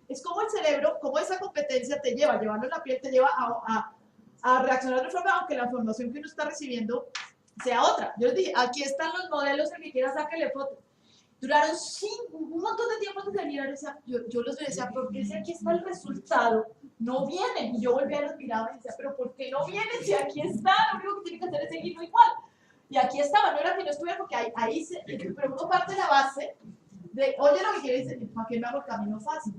Es como el cerebro, como esa competencia te lleva, llevando la piel, te lleva a reaccionar de forma, aunque la información que uno está recibiendo sea otra. Yo les dije, aquí están los modelos, el que quiera sáquele fotos. Duraron un montón de tiempo antes de mirar, yo los decía, ¿por qué si aquí está el resultado? No vienen. Y yo volvía a los miraba y decía, ¿pero por qué no vienen si aquí está? Lo único que tienen que hacer es seguirlo igual. Y aquí estaba, no era que no estuviera, porque pero uno parte de la base de, oye, lo que quiere decir, ¿para qué me hago el camino fácil?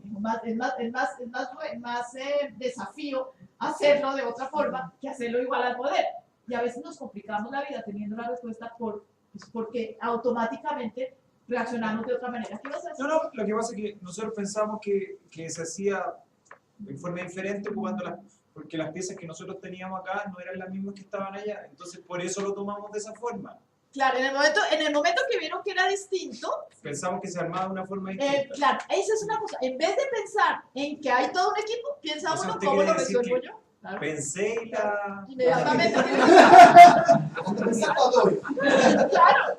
Es más desafío hacerlo de otra forma que hacerlo igual al poder. Y a veces nos complicamos la vida teniendo la respuesta porque automáticamente reaccionamos de otra manera. ¿Qué vas a hacer? No, lo que pasa es que nosotros pensamos que se hacía de forma diferente ocupando porque las piezas que nosotros teníamos acá no eran las mismas que estaban allá. Entonces, por eso lo tomamos de esa forma. Claro, en el momento que vieron que era distinto, pensamos que se armaba de una forma distinta. Claro, esa es una cosa. En vez de pensar en que hay todo un equipo, piensa O sea, uno ¿usted cómo quiere lo decir resuelvo que yo. Claro. Pensé y Inmediatamente.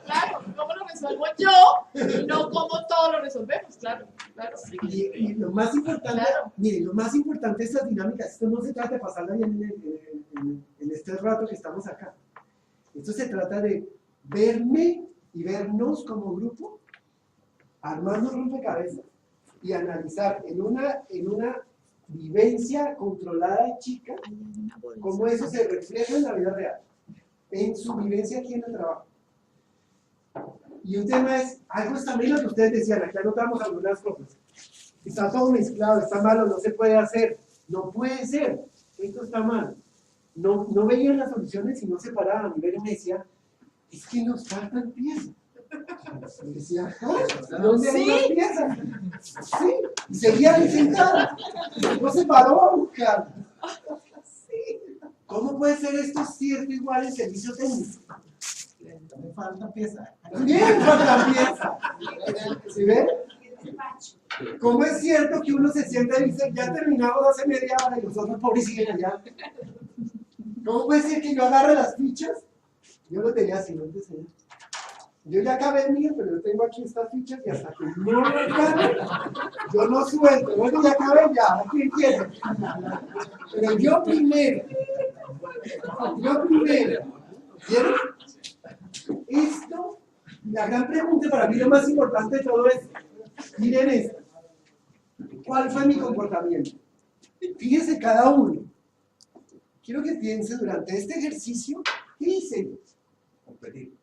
Claro, cómo lo resuelvo yo y no cómo todos lo resolvemos, claro. Y lo más importante, miren, lo más importante de estas dinámicas, esto no se trata de pasarla bien en este rato que estamos acá. Esto se trata de verme y vernos como grupo, armarnos rompecabezas y analizar en una vivencia controlada y chica, cómo eso se refleja en la vida real, en su vivencia aquí en el trabajo. Y un tema es, algo está bien lo que ustedes decían, aquí anotamos algunas cosas. Está todo mezclado, está malo, no se puede hacer, no puede ser, esto está mal. No veían las soluciones y no se paraban. Y me decía, es que nos faltan piezas. Y decía, ¿dónde hay más piezas? Sí, y seguía ahí sentada. No se paró a buscar. ¿Cómo puede ser esto cierto igual en servicio técnico? También faltan piezas. También faltan piezas. ¿Sí ven? ¿Cómo es cierto que uno se sienta y dice, ya terminamos hace media hora y los otros pobres siguen allá? ¿Cómo puede ser que yo agarre las fichas? Yo lo tenía así, no te sé. Yo ya acabé el mío, pero yo tengo aquí estas fichas y hasta que no lo acabe, yo no suelto. Luego ya acabé, ya, aquí empiezo. Pero yo primero. ¿Vieron? Esto, la gran pregunta para mí, lo más importante de todo es, miren esto. ¿Cuál fue mi comportamiento? Fíjense cada uno. Quiero que piense durante este ejercicio, ¿qué hice? Competir.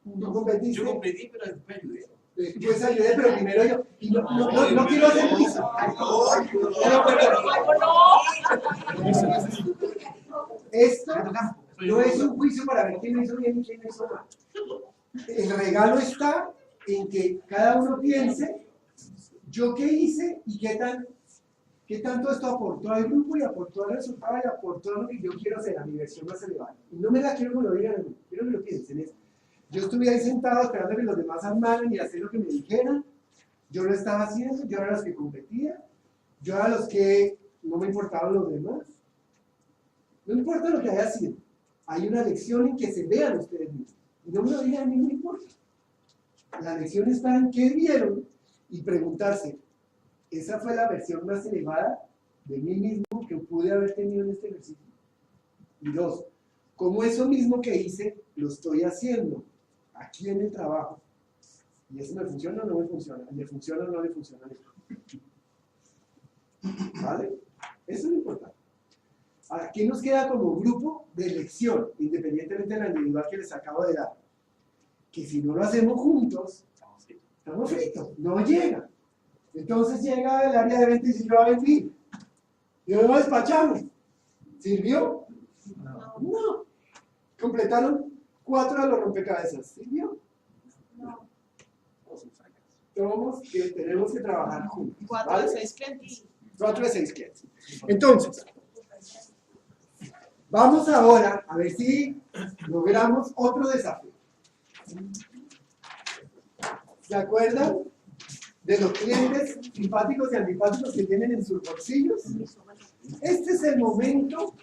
¿No competiste? Yo competí, pero después ayudé. Después ayudé, pero primero yo. Y no quiero hacer juicio. Esto no es un juicio para ver quién lo hizo bien y quién lo hizo mal. El regalo está en que cada uno piense yo qué hice y qué tanto esto aportó al grupo y aportó al resultado y aportó a lo que yo quiero hacer, a mi versión más elevada. Y no me la quiero que lo digan a mí, quiero que lo piensen. Yo estuve ahí sentado esperando que los demás armaran y hacer lo que me dijeran. Yo lo estaba haciendo, yo era los que competía, yo era los que no me importaban los demás. No importa lo que haya sido, hay una lección en que se vean ustedes mismos. Y no me lo digan a mí, no me importa. La lección está en qué vieron y preguntarse, ¿esa fue la versión más elevada de mí mismo que pude haber tenido en este ejercicio? Y dos, ¿cómo eso mismo que hice lo estoy haciendo aquí en el trabajo? ¿Y eso me funciona o no me funciona? ¿Le funciona o no le funciona? ¿Vale? Eso es lo importante. ¿qué nos queda como grupo de elección, independientemente de la individual que les acabo de dar? Que si no lo hacemos juntos, estamos fritos, no llega. Entonces llega el área de venta y dice, yo voy a vender. Y luego despachamos. ¿Sirvió? No. Completaron 4 de los rompecabezas. ¿Sirvió? No. Tenemos que trabajar juntos. 4 ¿vale? de 6 clientes. 4 de 6 clientes. Entonces, vamos ahora a ver si logramos otro desafío. ¿Se acuerdan de los clientes simpáticos y antipáticos que tienen en sus bolsillos? Este es el momento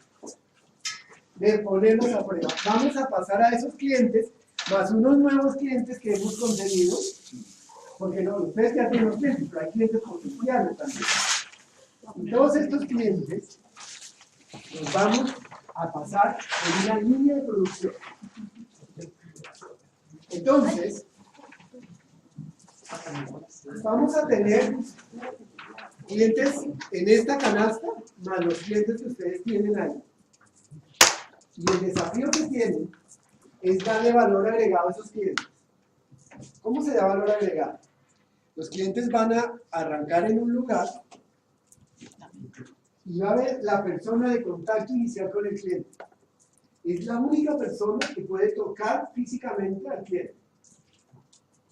de ponerlos a prueba. Vamos a pasar a esos clientes, más unos nuevos clientes que hemos conseguido, porque no, ustedes ya tienen los clientes, pero hay clientes potenciales también. Y todos estos clientes los vamos a pasar en una línea de producción. Entonces, vamos a tener clientes en esta canasta, más los clientes que ustedes tienen ahí. Y el desafío que tienen es darle valor agregado a esos clientes. ¿Cómo se da valor agregado? Los clientes van a arrancar en un lugar y va a haber la persona de contacto inicial con el cliente. Es la única persona que puede tocar físicamente al cliente.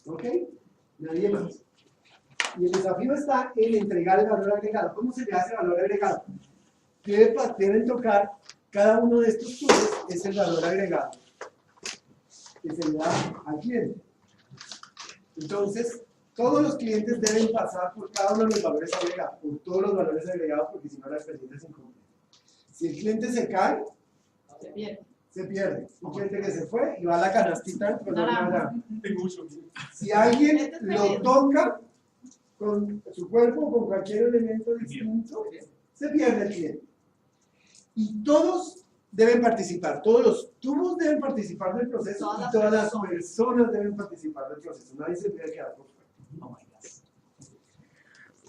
¿Ok? Nadie más. Y el desafío está en entregar el valor agregado. ¿Cómo se le hace valor agregado? Deben tocar cada uno de estos tubos, es el valor agregado que se le da al cliente. Entonces, todos los clientes deben pasar por cada uno de los valores agregados, por todos los valores agregados, porque si no la experiencia es incompleta. Si el cliente se cae, se pierde. Un cliente que se fue y va a la canastita con una. Si alguien lo toca con su cuerpo o con cualquier elemento distinto, se pierde el cliente. Y todos deben participar, todos los tubos deben participar del proceso y todas las personas deben participar del proceso. Nadie se puede quedar por fuera.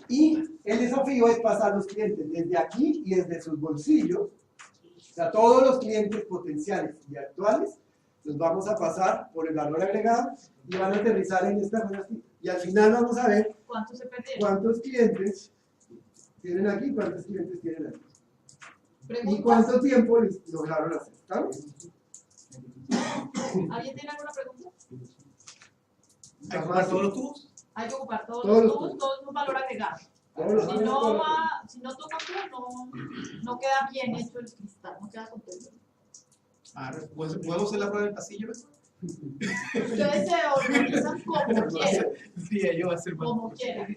Y el desafío es pasar a los clientes desde aquí y desde sus bolsillos. O sea, todos los clientes potenciales y actuales los vamos a pasar por el valor agregado y van a aterrizar en esta canastita. Y al final vamos a ver cuántos clientes tienen aquí y cuántos clientes tienen aquí. ¿Y cuánto tiempo les lograron hacer? ¿Sabes? ¿Alguien tiene alguna pregunta? ¿Hay que ocupar todos los tubos? Hay que ocupar todos Todos los los tubos, tubos. todo es un valor agregado. Si no toca tú, no queda bien hecho el cristal, no queda completo. ¿Podemos hacer la prueba del pasillo? Ustedes se organizan como quieran. Sí, yo voy a hacer Como quieran.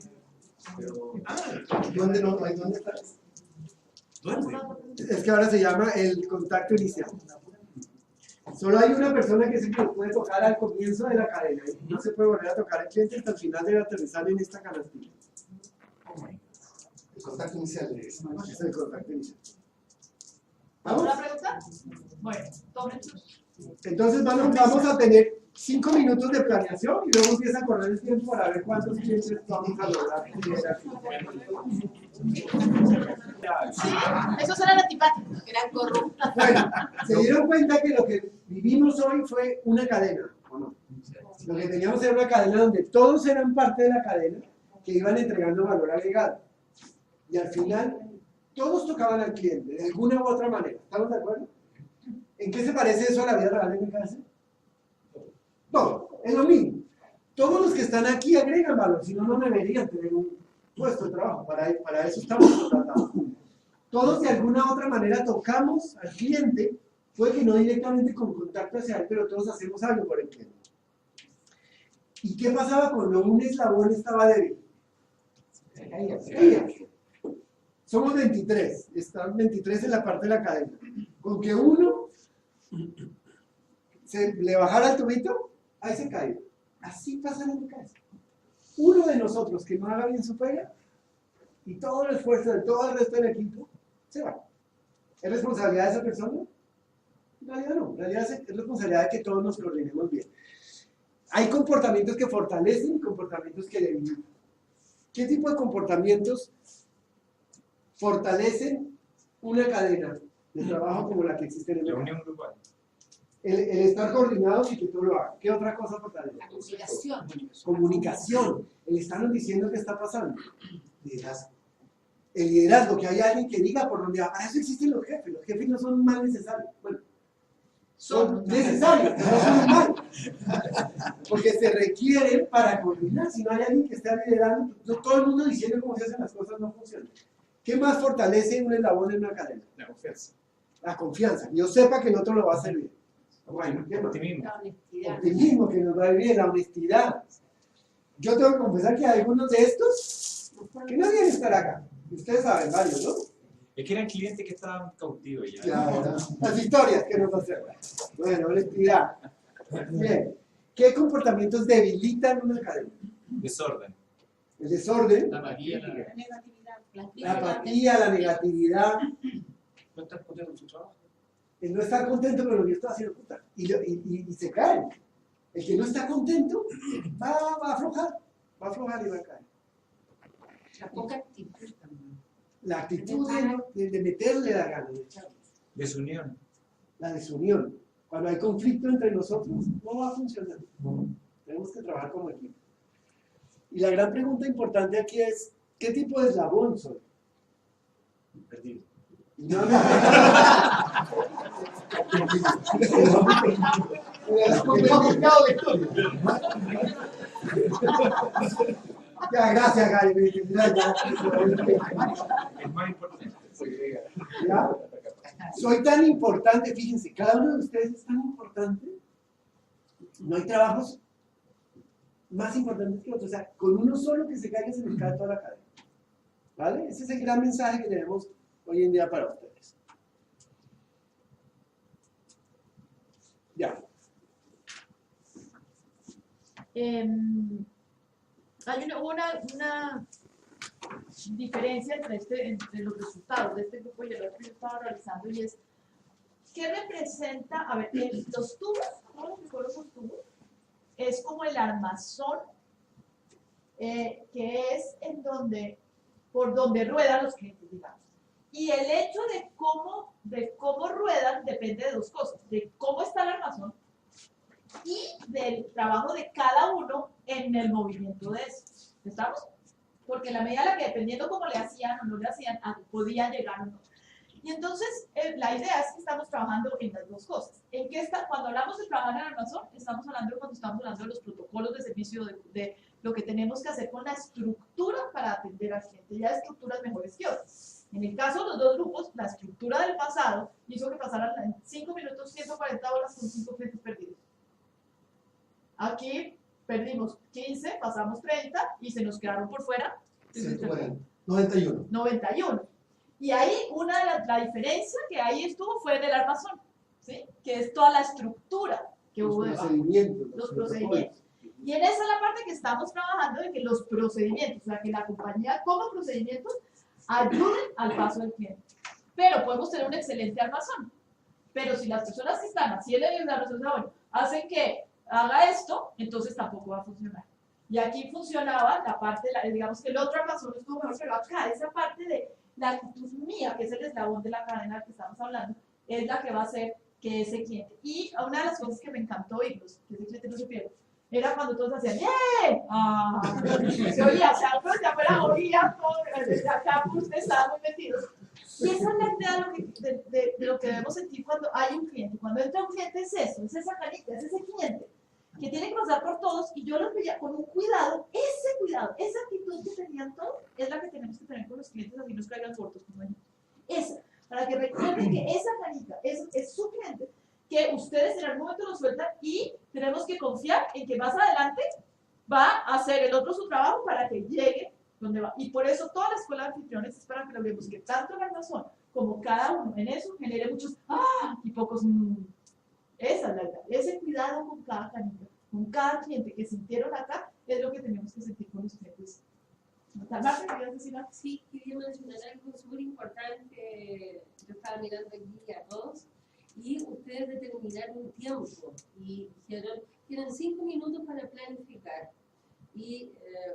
¿Dónde está? Es que ahora se llama el contacto inicial. Solo hay una persona que se puede tocar al comienzo de la cadena y no se puede volver a tocar al cliente hasta el final de aterrizar en esta canastilla. El contacto inicial es el contacto inicial. ¿Alguna pregunta? Bueno, tomen sus. Entonces vamos a tener 5 minutos de planeación y luego empieza a correr el tiempo para ver cuántos clientes vamos a lograr. Sí, esos eran antipáticos, eran corruptos. Bueno, se dieron cuenta que lo que vivimos hoy fue una cadena, ¿o no? Lo que teníamos era una cadena donde todos eran parte de la cadena que iban entregando valor agregado. Y al final, todos tocaban al cliente, de alguna u otra manera. ¿Estamos de acuerdo? ¿En qué se parece eso a la vida real de mi casa? No, es lo mismo. Todos los que están aquí agregan valor, si no, no deberían tener un puesto de trabajo. Para eso estamos contratados. Todos de alguna u otra manera tocamos al cliente, puede que no directamente con contacto hacia él, pero todos hacemos algo por el cliente. ¿Y qué pasaba cuando un eslabón estaba débil? Se caía. Somos 23, están 23 en la parte de la cadena. Con que uno le bajara el tubito, ahí se cae. Así pasa en mi casa. Uno de nosotros que no haga bien su pega y todo el esfuerzo de todo el resto del equipo se va. ¿Es responsabilidad de esa persona? En realidad no. En realidad es responsabilidad de que todos nos coordinemos bien. Hay comportamientos que fortalecen y comportamientos que debilitan. ¿Qué tipo de comportamientos fortalecen una cadena de trabajo como la que existe en el La mercado. unión grupal. El estar coordinados y que tú lo hagas. ¿Qué otra cosa fortalece? La comunicación. Comunicación. El estarnos diciendo qué está pasando. Liderazgo. El liderazgo, que haya alguien que diga por dónde va. Para eso existen los jefes. Los jefes no son más necesarios. Bueno, son necesarios, pero no son mal. Porque se requieren para coordinar. Si no hay alguien que esté liderando, todo el mundo diciendo cómo se hacen las cosas no funciona. ¿Qué más fortalece un eslabón en una cadena? La confianza. La confianza. Yo sepa que el otro lo va a hacer bien. Bueno, ¿qué más? Optimismo. La honestidad. Optimismo, que nos va a ir bien, la honestidad. Yo tengo que confesar que hay algunos de estos que no deben estar acá. Ustedes saben, varios, ¿no? Es que eran clientes que estaban cautivos ya. Ya, las historias que nos hacen. Bueno, honestidad. Bien. ¿Qué comportamientos debilitan una cadena? Desorden. El desorden, La María, La negatividad. la apatía, la negatividad, ¿No estás contento con su trabajo? el no estar contento con lo que está haciendo, puta. Y se caen. El que no está contento va a aflojar. Va a aflojar y va a caer. La poca actitud también. La actitud de meterle la gana, de echarle. Desunión. La desunión. Cuando hay conflicto entre nosotros, no va a funcionar. Tenemos que trabajar como equipo. Y la gran pregunta importante aquí es, ¿qué tipo de eslabón soy? Perdido. No, no. Ya, gracias, Gary. Es más importante. ¿Ya? Soy tan importante, fíjense, cada uno de ustedes es tan importante. No hay trabajos más importantes que otros. O sea, con uno solo que se caiga se nos cae toda la cadena. ¿Vale? Ese es el gran mensaje que tenemos hoy en día para ustedes. Ya. Hay una diferencia entre los resultados de este grupo y el otro que yo estaba realizando, y es ¿qué representa? A ver, los tubos, todos los que conocen tubos, es como el armazón, que es por donde ruedan los clientes, digamos. Y el hecho de cómo ruedan depende de dos cosas, de cómo está el armazón y del trabajo de cada uno en el movimiento de eso. ¿Estamos? Porque la medida en la que dependiendo cómo le hacían o no le hacían, podían llegar o no. Y entonces, la idea es que estamos trabajando en las dos cosas. Cuando hablamos de trabajar en el armazón, estamos hablando de los protocolos de servicio, de lo que tenemos que hacer con la estructura para atender al cliente. Ya estructuras mejores que otras. En el caso de los dos grupos, la estructura del pasado hizo que pasaran en 5 minutos 140 horas con 5 clientes perdidos. Aquí perdimos 15, pasamos 30 y se nos quedaron por fuera 91. 91. Y ahí la diferencia que ahí estuvo fue del armazón, ¿sí? Que es toda la estructura que hubo debajo. Los procedimientos. Y en esa es la parte que estamos trabajando, de que los procedimientos, o sea, que la compañía como procedimientos ayuden al paso del cliente. Pero podemos tener un excelente armazón. Pero si las personas que están haciendo el armazón hacen que haga esto, entonces tampoco va a funcionar. Y aquí funcionaba la parte, digamos que el otro armazón estuvo mejor, pero acá esa parte de la actitud mía, que es el eslabón de la cadena que estamos hablando, es la que va a hacer que ese cliente. Y una de las cosas que me encantó oírlos, que ese cliente no se pierda, era cuando todos hacían ¡yeah! Se oía, o sea, todos ya fuera oían, desde acá ustedes estaban muy metidos. Y esa es la idea de lo que debemos sentir cuando hay un cliente. Cuando entra un cliente es eso, es esa carita, es ese cliente que tiene que pasar por todos, y yo los veía con un cuidado, esa actitud que tenían todos, es la que tenemos que tener con los clientes, así nos caigan cortos, como ejemplo. Esa, para que recuerden que esa carita es su cliente, que ustedes en algún momento lo sueltan y tenemos que confiar en que más adelante va a hacer el otro su trabajo para que llegue donde va. Y por eso toda la escuela de anfitriones es para que logremos que tanto el armazón como cada uno en eso genere muchos ¡ah! Y pocos Esa es la idea. Ese cuidado con cada canita, con cada cliente que sintieron acá, es lo que tenemos que sentir con los clientes. Marta, ¿querías decir algo? Sí, quería mencionar algo súper importante. Yo estaba mirando aquí a todos y ustedes determinaron un tiempo y dijeron, tienen 5 minutos para planificar. Y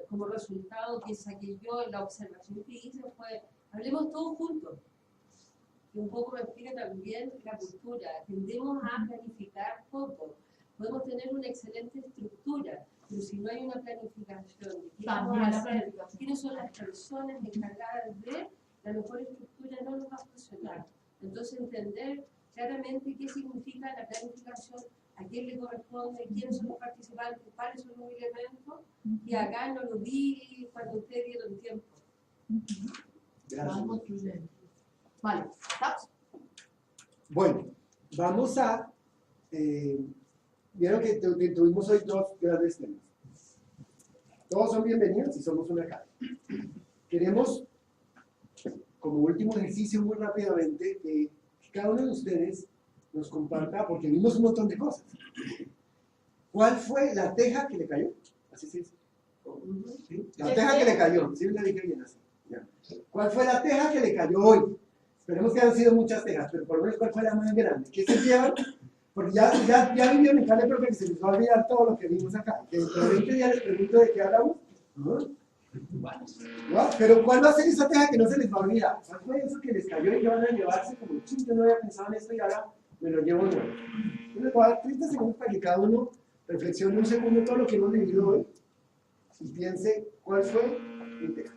como resultado que saqué yo, la observación que hice fue, hablemos todos juntos. que un poco me explique también la cultura. Tendemos a planificar poco. Podemos tener una excelente estructura, pero si no hay una planificación de qué vamos a hacer, quiénes son las personas encargadas de, la mejor estructura no nos va a funcionar. Entonces, entender claramente qué significa la planificación, a quién le corresponde, quiénes son los participantes, cuáles son los elementos, y acá no lo vi cuando ustedes dieron tiempo. Gracias. Vale, ¿estamos? Bueno, vamos a... vieron que tuvimos hoy dos grandes temas. Todos son bienvenidos y somos una cara. Queremos, como último ejercicio muy rápidamente, que cada uno de ustedes nos comparta, porque vimos un montón de cosas. ¿Cuál fue la teja que le cayó? Así se dice. ¿Sí? La teja que le cayó, sí la dije bien así. Ya. ¿Cuál fue la teja que le cayó hoy? Esperemos que hayan sido muchas tejas, pero por lo menos ¿cuál fue la más grande? ¿Qué se llevan? Porque ya vivieron en carne propia que se les va a olvidar todo lo que vimos acá. Que dentro de 20 días les pregunto de qué hablamos. ¿No? Pero ¿cuál va a ser esa teja que no se les va a olvidar? ¿Cuál fue eso que les cayó y que van a llevarse como ching, yo no había pensado en esto y ahora me lo llevo nuevo? Yo les voy a dar 30 segundos para que cada uno reflexione un segundo todo lo que hemos vivido hoy y piense cuál fue mi teja.